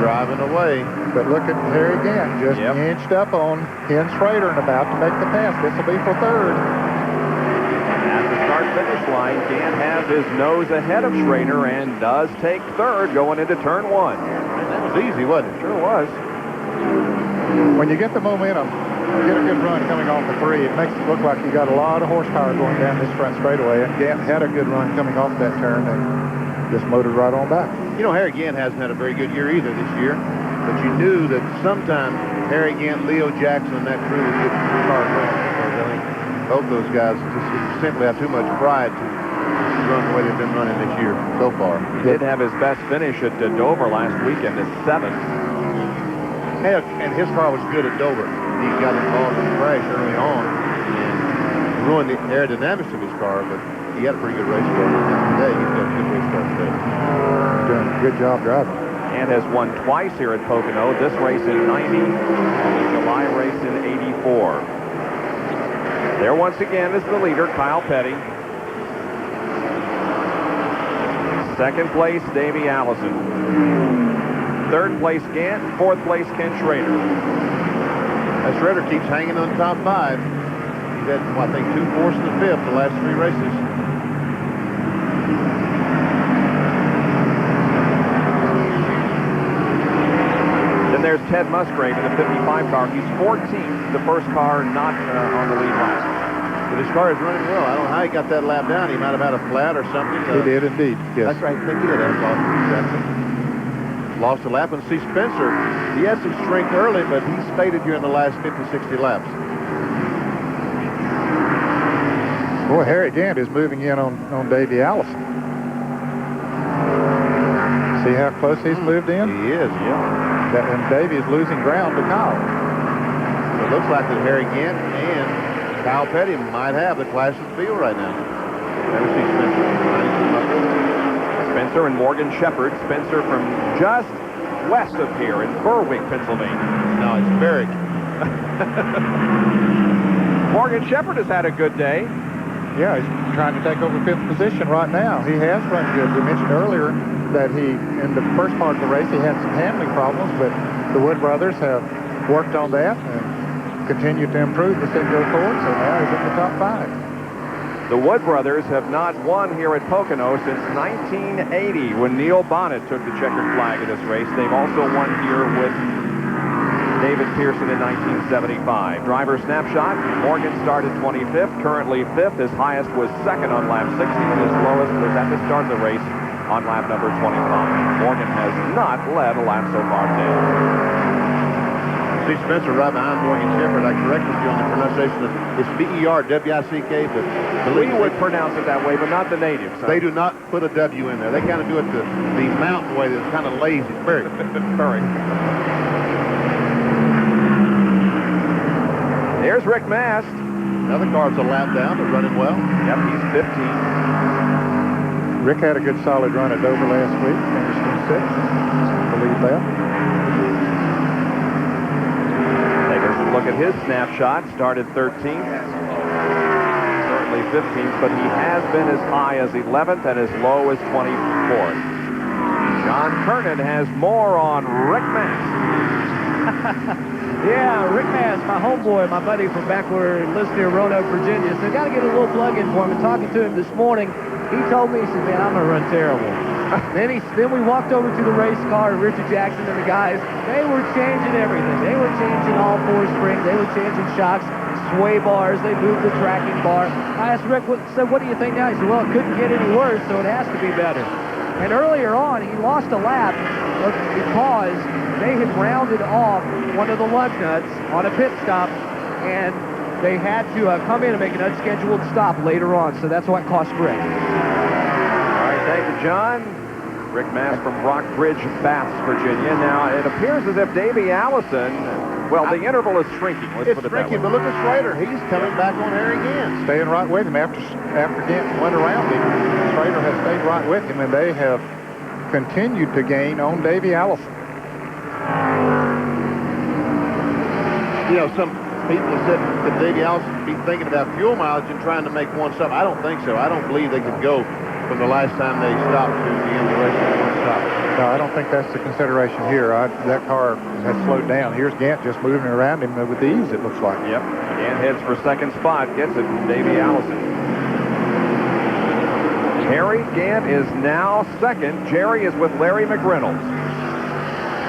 driving away. But look at Harry Gant, just inched up on Ken Schrader and about to make the pass. This will be for third. At the start-finish line, Gant has his nose ahead of Schrader and does take third going into turn one. And that was easy, wasn't it? Sure was. When you get the momentum, get a good run coming off the three, it makes it look like you got a lot of horsepower going down this front straightaway, and Gant had a good run coming off that turn and just motored right on back. You know, Harry Gant hasn't had a very good year either this year, but you knew that sometime Harry Gant, Leo Jackson, and that crew would get the car running, because I think both those guys just simply have too much pride to run the way they've been running this year so far. He did have his best finish at Dover last weekend at 7th. And his car was good at Dover. He got involved in a crash early on and ruined the aerodynamics of his car, but he had a pretty good race car. And today, he's got a good race car today. Doing a good job driving. And has won twice here at Pocono. This race in 90 and the July race in 84. There once again is the leader, Kyle Petty. Second place, Davey Allison. Third place, Gant. Fourth place, Ken Schrader. Schrader keeps hanging on the top 5. He's had, well, I think, 2 fourths and a fifth the last 3 races. Then there's Ted Musgrave in the 55 car. He's 14th, the first car not on the lead lap. But his car is running well. I don't know how he got that lap down. He might have had a flat or something. He did indeed, yes. That's right. I think he did. That's awesome. Lost a lap, and see Spencer, he had some strength early, but he's faded here in the last 50, 60 laps. Boy, Harry Gant is moving in on Davey Allison. See how close he's moved in? He is, yeah. And Davey is losing ground to Kyle. So it looks like that Harry Gant and Kyle Petty might have the class of the field right now. Never see Spencer. Spencer and Morgan Shepherd. Spencer from just west of here in Berwick, Pennsylvania. No, it's Berwick. Morgan Shepherd has had a good day. Yeah, he's trying to take over 5th position right now. He has run good. We mentioned earlier that in the first part of the race, he had some handling problems, but the Wood brothers have worked on that and continued to improve as they go forward, so now he's in the top 5. The Wood brothers have not won here at Pocono since 1980 when Neil Bonnet took the checkered flag of this race. They've also won here with David Pearson in 1975. Driver snapshot, Morgan started 25th, currently 5th. His highest was 2nd on lap 60, and his lowest was at the start of the race on lap number 25. Morgan has not led a lap so far today. See Spencer right behind Morgan Shepherd. I corrected you on the pronunciation. It's B-E-R-W-I-C-K, but we would pronounce it that way, but not the natives. They do not put a W in there. They kind of do it the mountain way that's kind of lazy. Very. Very. There's Rick Mast. Another car's a lap down, but running well. Yep, he's 15. Rick had a good solid run at Dover last week. Finished in 6th. I believe that. Look at his snapshot. Started 13th. Certainly 15th, but he has been as high as 11th and as low as 24th. John Kernan has more on Rick Mast. Yeah, Rick Mast, my homeboy, my buddy from back where he lives near Roanoke, Virginia. So got to get a little plug in for him. And talking to him this morning, he told me, he said, man, I'm going to run terrible. Then we walked over to the race car, and Richard Jackson and the guys, they were changing everything. They were changing all 4 springs. They were changing shocks, sway bars. They moved the tracking bar. I asked Rick, what do you think now? He said, well, it couldn't get any worse, so it has to be better. And earlier on, he lost a lap because they had rounded off one of the lug nuts on a pit stop, and they had to come in and make an unscheduled stop later on, so that's what cost Rick. All right, thank you, John. Rick Mass from Rockbridge, Baths, Virginia. Now, it appears as if Davey Allison, well, the interval is shrinking. Let's It's put it that shrinking, way. but look at Schrader. He's coming back on here again. Staying right with him after Gant went around him. Schrader has stayed right with him, and they have continued to gain on Davey Allison. You know, some people have said that Davey Allison be thinking about fuel mileage and trying to make one stop. I don't think so. I don't believe they could go from the last time they stopped to the end of the race with one stop. No, I don't think that's the consideration here. That car has slowed down. Here's Gant just moving around him with ease, it looks like. Yep. Gant heads for second spot. Gets it from Davey Allison. Harry Gant is now second. Jerry is with Larry McReynolds.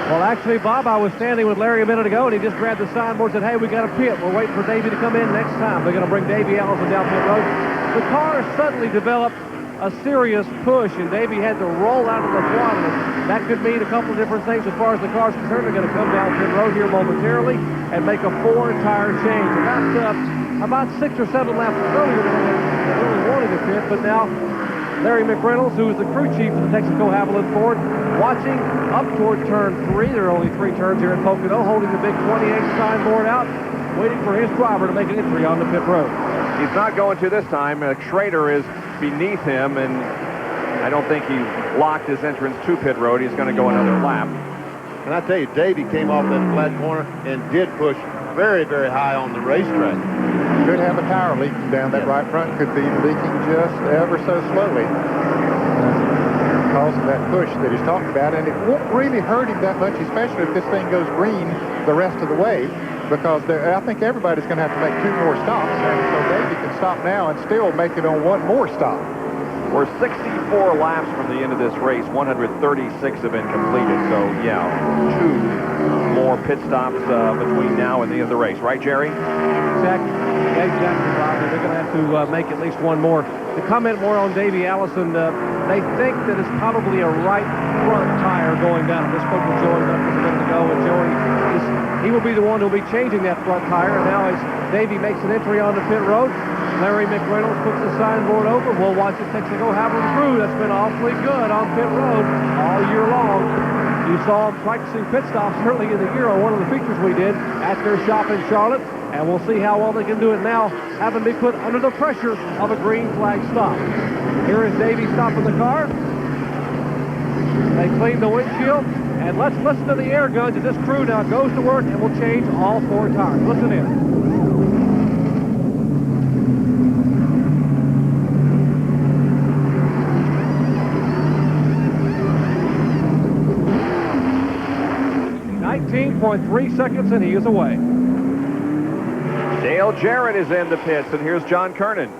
Well, actually, Bob, I was standing with Larry a minute ago, and he just grabbed the signboard and said, hey, we got a pit. We're waiting for Davey to come in next time. They're going to bring Davey Allison down pit road. The car suddenly developed a serious push, and Davey had to roll out of the throttle. That could mean a couple of different things as far as the car's concerned. They're going to come down pit road here momentarily and make a 4-tire change. About 6 or 7 laps earlier, they really wanted to pit, but now Larry McReynolds, who is the crew chief of the Texaco Haviland Ford, watching up toward turn 3. There are only 3 turns here at Pocono, holding the big 28 signboard out, waiting for his driver to make an entry on the pit road. He's not going to this time. Schrader is beneath him, and I don't think he locked his entrance to pit road. He's going to go another lap. And I tell you, Davey came off that flat corner and did push very, very high on the racetrack. Could have a tire leaking down that right front. Could be leaking just ever so slowly. Because of that push that he's talking about. And it won't really hurt him that much, especially if this thing goes green the rest of the way. Because I think everybody's going to have to make 2 more stops. And so Davey can stop now and still make it on 1 more stop. We're 64 laps from the end of this race. 136 have been completed. So, yeah, 2 more pit stops between now and the end of the race. Right, Jerry? Exactly, Roger. They're going to have to make at least 1 more. To comment more on Davey Allison, they think that it's probably a right front tire going down. I just spoke with Joey a minute ago, and Joey he will be the one who will be changing that front tire. And now as Davey makes an entry on the pit road, Larry McReynolds puts the signboard over. We'll watch the Texaco Haviland crew that's been awfully good on pit road all year long. You saw them practicing pit stops early in the year on one of the features we did at their shop in Charlotte. And we'll see how well they can do it now, having been put under the pressure of a green flag stop. Here is Davey stopping the car. They clean the windshield. And let's listen to the air guns as this crew now goes to work and will change all 4 tires. Listen in. 19.3 seconds, and he is away. Dale Jarrett is in the pits, and here's John Kernan.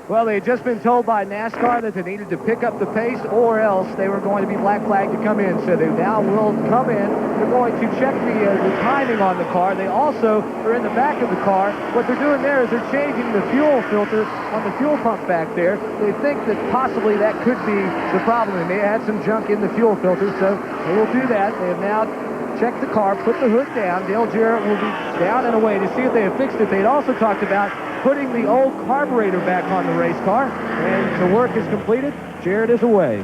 Well, they had just been told by NASCAR that they needed to pick up the pace or else they were going to be black flagged to come in. So they now will come in. They're going to check the timing on the car. They also are in the back of the car. What they're doing there is they're changing the fuel filter on the fuel pump back there. They think that possibly that could be the problem. They may have had some junk in the fuel filter, so they will do that. They have now checked the car, put the hood down. Dale Jarrett will be down and away to see if they have fixed it. They had also talked about putting the old carburetor back on the race car, and the work is completed. Jarrett is away.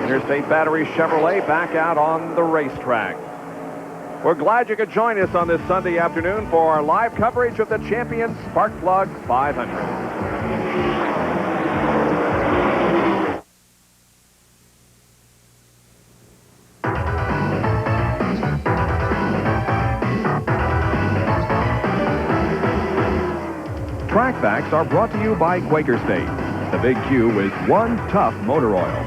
Interstate Battery Chevrolet back out on the racetrack. We're glad you could join us on this Sunday afternoon for our live coverage of the Champion Sparkplug 500. Trackbacks are brought to you by Quaker State. The Big Q is one tough motor oil.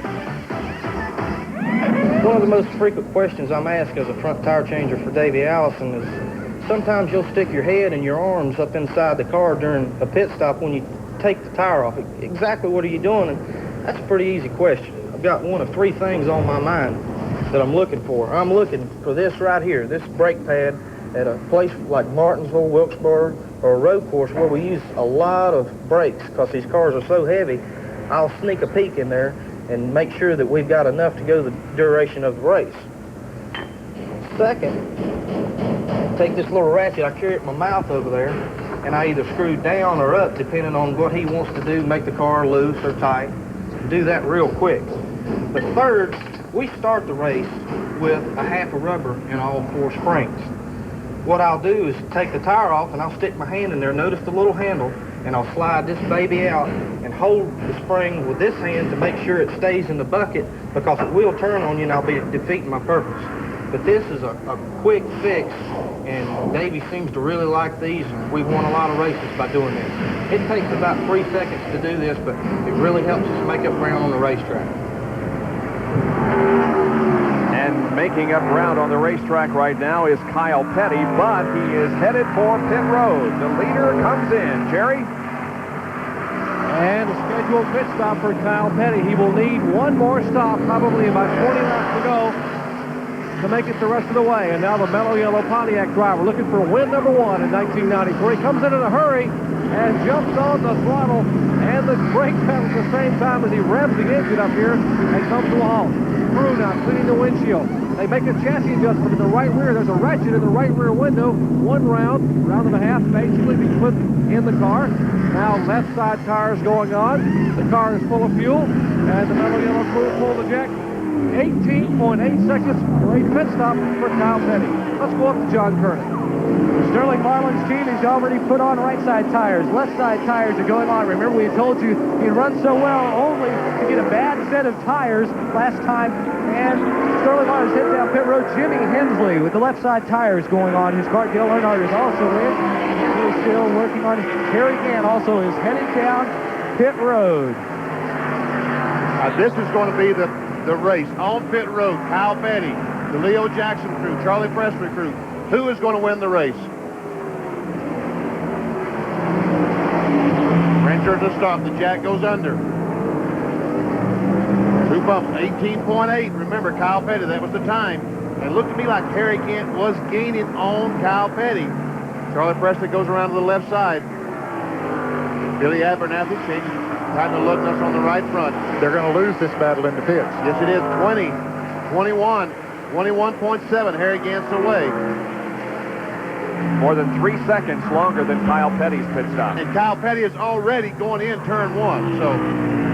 One of the most frequent questions I'm asked as a front tire changer for Davey Allison is sometimes you'll stick your head and your arms up inside the car during a pit stop when you take the tire off. Exactly what are you doing? And that's a pretty easy question. I've got one of 3 things on my mind that I'm looking for. I'm looking for this right here, this brake pad at a place like Martinsville, Wilkesboro, or a road course where we use a lot of brakes because these cars are so heavy. I'll sneak a peek in there and make sure that we've got enough to go the duration of the race. Second, take this little ratchet, I carry it in my mouth over there, and I either screw down or up depending on what he wants to do, make the car loose or tight. Do that real quick. But third, we start the race with a half a rubber in all 4 springs. What I'll do is take the tire off and I'll stick my hand in there, notice the little handle, and I'll slide this baby out and hold the spring with this hand to make sure it stays in the bucket, because it will turn on you and I'll be defeating my purpose. But this is a quick fix, and Davey seems to really like these, and we've won a lot of races by doing this. It takes about 3 seconds to do this, but it really helps us make up ground on the racetrack. And making up ground on the racetrack right now is Kyle Petty, but he is headed for pit road. The leader comes in. Jerry? And a scheduled pit stop for Kyle Petty. He will need one more stop, probably about 20 laps to go, to make it the rest of the way. And now the mellow yellow Pontiac driver looking for win number 1 in 1993. Comes in a hurry and jumps on the throttle and the brake pedal at the same time as he revs the engine up here and comes to a halt. Crew now cleaning the windshield. They make a chassis adjustment in the right rear. There's a ratchet in the right rear window. 1 round and a half basically be put in the car. Now left side tires going on. The car is full of fuel, and the mellow yellow crew pull the jack. 18.8 seconds for a pit stop for Kyle Petty. Let's go up to John Kernan. Sterling Marlin's team has already put on right side tires. Left side tires are going on. Remember, we told you he'd run so well only to get a bad set of tires last time. And Sterling Marlin's headed down pit road. Jimmy Hensley with the left side tires going on. His car, Dale Earnhardt, is also in. Hensley is still working on it. Harry Gant also is headed down pit road. This is going to be the race on pit road. Kyle Petty, the Leo Jackson crew, Charlie Presley crew. Who is going to win the race? Renter to stop. The jack goes under. 2 bumps, 18.8. Remember, Kyle Petty, that was the time. And it looked to me like Harry Gant was gaining on Kyle Petty. Charlie Presley goes around to the left side. Billy Abernathy changing time to look us on the right front. They're going to lose this battle in the pits. Yes, it is. 20, 21, 21.7. Harry Gant's away. More than 3 seconds longer than Kyle Petty's pit stop. And Kyle Petty is already going in turn 1. So,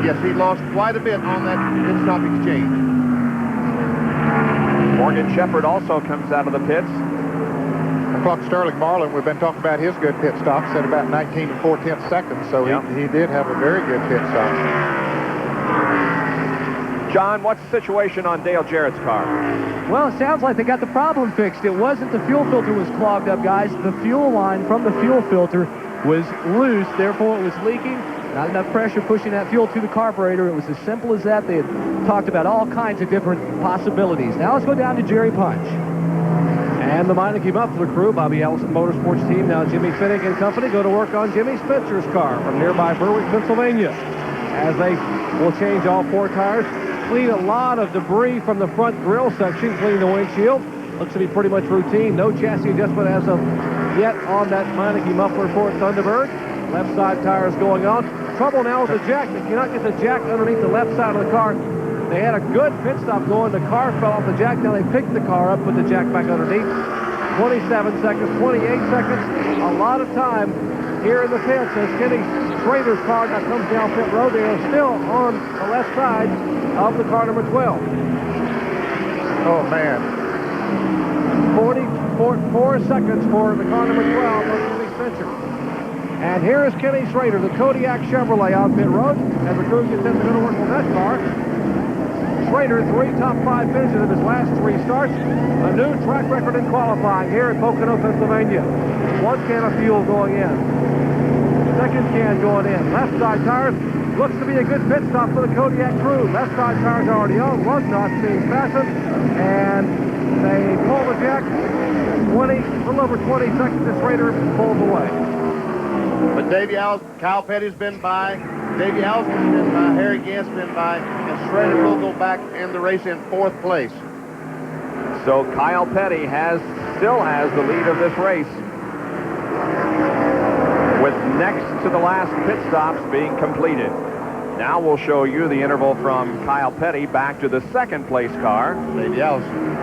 yes, he lost quite a bit on that pit stop exchange. Morgan Shepherd also comes out of the pits. Clock Sterling Marlin, we've been talking about his good pit stops at about 19 and 4/10 seconds, so he did have a very good pit stop. John, what's the situation on Dale Jarrett's car? Well, it sounds like they got the problem fixed. It wasn't the fuel filter was clogged up, guys. The fuel line from the fuel filter was loose, therefore it was leaking. Not enough pressure pushing that fuel to the carburetor. It was as simple as that. They had talked about all kinds of different possibilities. Now let's go down to Jerry Punch. And the Meineke Muffler crew, Bobby Allison Motorsports team, now Jimmy Finnick and company, go to work on Jimmy Spencer's car from nearby Berwick, Pennsylvania. As they will change all 4 tires, clean a lot of debris from the front grille section, clean the windshield. Looks to be pretty much routine. No chassis adjustment as of yet on that Meineke Muffler for Thunderbird. Left side tires going on. Trouble now with the jack. They cannot get the jack underneath the left side of the car. They had a good pit stop going. The car fell off the jack. Now they picked the car up, put the jack back underneath. 27 seconds, 28 seconds. A lot of time here in the pits as Kenny Schrader's car now comes down pit road. They are still on the left side of the car number 12. Oh, man. 44 seconds for the car number 12 of Jimmy Spencer. And here is Kenny Schrader, the Kodiak Chevrolet on pit road. As the crew gets in, they're going to work on that car. Schrader, 3 top 5 finishes in his last 3 starts. A new track record in qualifying here at Pocono, Pennsylvania. 1 can of fuel going in. 2nd can going in. Left side tires. Looks to be a good pit stop for the Kodiak crew. Left side tires already on. Lug knots being fastened. And they pull the jack. A little over 20 seconds as Schrader pulls away. But Davey Allison, Kyle Petty's been by. Davey Allison's been by. Harry Gant's been by. And Schrader will go back in the race in 4th place. So Kyle Petty still has the lead of this race, with next to the last pit stops being completed. Now we'll show you the interval from Kyle Petty back to the 2nd place car. Davey Allison.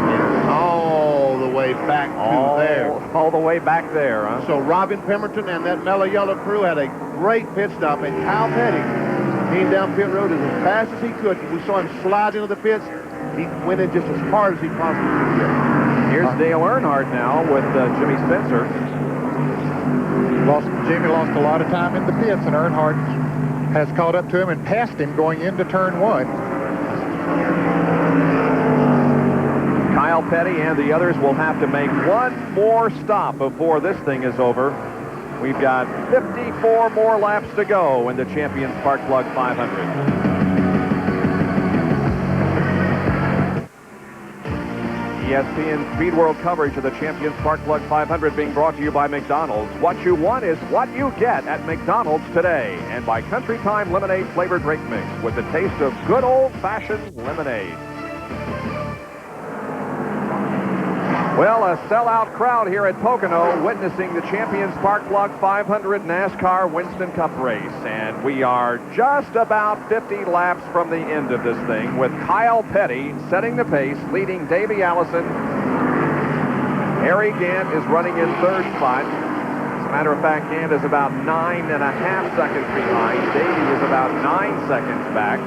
And all the way way back to there. All the way back there, huh? So Robin Pemberton and that mellow yellow crew had a great pit stop, and Kyle Petty came down pit road as fast as he could. We saw him slide into the pits. He went in just as hard as he possibly could get. Here's Dale Earnhardt now with Jimmy Spencer. Jimmy lost a lot of time in the pits, and Earnhardt has caught up to him and passed him going into turn 1. Kyle Petty and the others will have to make one more stop before this thing is over. We've got 54 more laps to go in the Champions Spark Plug 500. ESPN Speed World coverage of the Champions Spark Plug 500 being brought to you by McDonald's. What you want is what you get at McDonald's today. And by Country Time Lemonade Flavored Drink Mix with the taste of good old-fashioned lemonade. Well, a sellout crowd here at Pocono witnessing the Champions Spark Plug 500 NASCAR Winston Cup race. And we are just about 50 laps from the end of this thing with Kyle Petty setting the pace, leading Davey Allison. Harry Gant is running in third spot. As a matter of fact, Gant is about 9.5 seconds behind. Davey is about 9 seconds back.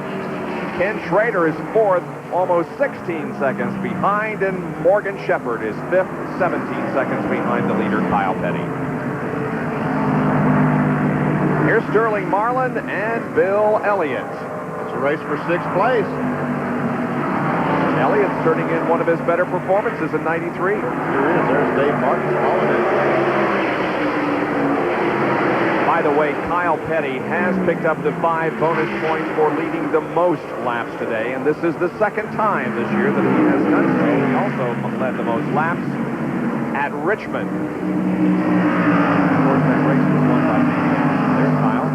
Ken Schrader is fourth, almost 16 seconds behind, and Morgan Shepherd is fifth, 17 seconds behind the leader, Kyle Petty. Here's Sterling Marlin and Bill Elliott. It's a race for 6th place. Elliott's turning in one of his better performances in 93. Sure is. There's Dave Martin following it. By the way, Kyle Petty has picked up the 5 bonus points for leading the most laps today, and this is the second time this year that he has done so. He also led the most laps at Richmond. Of course, that race was won by there's Kyle.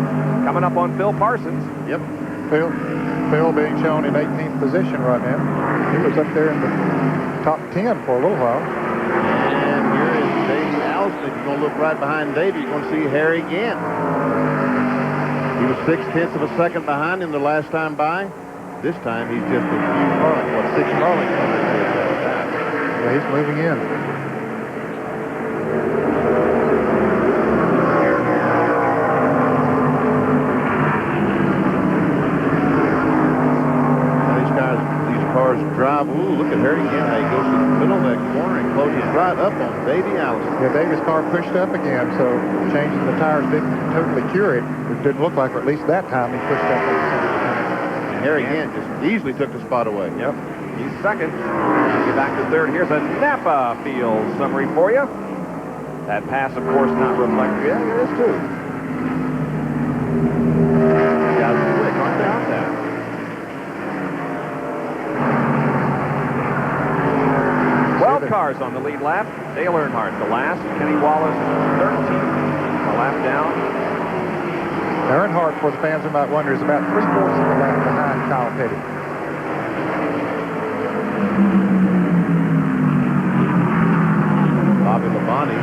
Coming up on Phil Parsons. Yep. Phil being shown in 18th position right now. He was up there in the top 10 for a little while. And here is Davey Allison. If you're going to look right behind Davey, you're going to see Harry Gant. He was 0.6 of a second behind him the last time by. This time he's just a few Carling. 6 Carling. Yeah, he's moving in. Drive. Ooh, look at Harry Gant. He goes to the middle of that corner and closes right up on Davey Allison. Yeah, Davey's car pushed up again, so changing the tires didn't totally cure it. It didn't look like, or at least that time, he pushed up. And Harry Gant just easily took the spot away. Yep. He's second. Get back to third. Here's a Napa field summary for you. That pass, of course, not reflected. Yeah, it is too. Guys are quick, aren't they, out there? Cars on the lead lap. Dale Earnhardt the last. Kenny Wallace 13th. A lap down. Earnhardt, for the fans who might wonder, is about 3/4 of a lap behind Kyle Petty. Bobby Labonte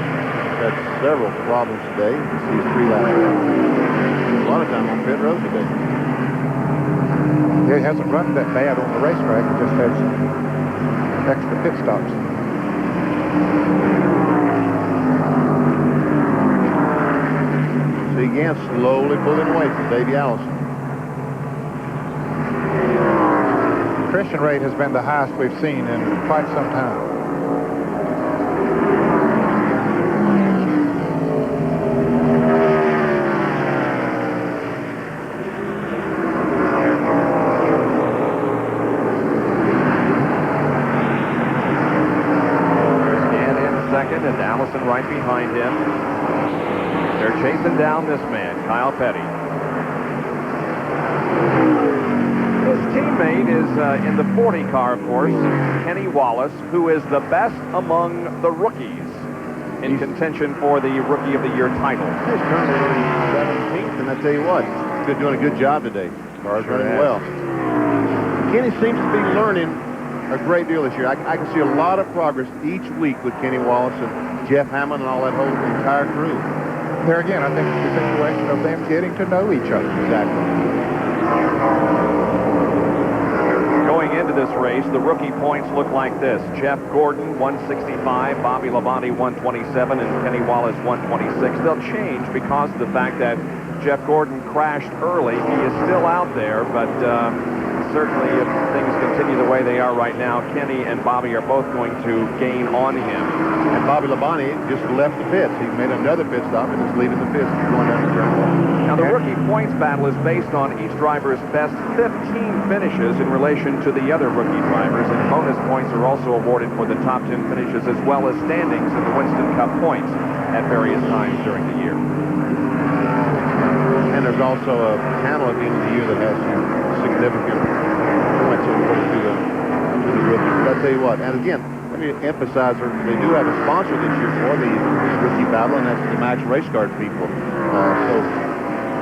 had several problems today. He's 3 laps. A lot of time on pit road today. Yeah, he hasn't run that bad on the racetrack. He just has extra pit stops. See Gant slowly pulling away from Davey Allison. Attrition rate has been the highest we've seen in quite some time. And Allison right behind him. They're chasing down this man, Kyle Petty. His teammate is in the 40 car, of course, Kenny Wallace, who is the best among the rookies in contention for the Rookie of the Year title. He's currently 17th, and I tell you what, he's doing a good job today. Car's running well. Kenny seems to be learning a great deal this year. I can see a lot of progress each week with Kenny Wallace and Jeff Hammond and all that whole entire crew. There again, I think it's a situation of them getting to know each other. Exactly. Going into this race, the rookie points look like this. Jeff Gordon, 165, Bobby Labonte, 127, and Kenny Wallace, 126. They'll change because of the fact that Jeff Gordon crashed early. He is still out there, but certainly if things continue the way they are right now, Kenny and Bobby are both going to gain on him. And Bobby Labonte just left the pits. He made another pit stop and is leaving the pits going down the turn. Now, the rookie points battle is based on each driver's best 15 finishes in relation to the other rookie drivers, and bonus points are also awarded for the top 10 finishes as well as standings in the Winston Cup points at various times during the year. And there's also a panel at the end of the year that has some significant points awarded to the rookies. But I'll tell you what, and again, let me emphasize, they do have a sponsor this year for the rookie battle, and that's the Max Race Guard people. So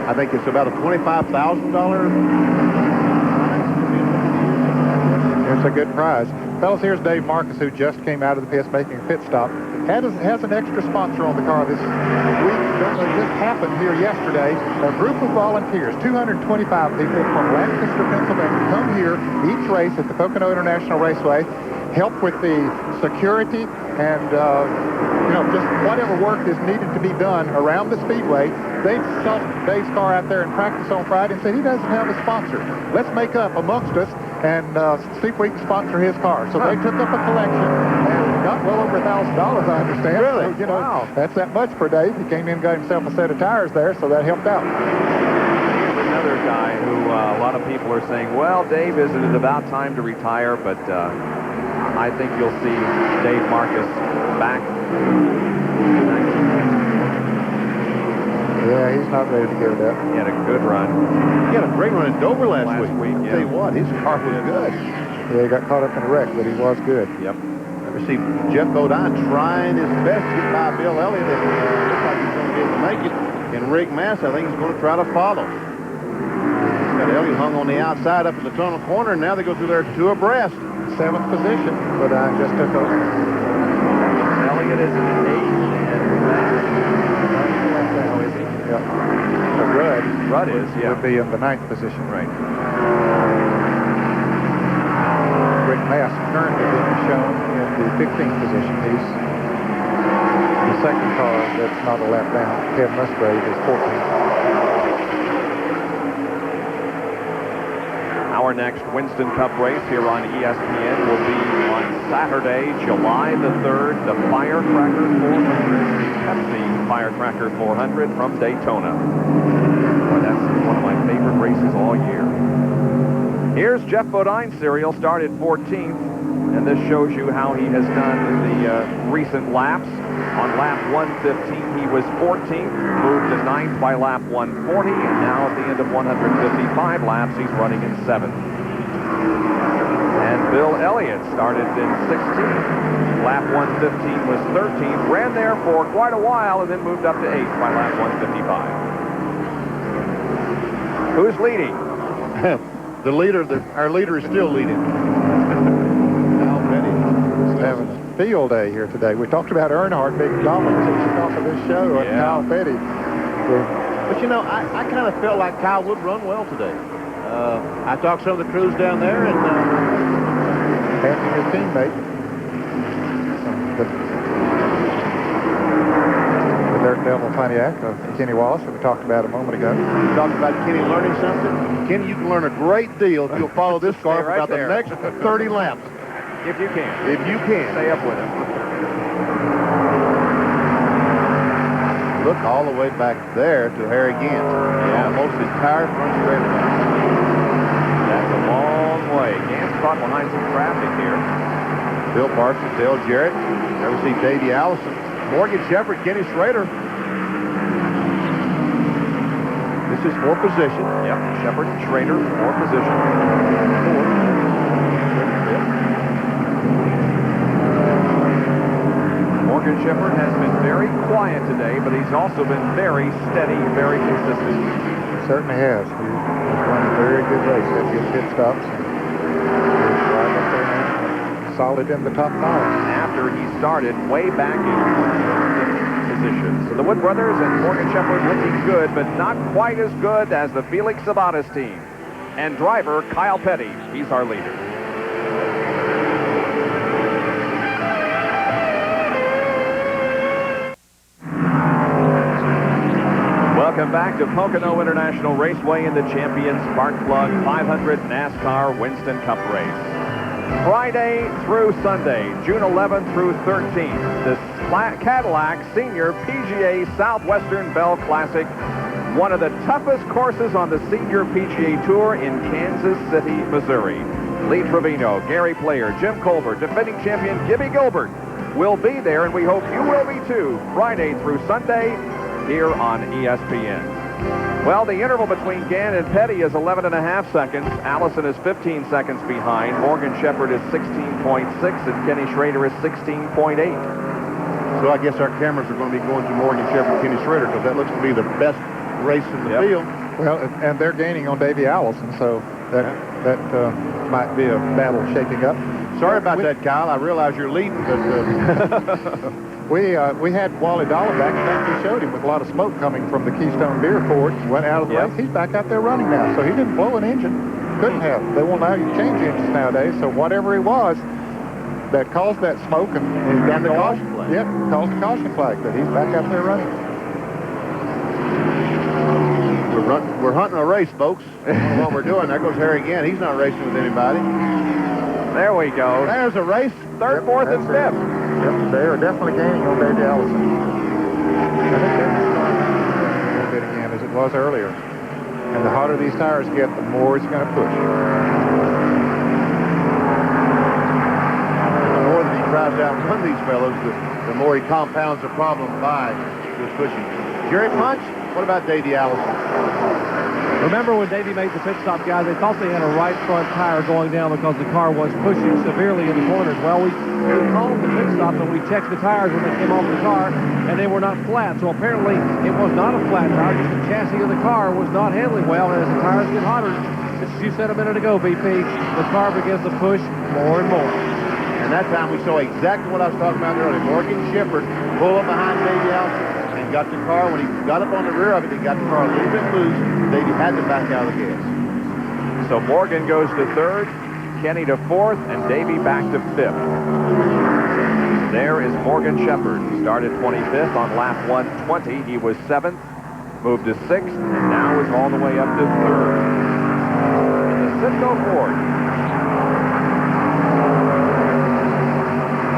I think it's about a $25,000. It's a good prize. Fellas, here's Dave Marcus, who just came out of the pits making a pit stop. Has an extra sponsor on the car this week. Don't know, it just happened here yesterday. A group of volunteers, 225 people from Lancaster, Pennsylvania, come here each race at the Pocono International Raceway, help with the security and, just whatever work is needed to be done around the speedway. They saw Dave's car out there in practice on Friday and said he doesn't have a sponsor. Let's make up amongst us and see if we can sponsor his car. So they took up a collection and got well over $1,000, I understand. Really? So, wow. That's that much for Dave. He came in and got himself a set of tires there, so that helped out. Another guy who a lot of people are saying, well, Dave, isn't it about time to retire? But I think you'll see Dave Marcus back. Yeah, he's not ready to give it up. He had a good run. He had a great run in Dover last week. Yeah. Tell you what, his car was good. Yeah, he got caught up in a wreck, but he was good. Yep. We see Jeff Bodine trying his best to get by Bill Elliott, and looks like he's going to be able to make it. And Rick Mass, I think, is going to try to follow. Got Elliott hung on the outside up in the tunnel corner, and now they go through there two abreast. 7th position, Bodine just took over. Elliott is in 8th, and is he? Yep. Rudd is, yeah. Would be in the 9th position. Right. Rick Mass currently being shown in the 15th position. He's the second car that's not a lap down. Kevin Musgrave is 14th. Our next Winston Cup race here on ESPN will be on Saturday, July the 3rd, the Firecracker 400, Pepsi Firecracker 400 from Daytona. Boy, that's one of my favorite races all year. Here's Jeff Bodine's serial, started 14th, and this shows you how he has done in the recent laps. On lap 115, he was 14th, moved to 9th by lap 140, and now at the end of 155 laps, he's running in 7th. And Bill Elliott started in 16th. Lap 115 was 13th, ran there for quite a while, and then moved up to 8th by lap 155. Who's leading? The leader, our leader is still leading. Al Petty is having a field day here today. We talked about Earnhardt being dominant to kick off of this show, and Kyle Petty. But you know, I kind of felt like Kyle would run well today. I talked to some of the crews down there, and passing his teammate. The Dirt Devil Pontiac of Kenny Wallace, that we talked about a moment ago. We talked about Kenny learning something. Kenny, you can learn a great deal if you'll follow this car for about the next 30 laps. If you can. If you can. Stay up with him. Look all the way back there to Harry Gant. Almost his entire front straight. That's a long way. Gant's caught behind some traffic here. Bill Parsons, Dale Jarrett. Never see Davey Allison. Morgan Shepherd, Kenny Schrader. This is for position. Yep, Shepherd and Schrader for position. Morgan Shepherd has been very quiet today, but he's also been very steady, very consistent. Certainly has. He's running a very good race. Had good pit stops. Right up there, solid in the top 5. After he started way back in position. So the Wood brothers and Morgan Shepherd looking good, but not quite as good as the Felix Sabates team. And driver Kyle Petty, he's our leader. Welcome back to Pocono International Raceway in the Champion Spark Plug 500 NASCAR Winston Cup race. Friday through Sunday, June 11th through 13th, the Cadillac Senior PGA Southwestern Bell Classic, one of the toughest courses on the Senior PGA Tour in Kansas City, Missouri. Lee Trevino, Gary Player, Jim Colbert, defending champion Gibby Gilbert will be there, and we hope you will be too, Friday through Sunday here on ESPN. Well, the interval between Gann and Petty is 11.5 seconds. Allison is 15 seconds behind. Morgan Shepherd is 16.6, and Kenny Schrader is 16.8. So I guess our cameras are going to be going to Morgan Shepherd, Kenny Schrader, because that looks to be the best race in the field. Well, and they're gaining on Davey Allison, so that might be a battle shaping up. Sorry about that, Kyle. I realize you're leading, but we had Wally Dollar back. In fact, we showed him with a lot of smoke coming from the Keystone Beer Ford. Went out of the race. He's back out there running now, so he didn't blow an engine. Couldn't have. They won't allow you to change engines nowadays. So whatever it was that caused that smoke and got the caution flag. Yep, caused the caution flag. But he's back out there running. We're hunting a race, folks. I don't know what we're doing. There goes Harry again. He's not racing with anybody. There we go. There's a race. Third, fourth, and fifth. Yep, they are definitely gaining on Davey Allison. I think they're a little bit again as it was earlier. And the hotter these tires get, the more it's going to push. The more that he tries to outrun these fellows, the more he compounds the problem by this pushing. Jerry Punch, what about Davey Allison? Remember when Davey made the pit stop, guys, they thought they had a right front tire going down because the car was pushing severely in the corners. Well, we called the pit stop and we checked the tires when they came off the car, and they were not flat. So apparently it was not a flat tire, just the chassis of the car was not handling well. And as the tires get hotter, as you said a minute ago, BP, the car begins to push more and more. And that time we saw exactly what I was talking about earlier. Morgan Shepherd pull up behind Davey Allison. Got the car, when he got up on the rear of it, he got the car a little bit loose. Davey had to back out of the gas. So Morgan goes to third, Kenny to fourth, and Davey back to fifth. There is Morgan Shepherd. He started 25th on lap 120. He was 7th, moved to 6th, and now is all the way up to 3rd. In the Citgo Ford.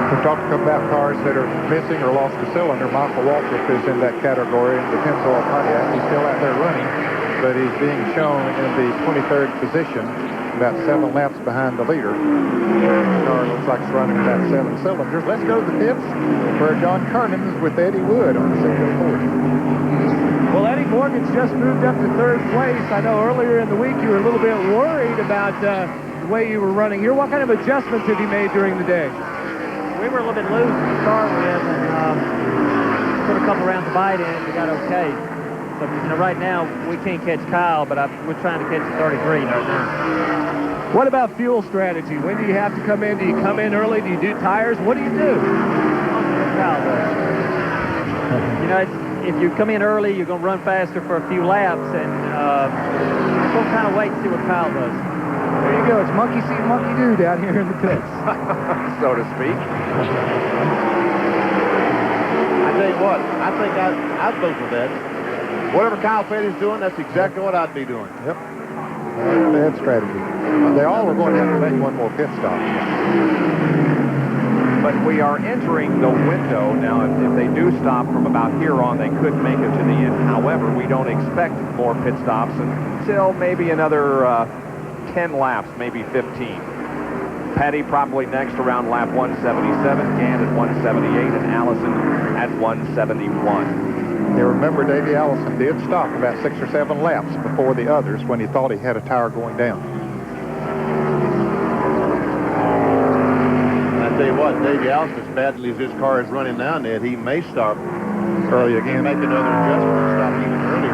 We talked about cars that are missing or lost a cylinder. Michael Waltrip is in that category in the Pennzoil Pontiac. He's still out there running, but he's being shown in the 23rd position, about 7 laps behind the leader. The car looks like it's running about 7 cylinders. Let's go to the pits where John Kernan is with Eddie Wood on the Citgo Ford. Well, Eddie Morgan's just moved up to 3rd place. I know earlier in the week you were a little bit worried about the way you were running here. What kind of adjustments have you made during the day? We were a little bit loose to start with, and put a couple rounds of bite in, and we got okay. So, right now, we can't catch Kyle, but we're trying to catch the 33 right now. What about fuel strategy? When do you have to come in? Do you come in early? Do you do tires? What do you do? Kyle does. If you come in early, you're going to run faster for a few laps, and we'll kind of wait and see what Kyle does. There you go. It's monkey see, monkey do down here in the pits. So to speak. I tell you what, I think I'd vote for that. Whatever Kyle Petty's doing, that's exactly what I'd be doing. Yep. Bad strategy. They all are going to have to make one more pit stop. But we are entering the window now. If they do stop from about here on, they could make it to the end. However, we don't expect more pit stops until maybe another 10 laps, maybe 15. Petty probably next around lap 177, Gann at 178, and Allison at 171. You remember Davey Allison did stop about 6 or 7 laps before the others when he thought he had a tire going down. And I tell you what, Davey Allison, as badly as his car is running now, Ned, he may stop early again, make another adjustment and stop even earlier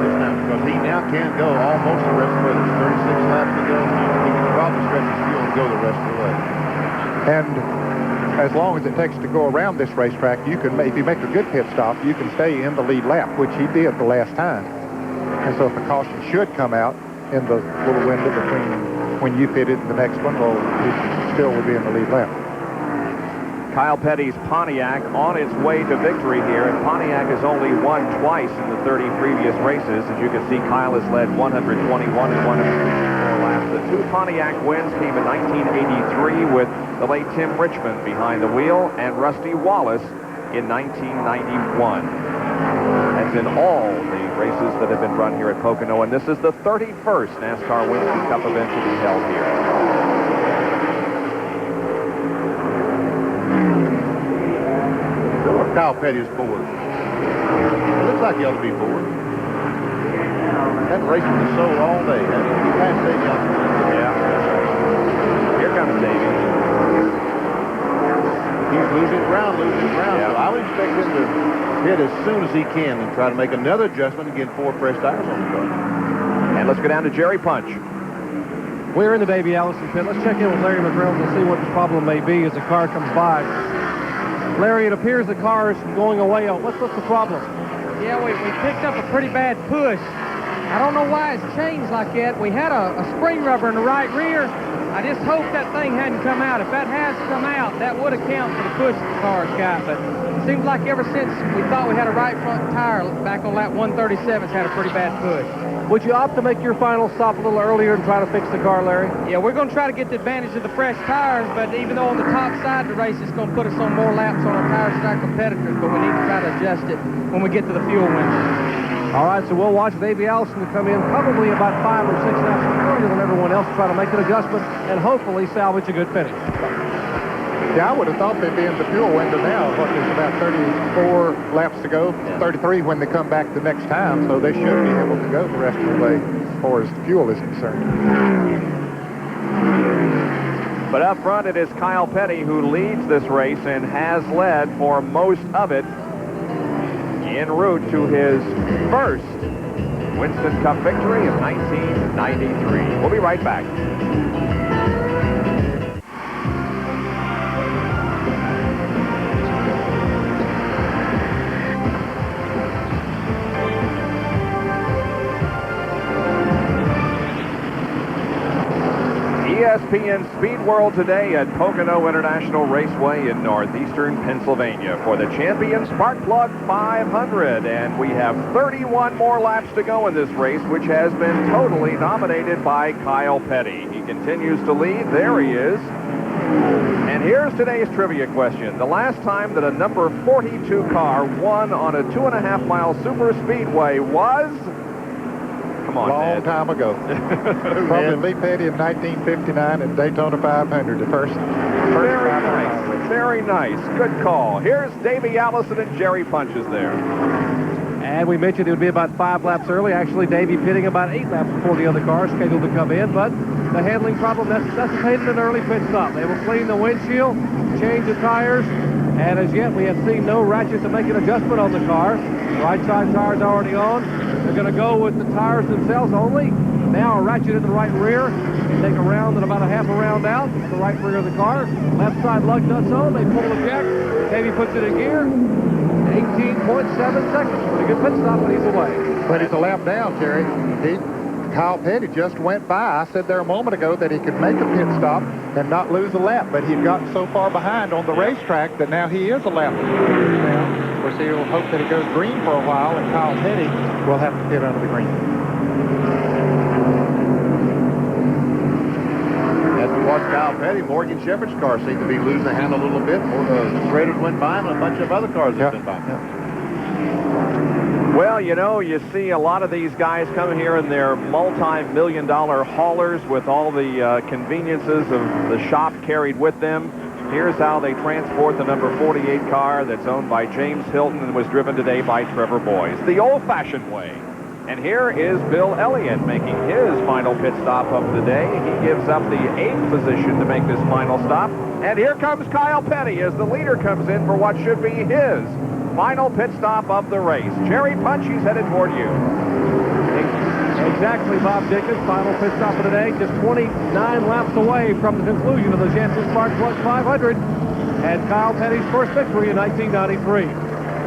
this time, because he now can go almost the rest of the way. There's 36 laps to go. He can probably stretch his fuel and go the rest of the way. And as long as it takes to go around this racetrack, you can, if you make a good pit stop, you can stay in the lead lap, which he did the last time. And so if a caution should come out in the little window between when you pitted and the next one, well, he still would be in the lead lap. Kyle Petty's Pontiac on its way to victory here, and Pontiac has only won twice in the 30 previous races. As you can see, Kyle has led 121 and 164 laps. The two Pontiac wins came in 1983 with the late Tim Richmond behind the wheel and Rusty Wallace in 1991. That's in all the races that have been run here at Pocono, and this is the 31st NASCAR Winston Cup event to be held here. Kyle Petty is fourth. It looks like he ought to be fourth. That racing the soul all day. He passed Davey out. Yeah. Here comes Davey. He's losing ground. Yeah. So I would expect him to hit as soon as he can and try to make another adjustment and get 4 fresh tires on the car. And let's go down to Jerry Punch. We're in the Davey Allison pit. Let's check in with Larry McGreal and see what the problem may be as the car comes by. Larry, it appears the car is going away. What's the problem? Yeah, we picked up a pretty bad push. I don't know why it's changed like that. We had a spring rubber in the right rear. I just hope that thing hadn't come out. If that has come out, that would account for the push the car's got. But it seems like ever since we thought we had a right front tire back on lap 137, it's had a pretty bad push. Would you opt to make your final stop a little earlier and try to fix the car, Larry? Yeah, we're going to try to get the advantage of the fresh tires, but even though on the top side of the race, it's going to put us on more laps on our tires than our competitors, but we need to try to adjust it when we get to the fuel window. All right, so we'll watch Davey Allison come in probably about 5 or 6 laps earlier than everyone else to try to make an adjustment and hopefully salvage a good finish. Yeah, I would have thought they'd be in the fuel window now. What, there's about 34 laps to go, 33 when they come back the next time, so they should be able to go the rest of the way as far as the fuel is concerned. But up front, it is Kyle Petty who leads this race and has led for most of it en route to his first Winston Cup victory of 1993. We'll be right back. ESPN Speed World today at Pocono International Raceway in northeastern Pennsylvania for the Champion Spark Plug 500. And we have 31 more laps to go in this race, which has been totally dominated by Kyle Petty. He continues to lead. There he is. And here's today's trivia question. The last time that a number 42 car won on a 2.5-mile super speedway was... Come on, Long time ago. Probably Lee Petty in 1959 at Daytona 500, the first Very nice. Very nice. Good call. Here's Davey Allison and Jerry Punch is there. And we mentioned it would be about 5 laps early. Actually, Davey pitting about 8 laps before the other cars scheduled to come in, but the handling problem necessitated an early pit stop. They will clean the windshield, change the tires, and as yet we have seen no ratchet to make an adjustment on the car. Right side tires already on. They're going to go with the tires themselves only. Now a ratchet in the right rear. They take a round and about a half a round out. The right rear of the car. Left side lug nuts on. They pull the jack. Davey puts it in gear. 18.7 seconds. Pretty good pit stop, but he's away. But he's a lap down, Jerry. Kyle Petty just went by. I said there a moment ago that he could make a pit stop and not lose a lap, but he'd gotten so far behind on the racetrack that now he is a lap down. Of course, he'll hope that it goes green for a while, and Kyle Petty will have to get under the green. As we watch Kyle Petty, Morgan Shepherd's car seemed to be losing the handle a little bit. Graders went by and a bunch of other cars have been by. Well, you know, you see a lot of these guys come here in their multi-million-dollar haulers with all the conveniences of the shop carried with them. Here's how they transport the number 48 car that's owned by James Hilton and was driven today by Trevor Boyes, the old-fashioned way. And here is Bill Elliott making his final pit stop of the day. He gives up the 8th position to make this final stop. And here comes Kyle Petty as the leader comes in for what should be his final pit stop of the race. Jerry Punch, he's headed toward you. Exactly, Bob Dickens. Final pit stop of the day. Just 29 laps away from the conclusion of the Champion Spark Plug 500. And Kyle Petty's first victory in 1993.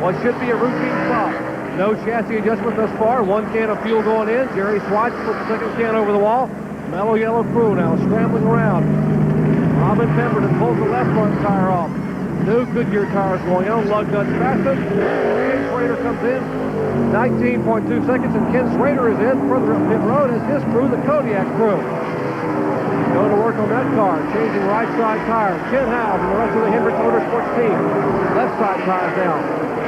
What should be a routine stop. No chassis adjustment thus far. 1 can of fuel going in. Jerry Swatch puts the second can over the wall. Mellow yellow crew now scrambling around. Robin Pemberton pulls the left front tire off. New Goodyear tires going on. Lug nuts fastest. Ken Schrader comes in. 19.2 seconds, and Ken Schrader is in further up pit road as his crew, the Kodiak crew. Going to work on that car, changing right side tires. Ken Howes and the rest of the Hendricks Motorsports team. Left side tires now.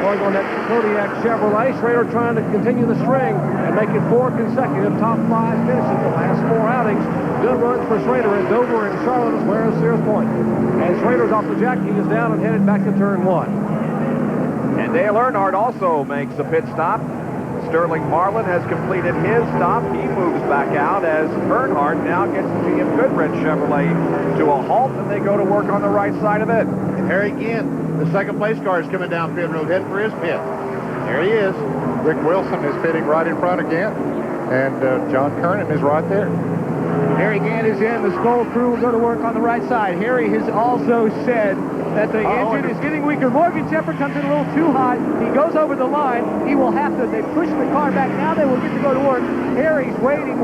Going on that Kodiak Chevrolet. Schrader trying to continue the string and make it 4 consecutive top 5 finishes the last 4 outings. Good runs for Schrader in Dover and Charlotte as well as Sears Point. And Schrader's off the jack. He is down and headed back to turn 1. And Dale Earnhardt also makes a pit stop. Sterling Marlin has completed his stop. He moves back out as Earnhardt now gets the GM Goodrich Chevrolet to a halt, and they go to work on the right side of it. And Harry Gant, the second place car, is coming down pit road, heading for his pit. There he is. Rick Wilson is pitting right in front again, and John Kernan is right there. Harry Gant is in. The Skoll crew will go to work on the right side. Harry has also said that the engine is getting weaker. Morgan Shepherd comes in a little too hot. He goes over the line. He will have to, they push the car back. Now they will get to go to work. Harry's waiting.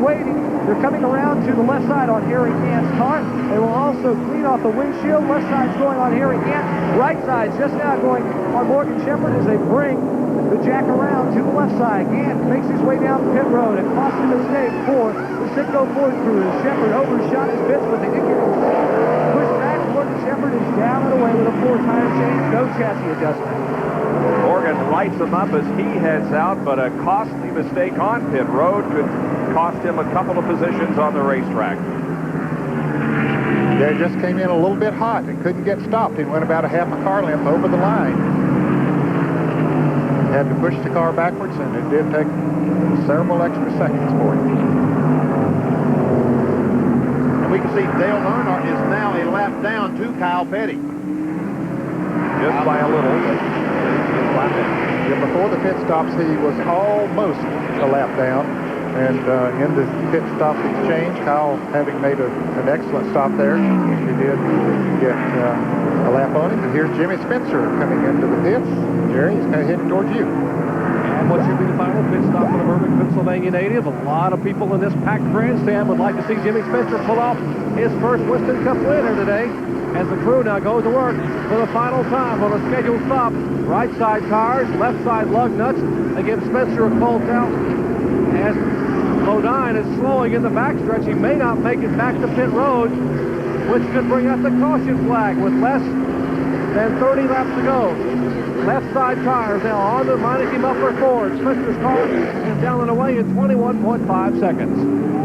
They're coming around to the left side on Harry Gant's car. They will also clean off the windshield. Left side's going on Harry Gant. Right side's just now going on Morgan Shepherd as they bring the jack around to the left side. Gant makes his way down the pit road. A costly mistake for the Citgo Ford crew. Shepherd overshot his bits, but they did get him pushed back. Morgan Shepherd is down and away with a 4-tire change, no chassis adjustment. Morgan lights him up as he heads out, but a costly mistake on pit road could cost him a couple of positions on the racetrack. Yeah, he just came in a little bit hot and couldn't get stopped. He went about a half a car length over the line. Had to push the car backwards, and it did take several extra seconds for him. And we can see Dale Earnhardt is now a lap down to Kyle Petty. Just by a little, but lap down. Yeah, before the pit stops, he was almost a lap down. And in the pit stop exchange, Kyle, having made an excellent stop there, he did get a lap on him. And here's Jimmy Spencer coming into the pits. Jerry, he's kind of heading towards you. And what should be the final pit stop for the Burbank, Pennsylvania native? A lot of people in this packed grandstand would like to see Jimmy Spencer pull off his first Winston Cup winner today, as the crew now goes to work for the final time on a scheduled stop. Right side tires, left side lug nuts. They give Spencer a cold out. As Bodine is slowing in the backstretch, he may not make it back to pit road, which could bring out the caution flag with less than 30 laps to go. Left side tires now on the Meineke muffler forward. Spencer's car is down and away in 21.5 seconds.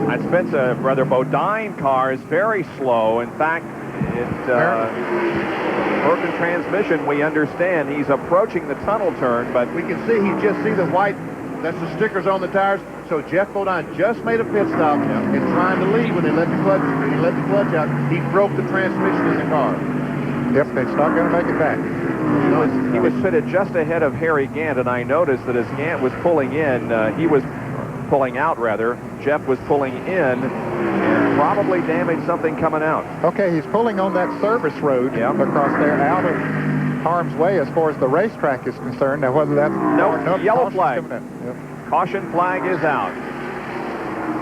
And Spencer, brother Bodine car is very slow. In fact, broken transmission, we understand. He's approaching the tunnel turn, but we can see, he just see the white, that's the stickers on the tires. So Jeff Bodine just made a pit stop and trying to lead when they let the clutch out. He broke the transmission in the car. Yep, it's not going to make it back. He was fitted just ahead of Harry Gant, and I noticed that as Gant was pulling in, he was pulling out, rather. Jeff was pulling in and probably damaged something coming out. Okay, he's pulling on that service road across there out of harm's way as far as the racetrack is concerned. Now, whether that's... No, yellow flag. Caution flag is out.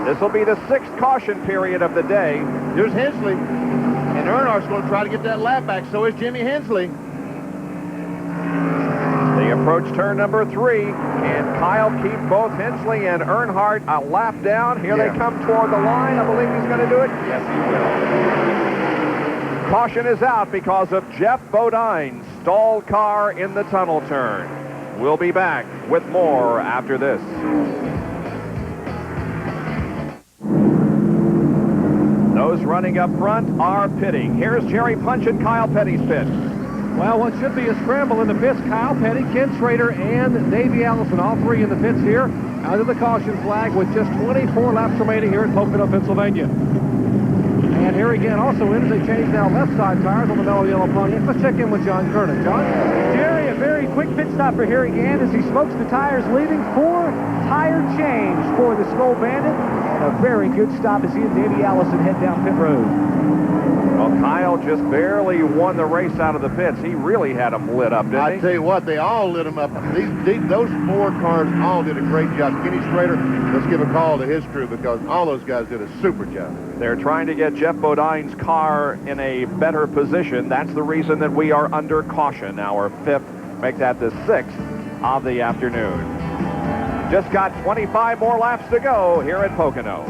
This will be the 6th caution period of the day. Here's Hensley. And Earnhardt's going to try to get that lap back. So is Jimmy Hensley. They approach turn number 3. And Kyle keep both Hensley and Earnhardt a lap down. Here they come toward the line. I believe he's going to do it. Yes, he will. Caution is out because of Jeff Bodine's stalled car in the tunnel turn. We'll be back with more after this. Those running up front are pitting. Here's Jerry Punch and Kyle Petty's pit. Well, what should be a scramble in the pits, Kyle Petty, Ken Schrader, and Davey Allison, all three in the pits here, under the caution flag with just 24 laps remaining here at Pocono, Pennsylvania. And here again, also in, they change now left side tires on the mellow yellow Pontiac. Let's check in with John Kernan. John? Jerry, a very very quick pit stop for Harry Gant as he smokes the tires, leaving for tire change for the Skull Bandit. And a very good stop as he and Davey Allison head down pit road. Well, Kyle just barely won the race out of the pits. He really had them lit up, didn't he? I tell you what, they all lit them up. Those 4 cars all did a great job. Kenny Schrader, let's give a call to his crew because all those guys did a super job. They're trying to get Jeff Bodine's car in a better position. That's the reason that we are under caution. Our 5th, make that the 6th of the afternoon. Just got 25 more laps to go here at Pocono.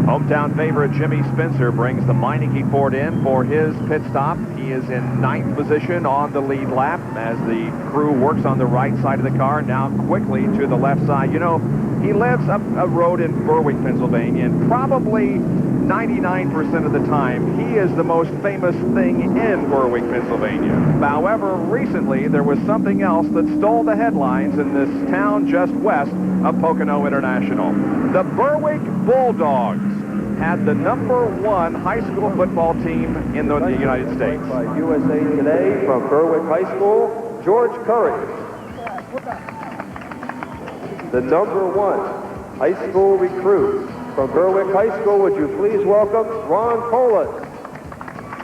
Hometown favorite Jimmy Spencer brings the Meineke Ford in for his pit stop. He is in 9th position on the lead lap as the crew works on the right side of the car, now quickly to the left side. You know, he lives up a road in Berwick, Pennsylvania, and probably 99% of the time, he is the most famous thing in Berwick, Pennsylvania. However, recently, there was something else that stole the headlines in this town just west of Pocono International. The Berwick Bulldogs had the #1 high school football team in the United States. By USA Today from Berwick High School, George Curry. The #1 high school recruit from Berwick High School, would you please welcome Ron Polis.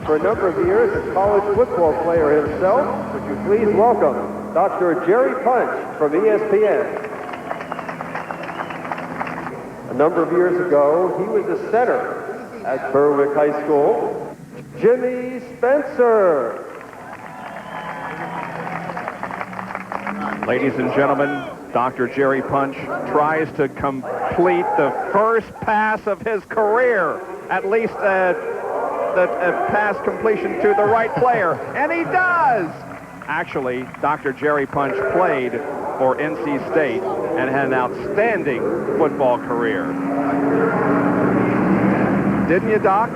For a number of years, a college football player himself, would you please welcome Dr. Jerry Punch from ESPN. A number of years ago, he was a center at Berwick High School, Jimmy Spencer. Ladies and gentlemen, Dr. Jerry Punch tries to complete the first pass of his career, at least a pass completion to the right player, and he does! Actually, Dr. Jerry Punch played for NC State and had an outstanding football career. Didn't you, Doc?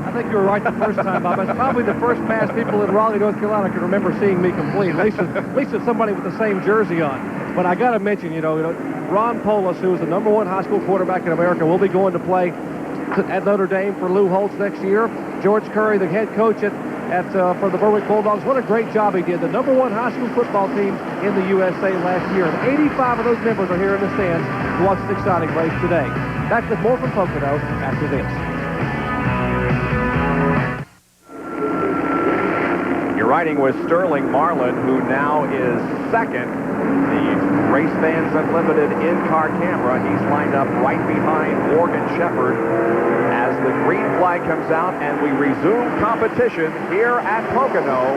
I think you were right the first time, Bob. It's probably the first pass people in Raleigh, North Carolina can remember seeing me complete. At least it's somebody with the same jersey on. But I got to mention, you know, Ron Polis, who is the #1 high school quarterback in America, will be going to play at Notre Dame for Lou Holtz next year. George Curry, the head coach for the Berwick Bulldogs, what a great job he did. The #1 high school football team in the USA last year. And 85 of those members are here in the stands to watch this exciting race today. Back with more from Pocono after this. You're riding with Sterling Marlin, who now is 2nd. The Race Fans Unlimited in-car camera. He's lined up right behind Morgan Shepherd as the green flag comes out and we resume competition here at Pocono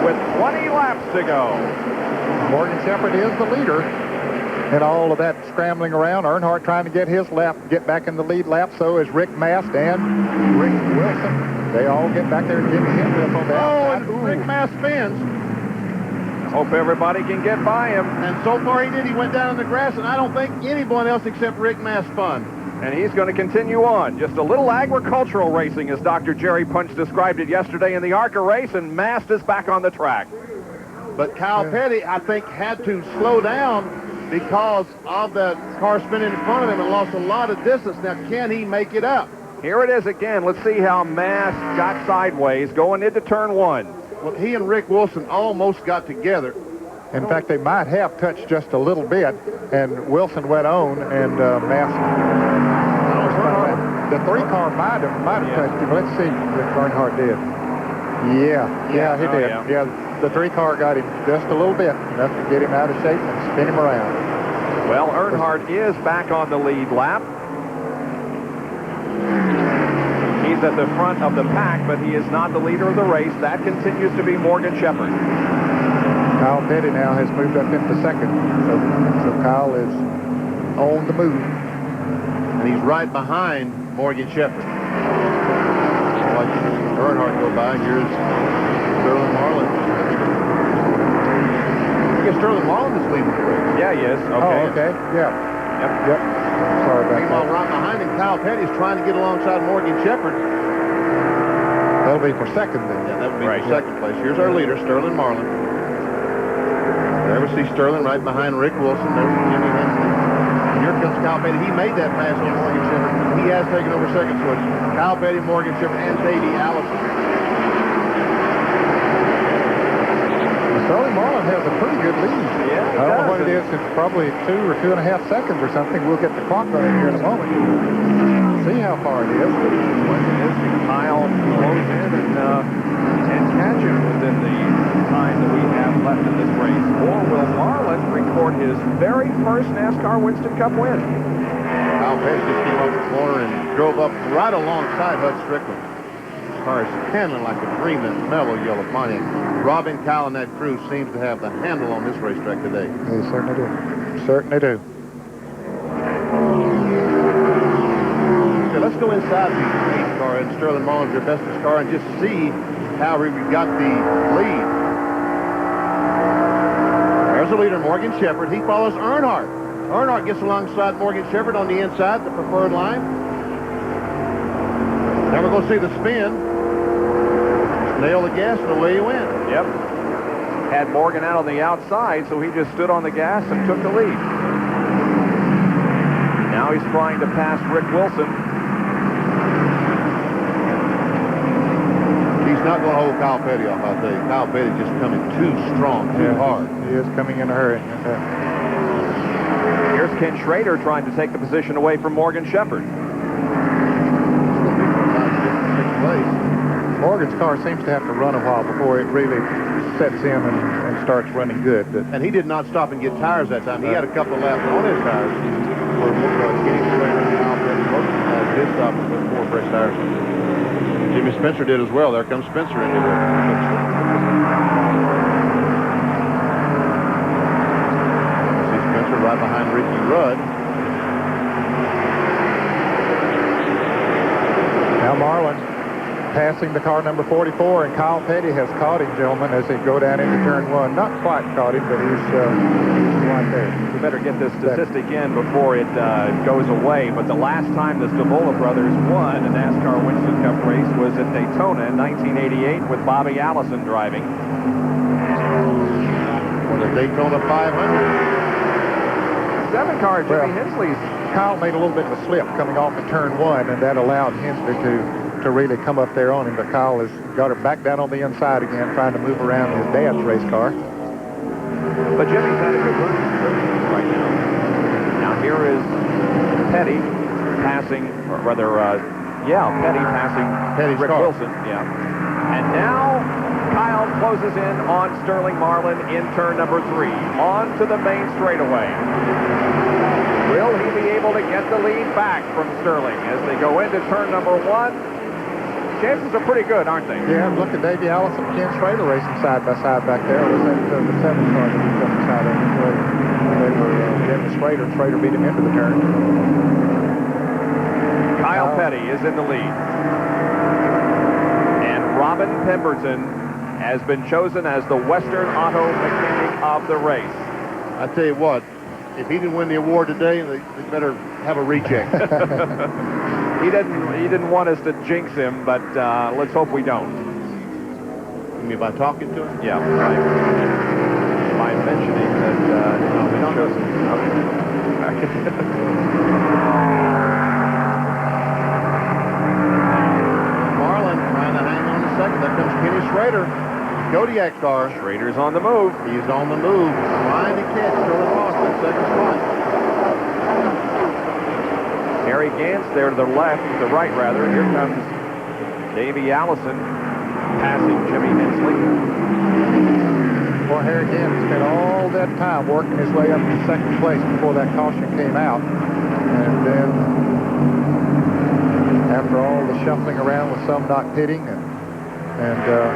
with 20 laps to go. Morgan Shepherd is the leader in all of that scrambling around. Earnhardt trying to get his lap, get back in the lead lap. So is Rick Mast and Rick Wilson. They all get back there. Jimmy Hendricks on the outside. And Rick Mast spins. Hope everybody can get by him. And so far he did. He went down in the grass, and I don't think anyone else except Rick Mast spun. And he's going to continue on. Just a little agricultural racing, as Dr. Jerry Punch described it yesterday in the ARCA race, and Mast is back on the track. But Kyle Petty, I think, had to slow down because of the car spinning in front of him and lost a lot of distance. Now, can he make it up? Here it is again. Let's see how Mast got sideways going into turn 1. Well, he and Rick Wilson almost got together. In fact, they might have touched just a little bit, and Wilson went on, and Mast. The 3-car might have touched him. Let's see if Earnhardt did. Yeah, he did. Yeah, the 3-car got him just a little bit, enough to get him out of shape and spin him around. Well, Earnhardt is back on the lead lap. He's at the front of the pack, but he is not the leader of the race. That continues to be Morgan Shepherd. Kyle Petty now has moved up into 2nd. So Kyle is on the move. And he's right behind Morgan Shepherd. Watch Earnhardt go by. Here's Sterling Marlin. I guess Sterling Marlin is leading the race. Yeah, he is. Okay. Oh, okay. Yeah. Yep. Sorry about Meanwhile, that. right behind him, Kyle Petty's trying to get alongside Morgan Shepherd. That'll be for 2nd then. Yeah, that would be for 2nd place. Here's our leader, Sterling Marlin. There we see Sterling right behind Rick Wilson. There's Jimmy Hensley. here comes Kyle Petty. He made that pass on Morgan Shepherd. He has taken over second, so it's Kyle Petty, Morgan Shepherd, and Davey Allison. Sterling Marlin has a pretty good lead. Yeah, I don't know what it is. It's probably 2 or 2.5 seconds or something. We'll get the clock running here in a moment. See how far it is. Kyle blows in and catch him within the time that we have left in this race. Or will Marlin record his very first NASCAR Winston Cup win? Kyle Petty just came off the corner and drove up right alongside Hud Strickland. His car is handling like a dreaming mellow yellow Pontiac. Robin, Kyle, and that crew seems to have the handle on this racetrack today. They certainly do. Certainly do. Okay, let's go inside the 8th car and Sterling Marlin's their bestest car and just see how we got the lead. There's the leader, Morgan Shepherd. He follows Earnhardt. Earnhardt gets alongside Morgan Shepherd on the inside, the preferred line. Now we're going to see the spin. Nail the gas and away you went. Yep. Had Morgan out on the outside, so he just stood on the gas and took the lead. Now he's trying to pass Rick Wilson. He's not going to hold Kyle Petty off, I'll tell you. Kyle Petty's just coming too strong, too hard. He is coming in a hurry. Here's Ken Schrader trying to take the position away from Morgan Shepherd. Morgan's car seems to have to run a while before it really sets in and starts running good. And he did not stop and get tires that time. He had a couple of laps on his tires. Kenny Schrader and Kyle Petty both did stop and put 4 fresh tires. Jimmy Spencer did as well. There comes Spencer into the picture. See Spencer right behind Ricky Rudd. Now Marlin passing the car number 44, and Kyle Petty has caught him, gentlemen, as they go down into turn 1. Not quite caught him, but he's right there. We better get this statistic in before it goes away. But the last time the Stavola brothers won a NASCAR Winston Cup race was at Daytona in 1988 with Bobby Allison driving. For the Daytona 500. 7 car Jimmy Hensley's. Kyle made a little bit of a slip coming off of turn 1, and that allowed Hensley to really come up there on him, but Kyle has got her back down on the inside again, trying to move around his dad's race car. But Jimmy's had a good run right now. Now here is Petty passing, or rather, Petty passing Rick Wilson. Yeah. And now Kyle closes in on Sterling Marlin in turn number 3, on to the main straightaway. Will he be able to get the lead back from Sterling as they go into turn number 1? Chances are pretty good, aren't they? Yeah, look at Davey Allison and Ken Schrader racing side by side back there. Was that the 7th car that was up beside them? They were getting Schrader, and Schrader beat him into the turn. Kyle Petty is in the lead. And Robin Pemberton has been chosen as the Western Auto Mechanic of the race. I tell you what, if he didn't win the award today, they better have a recheck. He didn't want us to jinx him, but let's hope we don't. You mean by talking to him? Yeah, right. By mentioning that we don't know. Marlin trying to hang on a second. There comes Kenny Schrader. Kodiak's car. Schrader's on the move. He's on the move. Trying to catch Sterling Moss in second spot. Harry Gantz there to the left, the right rather. Here comes Davey Allison passing Jimmy Hensley. Boy, Harry Gantz spent all that time working his way up to second place before that caution came out. And then after all the shuffling around with some not pitting and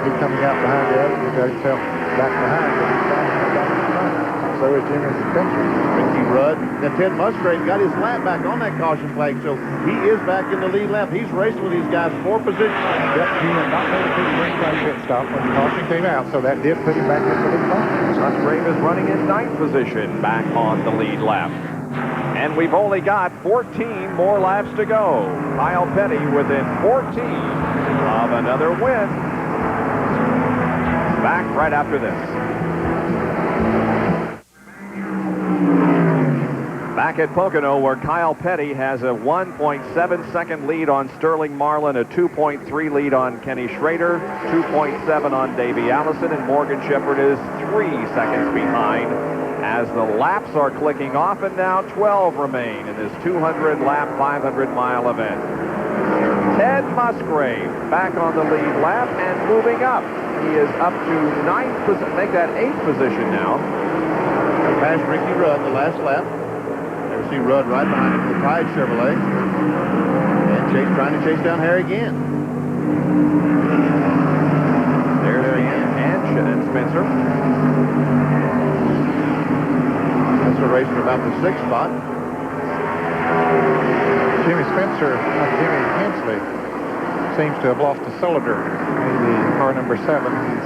he coming out behind the other, he got himself back behind. But he's back in front. So is Jimmy Spencer. Ricky Rudd. Now Ted Musgrave got his lap back on that caution flag, so he is back in the lead lap. He's racing with these guys 4 positions. Yep, he had not made a big race by pit stop when the caution came out, so that did put him back in the lead lap. Musgrave is running in 9th position, back on the lead lap. And we've only got 14 more laps to go. Kyle Petty within 14 of another win. Back right after this. Back back at Pocono, where Kyle Petty has a 1.7-second lead on Sterling Marlin, a 2.3 lead on Kenny Schrader, 2.7 on Davey Allison, and Morgan Shepherd is 3 seconds behind as the laps are clicking off, and now 12 remain in this 200-lap, 500-mile event. Ted Musgrave back on the lead lap and moving up. He is up to 9th position, make that 8th position now. Past Ricky Rudd the last lap. There we see Rudd right behind him with the Tide Chevrolet. And Chase trying to chase down Harry again. There's and Spencer. Spencer racing about the 6th spot. Jimmy Hensley seems to have lost a cylinder. Maybe car number 7. He's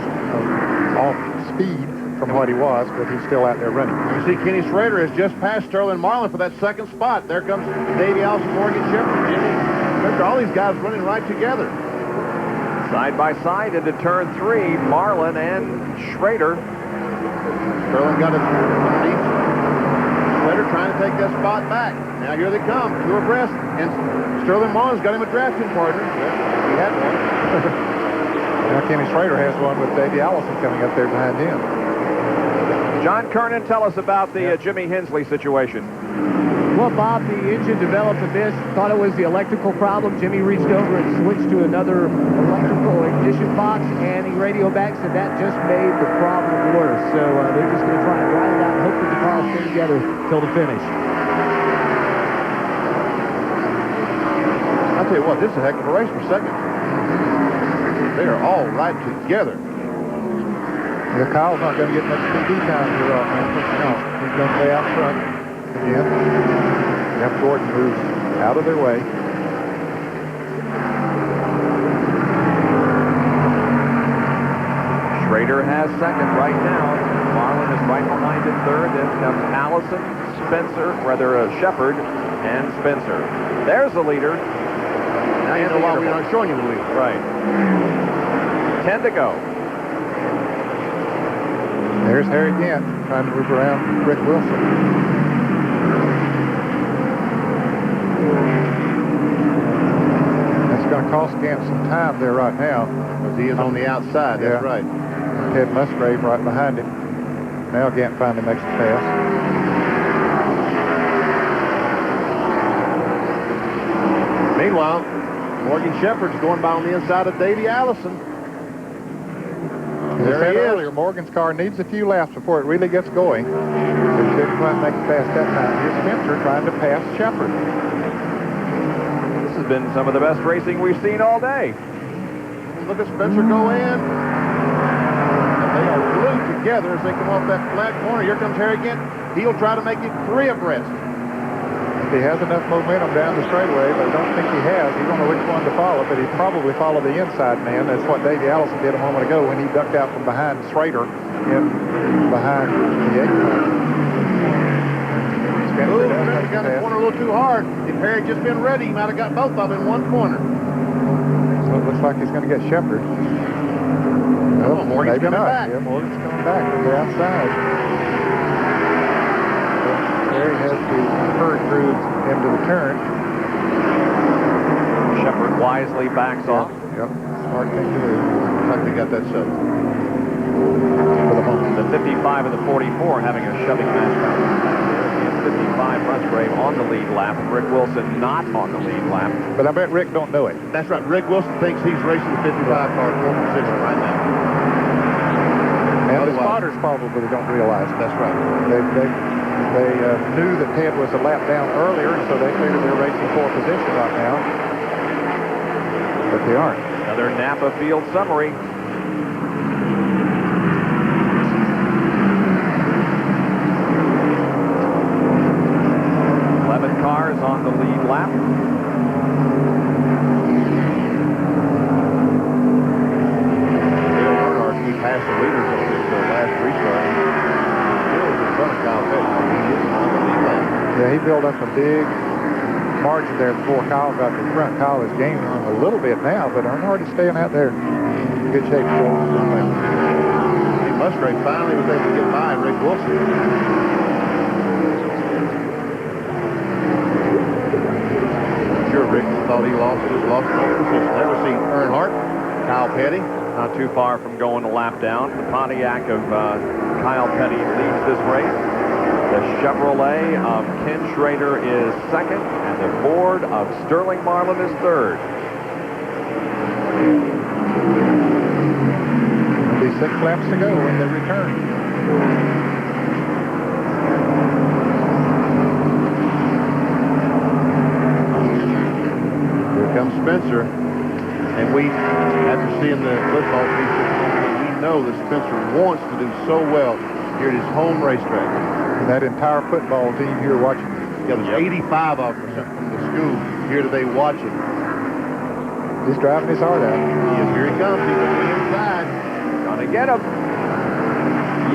off speed from what he was, but he's still out there running. You see Kenny Schrader has just passed Sterling Marlin for that 2nd spot. There comes Davey Allison, Morgan Shepherd, Jimmy. Remember, all these guys running right together. Side by side into turn 3, Marlin and Schrader. Sterling got it underneath. Schrader trying to take that spot back. Now here they come, 2 abreast, and Sterling Marlin's got him a drafting partner. He had one. Now Kenny Schrader has one with Davey Allison coming up there behind him. John Kernan, tell us about the Jimmy Hensley situation. Well, Bob, the engine developed a miss, thought it was the electrical problem. Jimmy reached over and switched to another electrical ignition box, and he radioed back, said that just made the problem worse. So they're just going to try and ride it out and hope that the cars stay together till the finish. I'll tell you what, this is a heck of a race for second. They are all right together. Yeah, Kyle's not going to get much TV time here right now. No, he's going to stay out front again. Jeff Gordon moves out of their way. Schrader has 2nd right now. Marlin is right behind in 3rd. Then comes Allison, Shepherd, and Spencer. There's the leader. Now you know why we're not showing you the lead. Right. 10 to go. There's Harry again, trying to move around Rick Wilson. That's going to cost Gant some time there right now. Because he is on the outside, that's right. Ted Musgrave right behind him. Now Gant finally makes the pass. Meanwhile, Morgan Shepherd's going by on the inside of Davey Allison. As I said earlier, Morgan's car needs a few laps before it really gets going. But he didn't quite make it past that time. Here's Spencer trying to pass Shepherd. This has been some of the best racing we've seen all day. Look at Spencer go in. And they are glued together as they come off that flat corner. Here comes Harry again. He'll try to make it 3 abreast. If he has enough momentum down the straightaway, but I don't think he has. He don't know which one to follow, but he'd probably follow the inside man. That's what Davey Allison did a moment ago when he ducked out from behind Schrader in behind the 8th car. Spencer got the corner a little too hard. If Harry had just been ready, he might have got both of them in one corner. So it looks like he's going to get Shepherd. Oh, Morgan's coming back. Yeah, Morgan's coming back from the outside. Harry has the herd groove into the turn. Shepherd wisely backs off. Yep, smart thing to do. Looks like they got that set. For the moment. The 55 and the 44 having a shoving match down the 55 Musgrave on the lead lap. Rick Wilson not on the lead lap. But I bet Rick don't know it. That's right. Rick Wilson thinks he's racing the 55 car pole position right now. And the spotters probably don't realize it. That's right. They knew that Ted was a lap down earlier, and so they figured they're racing for position right now. But they aren't. Another Napa field summary. Cars on the lead lap. Dale Earnhardt, he passed the leaders on his last restart. Still is in front of Kyle Petty. He is on the lead lap. Yeah, he built up a big margin there before Kyle got to the front. Kyle is gaining on a little bit now, but Earnhardt is staying out there in good shape for him. Musgrave finally was able to get by Rick Wilson. Petty, not too far from going a lap down. The Pontiac of Kyle Petty leads this race. The Chevrolet of Ken Schrader is second, and the Ford of Sterling Marlin is third. It'll be 6 laps to go when they return. Here comes Spencer. And we, after seeing the football feature, we know that Spencer wants to do so well here at his home racetrack. And that entire football team here watching. Yeah, there's 85 of them from the school here today watching. He's driving his heart out. Yes, here he comes. He's on the inside. Gonna get him.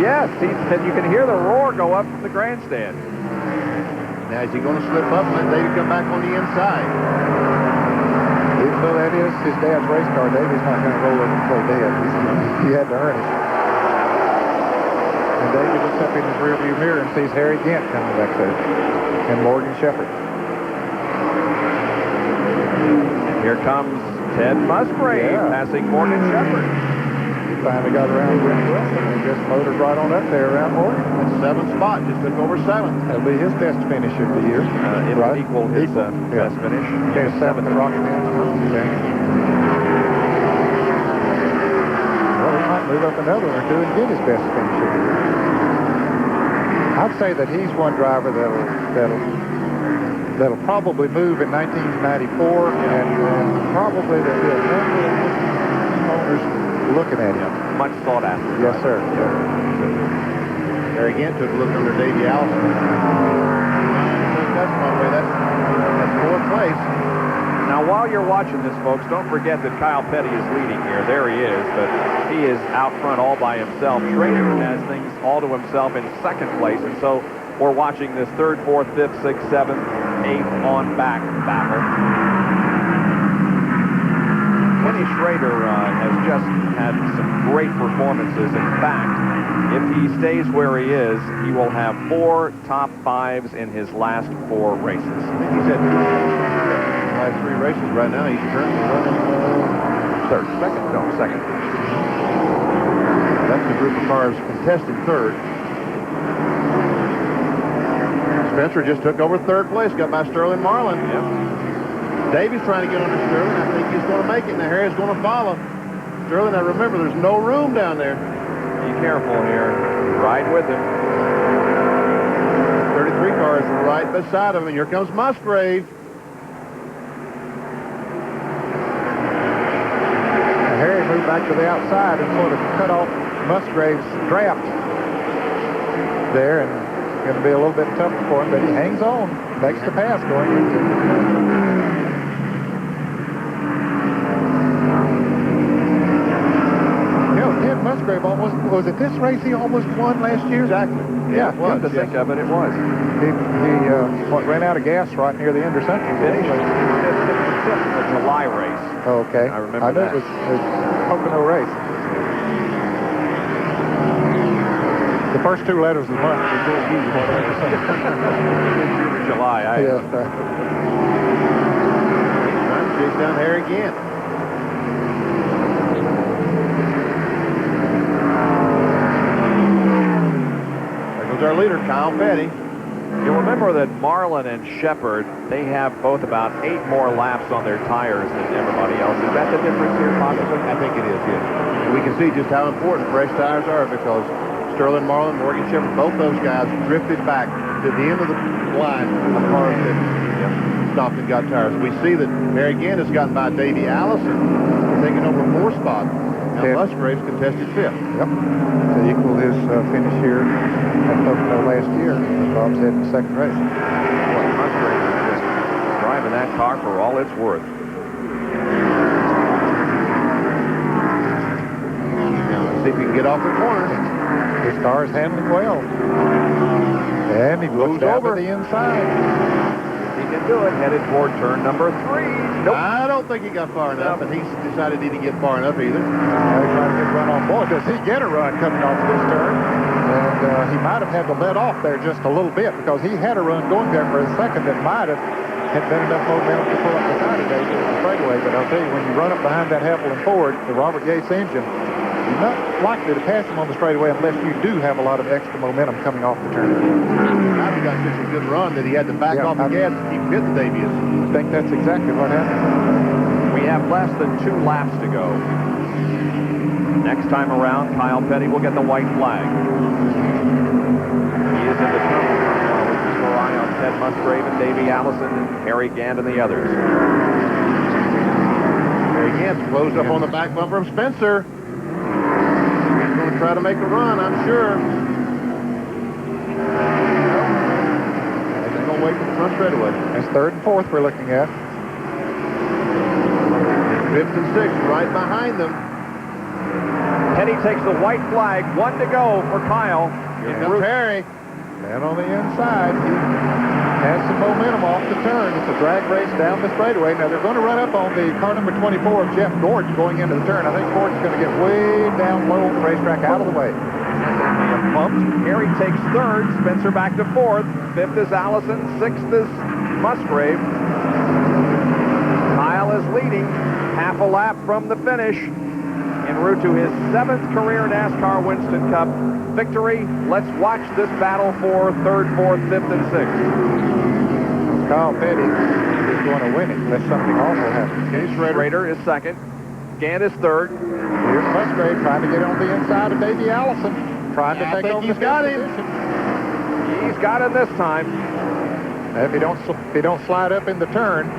Yes, you can hear the roar go up from the grandstand. Now, is he going to slip up and let David come back on the inside? Even though that is his dad's race car, David's not going to roll over and play dead. He had to earn it. And David looks up in his rearview mirror and sees Harry Gant coming back there. And Morgan Shepherd. Here comes Ted Musgrave passing Morgan Shepherd. He finally got around Brent Wilson and just motored right on up there around Morgan. That's 7th spot, just took over 7th. That'll be his best finish of the year. It'll equal his best finish. Okay, 7th at Rocky Mountain. Okay. Well, he might move up another one or two and get his best finish of the year. I'd say that he's one driver that'll probably move in 1994, and probably there'll be a number of owners looking at him. Much sought after. Yes, sir. There again, took a look under Davey Allison. That's one way. That's 4th place. Now, while you're watching this, folks, don't forget that Kyle Petty is leading here. There he is, but he is out front all by himself. Schrader has things all to himself in 2nd place, and so we're watching this 3rd, 4th, 5th, 6th, 7th, 8th on back battle. Kenny Schrader has just had some great performances. In fact, if he stays where he is, he will have 4 top 5s in his last 4 races. I think he's had the last 3 races right now. He's currently running second. That's the group of cars contesting 3rd. Spencer just took over 3rd place, got by Sterling Marlin. Yep. Davy's trying to get under Sterling. I think he's going to make it. Now Harry's going to follow. Sterling, now remember, there's no room down there. Be careful here. Ride with him. 33 cars right beside him, and here comes Musgrave. Now, Harry moved back to the outside and sort of cut off Musgrave's draft there, and it's going to be a little bit tougher for him, but he hangs on. Makes the pass going into Ted Musgrave almost, was it this race he almost won last year? Exactly. Yeah, it was. To think of it, it was. He ran out of gas right near the end or something. Finished in the July race. Oh, okay. I remember knew that. It was Pocono race. The first 2 letters of the month before you. July. Trying to chase down Harry again. Our leader, Kyle Petty. You'll remember that Marlin and Shepherd, they have both about 8 more laps on their tires than everybody else. Is that the difference here, possibly? I think it is, yes. And we can see just how important fresh tires are, because Sterling Marlin, Morgan Shepherd, both those guys drifted back to the end of the line of cars that stopped and got tires. We see that Harry Gant has gotten by Davey Allison, taking over 4 spots. Now Musgrave's contested 5th. Yep. To equal his finish here at Pocono last year. Bob's had the 2nd race. Boy, Musgrave is just driving that car for all it's worth. Now let's see if he can get off the corner. His car is handling well. And he moves over the inside. He can do it. Headed toward turn number 3. Nope. I don't think he got far enough, and he's decided he didn't get far enough either. He's trying to get a run on. Boy, does he get a run coming off this turn. And he might have had to let off there just a little bit, because he had a run going there for a second that might have hadn't been enough momentum to pull up the tire today to the straightaway, but I'll tell you, when you run up behind that Heflin Ford, the Robert Yates engine, you're not likely to pass him on the straightaway unless you do have a lot of extra momentum coming off the turn. Now he got such a good run that he had to back off the gas to keep hitting Davies. I think that's exactly what happened. We have less than 2 laps to go. Next time around, Kyle Petty will get the white flag. He is in the tunnel now, which is for eye on Ted Musgrave and Davey Allison and Harry Gant and the others. Harry Gant closed up on the back bumper of Spencer. He's going to try to make a run, I'm sure. He's going to wait for the front straightaway. That's 3rd and 4th we're looking at. 5th and 6th right behind them. Petty takes the white flag. 1 to go for Kyle. Here comes Harry. And on the inside, he has some momentum off the turn. It's a drag race down the straightaway. Now, they're going to run up on the car number 24 of Jeff Gordon going into the turn. I think Gordon's going to get way down low on the racetrack, out of the way. Bumped. Harry takes 3rd. Spencer back to 4th. 5th is Allison. 6th is Musgrave. Kyle is leading half a lap from the finish en route to his 7th career NASCAR Winston Cup victory. Let's watch this battle for 3rd, 4th, 5th, and 6th. Kyle Petty is going to win it unless something awful happens. Kenny Schrader is 2nd. Gant is 3rd. Here's Musgrave trying to get on the inside of Davey Allison. Trying to take over the position. He's got him this time. If he don't slide up in the turn.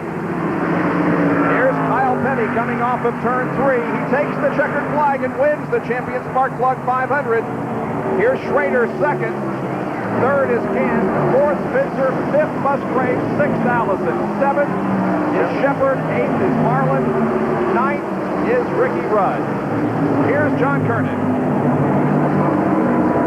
Here's Kyle Petty coming off of turn 3. He takes the checkered flag and wins the Champion Spark Plug 500. Here's Schrader 2nd. 3rd is Gant. 4th, Spencer. 5th, Musgrave. 6th, Allison. 7th is Shepard. 8th is Marlin. 9th is Ricky Rudd. Here's John Kernan.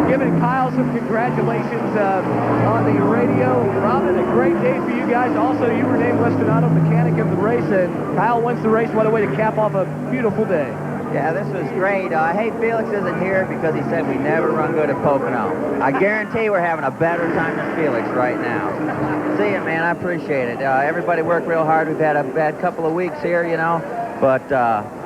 Giving Kyle some congratulations on the radio. Robin, a great day for you guys. Also, you were named Western Auto Mechanic of the race, and Kyle wins the race. What a way to cap off a beautiful day. Yeah, this was great. Hey, Felix isn't here because he said we never run good at Pocono. I guarantee we're having a better time than Felix right now. See you, man. I appreciate it. Everybody worked real hard. We've had a bad couple of weeks here, you know, but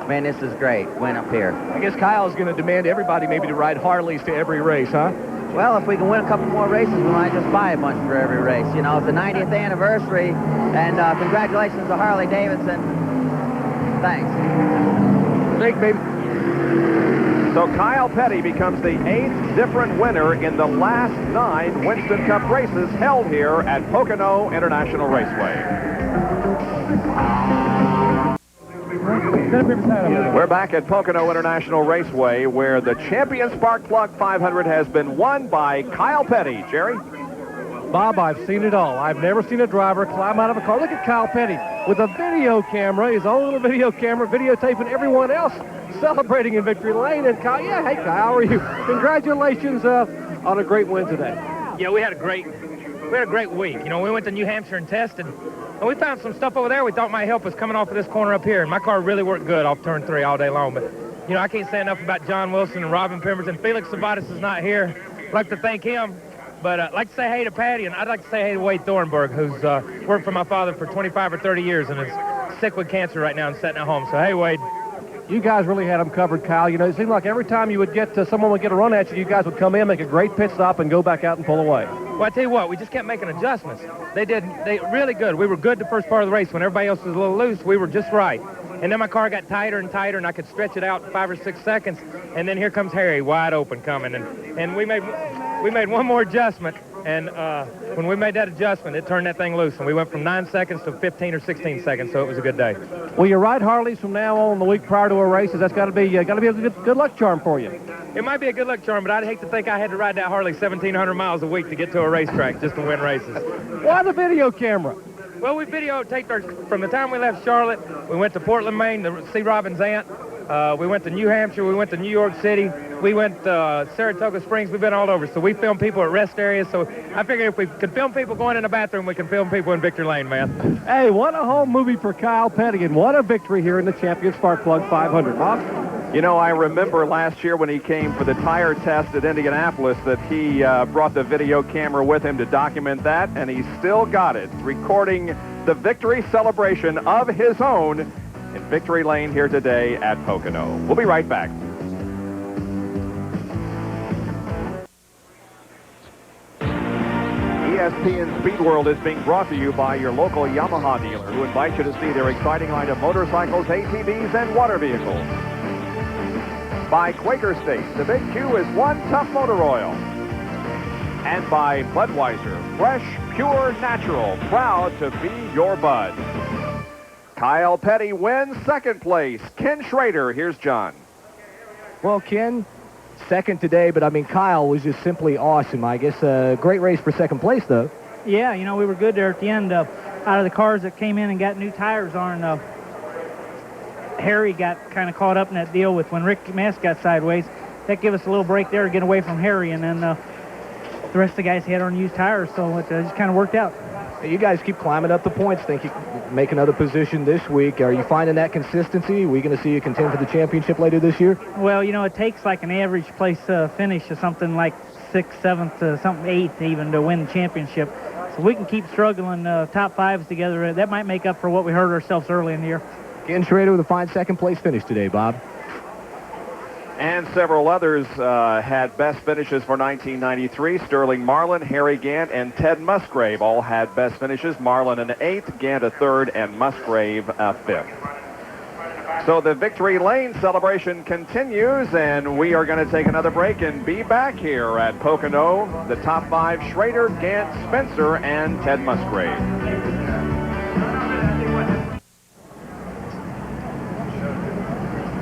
man, this is great. Win up here. I guess Kyle's going to demand everybody maybe to ride Harleys to every race, huh? Well, if we can win a couple more races, we might just buy a bunch for every race. You know, it's the 90th anniversary, and congratulations to Harley Davidson. Thanks. Thanks, baby. So Kyle Petty becomes the 8th different winner in the last 9 Winston Cup races held here at Pocono International Raceway. We're back at Pocono International Raceway, where the Champion Spark Plug 500 has been won by Kyle Petty. Jerry? Bob, I've seen it all. I've never seen a driver climb out of a car. Look at Kyle Petty with a video camera, his own little video camera, videotaping everyone else celebrating in victory lane. And Kyle, yeah, hey, Kyle, how are you? Congratulations on a great win today. Yeah, we had a great week. You know, we went to New Hampshire and tested, and we found some stuff over there we thought might help us coming off of this corner up here. And my car really worked good off turn 3 all day long. But, you know, I can't say enough about John Wilson and Robin Pemberton. Felix Savadas is not here. I'd like to thank him. But I'd like to say hey to Patty, and I'd like to say hey to Wade Thornburg, who's worked for my father for 25 or 30 years and is sick with cancer right now and sitting at home. So, hey, Wade. You guys really had them covered, Kyle. You know, it seemed like every time you would get someone would get a run at you, you guys would come in, make a great pit stop, and go back out and pull away. Well, I tell you what, we just kept making adjustments. They really good. We were good the first part of the race. When everybody else was a little loose, we were just right. And then my car got tighter and tighter, and I could stretch it out 5 or 6 seconds. And then here comes Harry, wide open, coming. And we made one more adjustment. And when we made that adjustment, it turned that thing loose. And we went from 9 seconds to 15 or 16 seconds, so it was a good day. Will you ride Harleys from now on the week prior to a race? That's got to be a good luck charm for you. It might be a good luck charm, but I'd hate to think I had to ride that Harley 1,700 miles a week to get to a racetrack just to win races. Why the video camera? Well, we videotaped from the time we left Charlotte. We went to Portland, Maine to see Robin's aunt. We went to New Hampshire. We went to New York City. We went to Saratoga Springs. We've been all over. So we filmed people at rest areas. So I figured if we could film people going in the bathroom, we can film people in Victory Lane, man. Hey, what a home movie for Kyle Petty, and what a victory here in the Champion Spark Plug 500, Bob. You know, I remember last year when he came for the tire test at Indianapolis that he brought the video camera with him to document that, and he still got it, recording the victory celebration of his own in Victory Lane here today at Pocono. We'll be right back. ESPN Speed World is being brought to you by your local Yamaha dealer, who invites you to see their exciting line of motorcycles, ATVs, and water vehicles. By Quaker State, the Big Q is one tough motor oil. And by Budweiser, fresh, pure, natural, proud to be your bud. Kyle Petty wins second place. Ken Schrader, here's John. Well, Ken, second today, but I mean, Kyle was just simply awesome. I guess a great race for second place, though. Yeah, you know, we were good there at the end. Out of the cars that came in and got new tires on, Harry got kind of caught up in that deal with when Rick Mask got sideways. That gave us a little break there to get away from Harry, and then the rest of the guys had on used tires, so it just kind of worked out. You guys keep climbing up the points. Think you can make another position this week. Are you finding that consistency? Are we going to see you contend for the championship later this year? Well, you know, it takes like an average place finish of something like 6th, 7th, something 8th even to win the championship. So we can keep struggling top fives together. That might make up for what we hurt ourselves early in the year. Ken Schrader with a fine second place finish today, Bob. And several others had best finishes for 1993. Sterling Marlin, Harry Gant, and Ted Musgrave all had best finishes. Marlin an 8th, Gant a 3rd, and Musgrave a 5th. So the Victory Lane celebration continues, and we are going to take another break and be back here at Pocono. The top 5, Schrader, Gant, Spencer, and Ted Musgrave.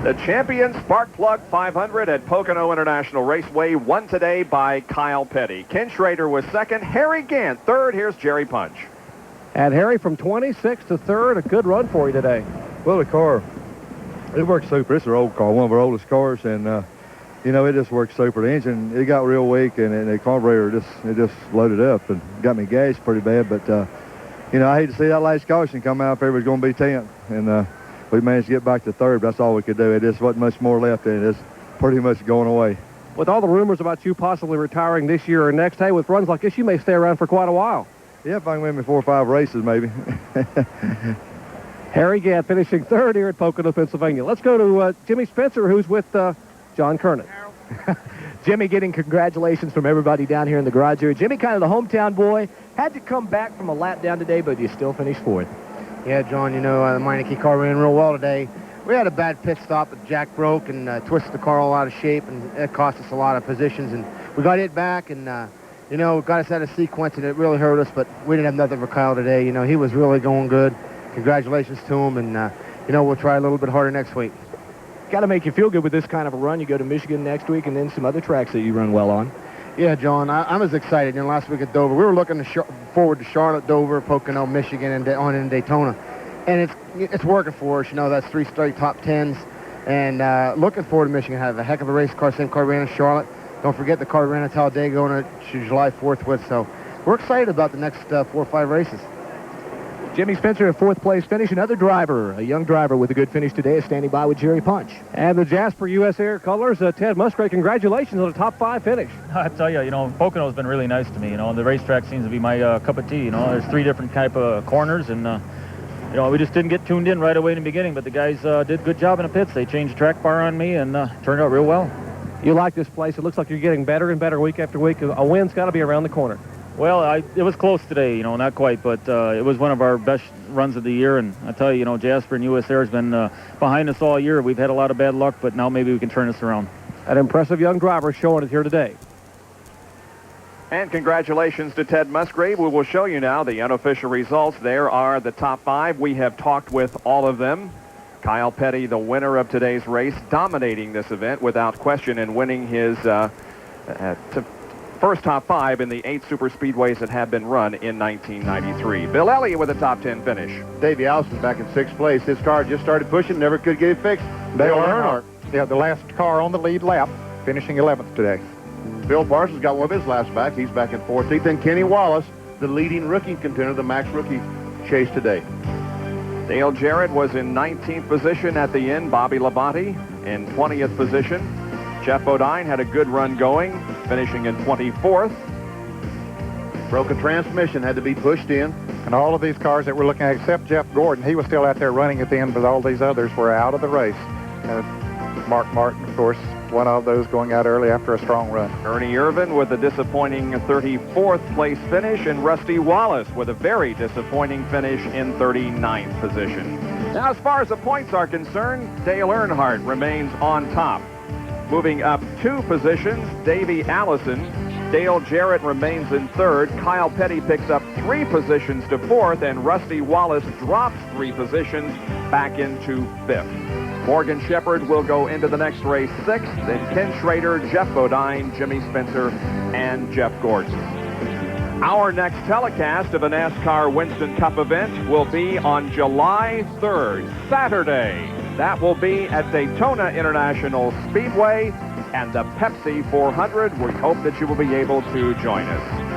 The champion Sparkplug 500 at Pocono International Raceway won today by Kyle Petty. Ken Schrader was second. Harry Gant third. Here's Jerry Punch. And Harry from 26th to 3rd. A good run for you today. Well, the car, it works super. It's an old car, one of our oldest cars, and you know, it just works super. The engine, it got real weak, and the carburetor just loaded up and got me gashed pretty bad. But you know, I hate to see that last caution come out if everybody's going to be 10th, and we managed to get back to 3rd. But that's all we could do. It just wasn't much more left, and it's pretty much going away. With all the rumors about you possibly retiring this year or next, hey, with runs like this, you may stay around for quite a while. Yeah, if I can win me 4 or 5 races, maybe. Harry Gant finishing 3rd here at Pocono, Pennsylvania. Let's go to Jimmy Spencer, who's with John Kernan. Jimmy getting congratulations from everybody down here in the garage area. Jimmy, kind of the hometown boy, had to come back from a lap down today, but you still finished 4th. Yeah, John, you know, the Meineke car ran real well today. We had a bad pit stop, but Jack broke and twisted the car all out of shape, and it cost us a lot of positions. And we got it back, and, you know, got us out of sequence, and it really hurt us, but we didn't have nothing for Kyle today. You know, he was really going good. Congratulations to him, and, you know, we'll try a little bit harder next week. Got to make you feel good with this kind of a run. You go to Michigan next week, and then some other tracks that you run well on. Yeah, John, I'm as excited. You know, last week at Dover, we were looking forward to Charlotte, Dover, Pocono, Michigan, and on in Daytona. And it's working for us. You know, that's 3 straight top 10s. And looking forward to Michigan. Have a heck of a race car, same car ran in Charlotte. Don't forget the car ran at Talladega on July 4th with. So we're excited about the next 4 or 5 races. Jimmy Spencer, a 4th place finish. Another driver, a young driver with a good finish today, is standing by with Jerry Punch. And the Jasper U.S. Air colors, Ted Musgrave, congratulations on a top 5 finish. I tell you, you know, Pocono's been really nice to me. You know, the racetrack seems to be my cup of tea. You know, there's 3 different type of corners, and you know, we just didn't get tuned in right away in the beginning, but the guys did a good job in the pits. They changed the track bar on me and turned out real well. You like this place. It looks like you're getting better and better week after week. A win's got to be around the corner. Well, it was close today, you know, not quite, but it was one of our best runs of the year. And I tell you, you know, Jasper and US Air has been behind us all year. We've had a lot of bad luck, but now maybe we can turn this around. An impressive young driver showing it here today. And congratulations to Ted Musgrave. We will show you now the unofficial results. There are the top 5. We have talked with all of them. Kyle Petty, the winner of today's race, dominating this event without question and winning his first top 5 in the 8 super speedways that have been run in 1993. Bill Elliott with a top 10 finish. Davey Allison back in 6th place. His car just started pushing, never could get it fixed. Dale Earnhardt, yeah, the last car on the lead lap, finishing 11th today. Bill Parsons got one of his last back. He's back in 14th. And Kenny Wallace, the leading rookie contender, the Max Rookie chase today. Dale Jarrett was in 19th position at the end. Bobby Labonte in 20th position. Jeff Bodine had a good run going, finishing in 24th. Broken transmission had to be pushed in. And all of these cars that we're looking at, except Jeff Gordon, he was still out there running at the end, but all these others were out of the race. Mark Martin, of course, one of those going out early after a strong run. Ernie Irvin with a disappointing 34th place finish, and Rusty Wallace with a very disappointing finish in 39th position. Now, as far as the points are concerned, Dale Earnhardt remains on top. Moving up 2 positions, Davey Allison. Dale Jarrett remains in 3rd. Kyle Petty picks up 3 positions to 4th, and Rusty Wallace drops 3 positions back into 5th. Morgan Shepherd will go into the next race 6th, then Ken Schrader, Jeff Bodine, Jimmy Spencer, and Jeff Gordon. Our next telecast of the NASCAR Winston Cup event will be on July 3rd, Saturday. That will be at Daytona International Speedway and the Pepsi 400. We hope that you will be able to join us.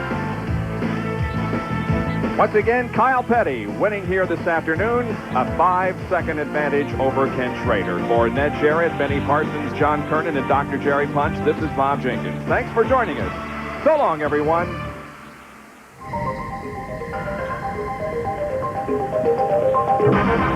Once again, Kyle Petty winning here this afternoon, a 5-second advantage over Ken Schrader. For Ned Jarrett, Benny Parsons, John Kernan, and Dr. Jerry Punch, this is Bob Jenkins. Thanks for joining us. So long, everyone. Thank you.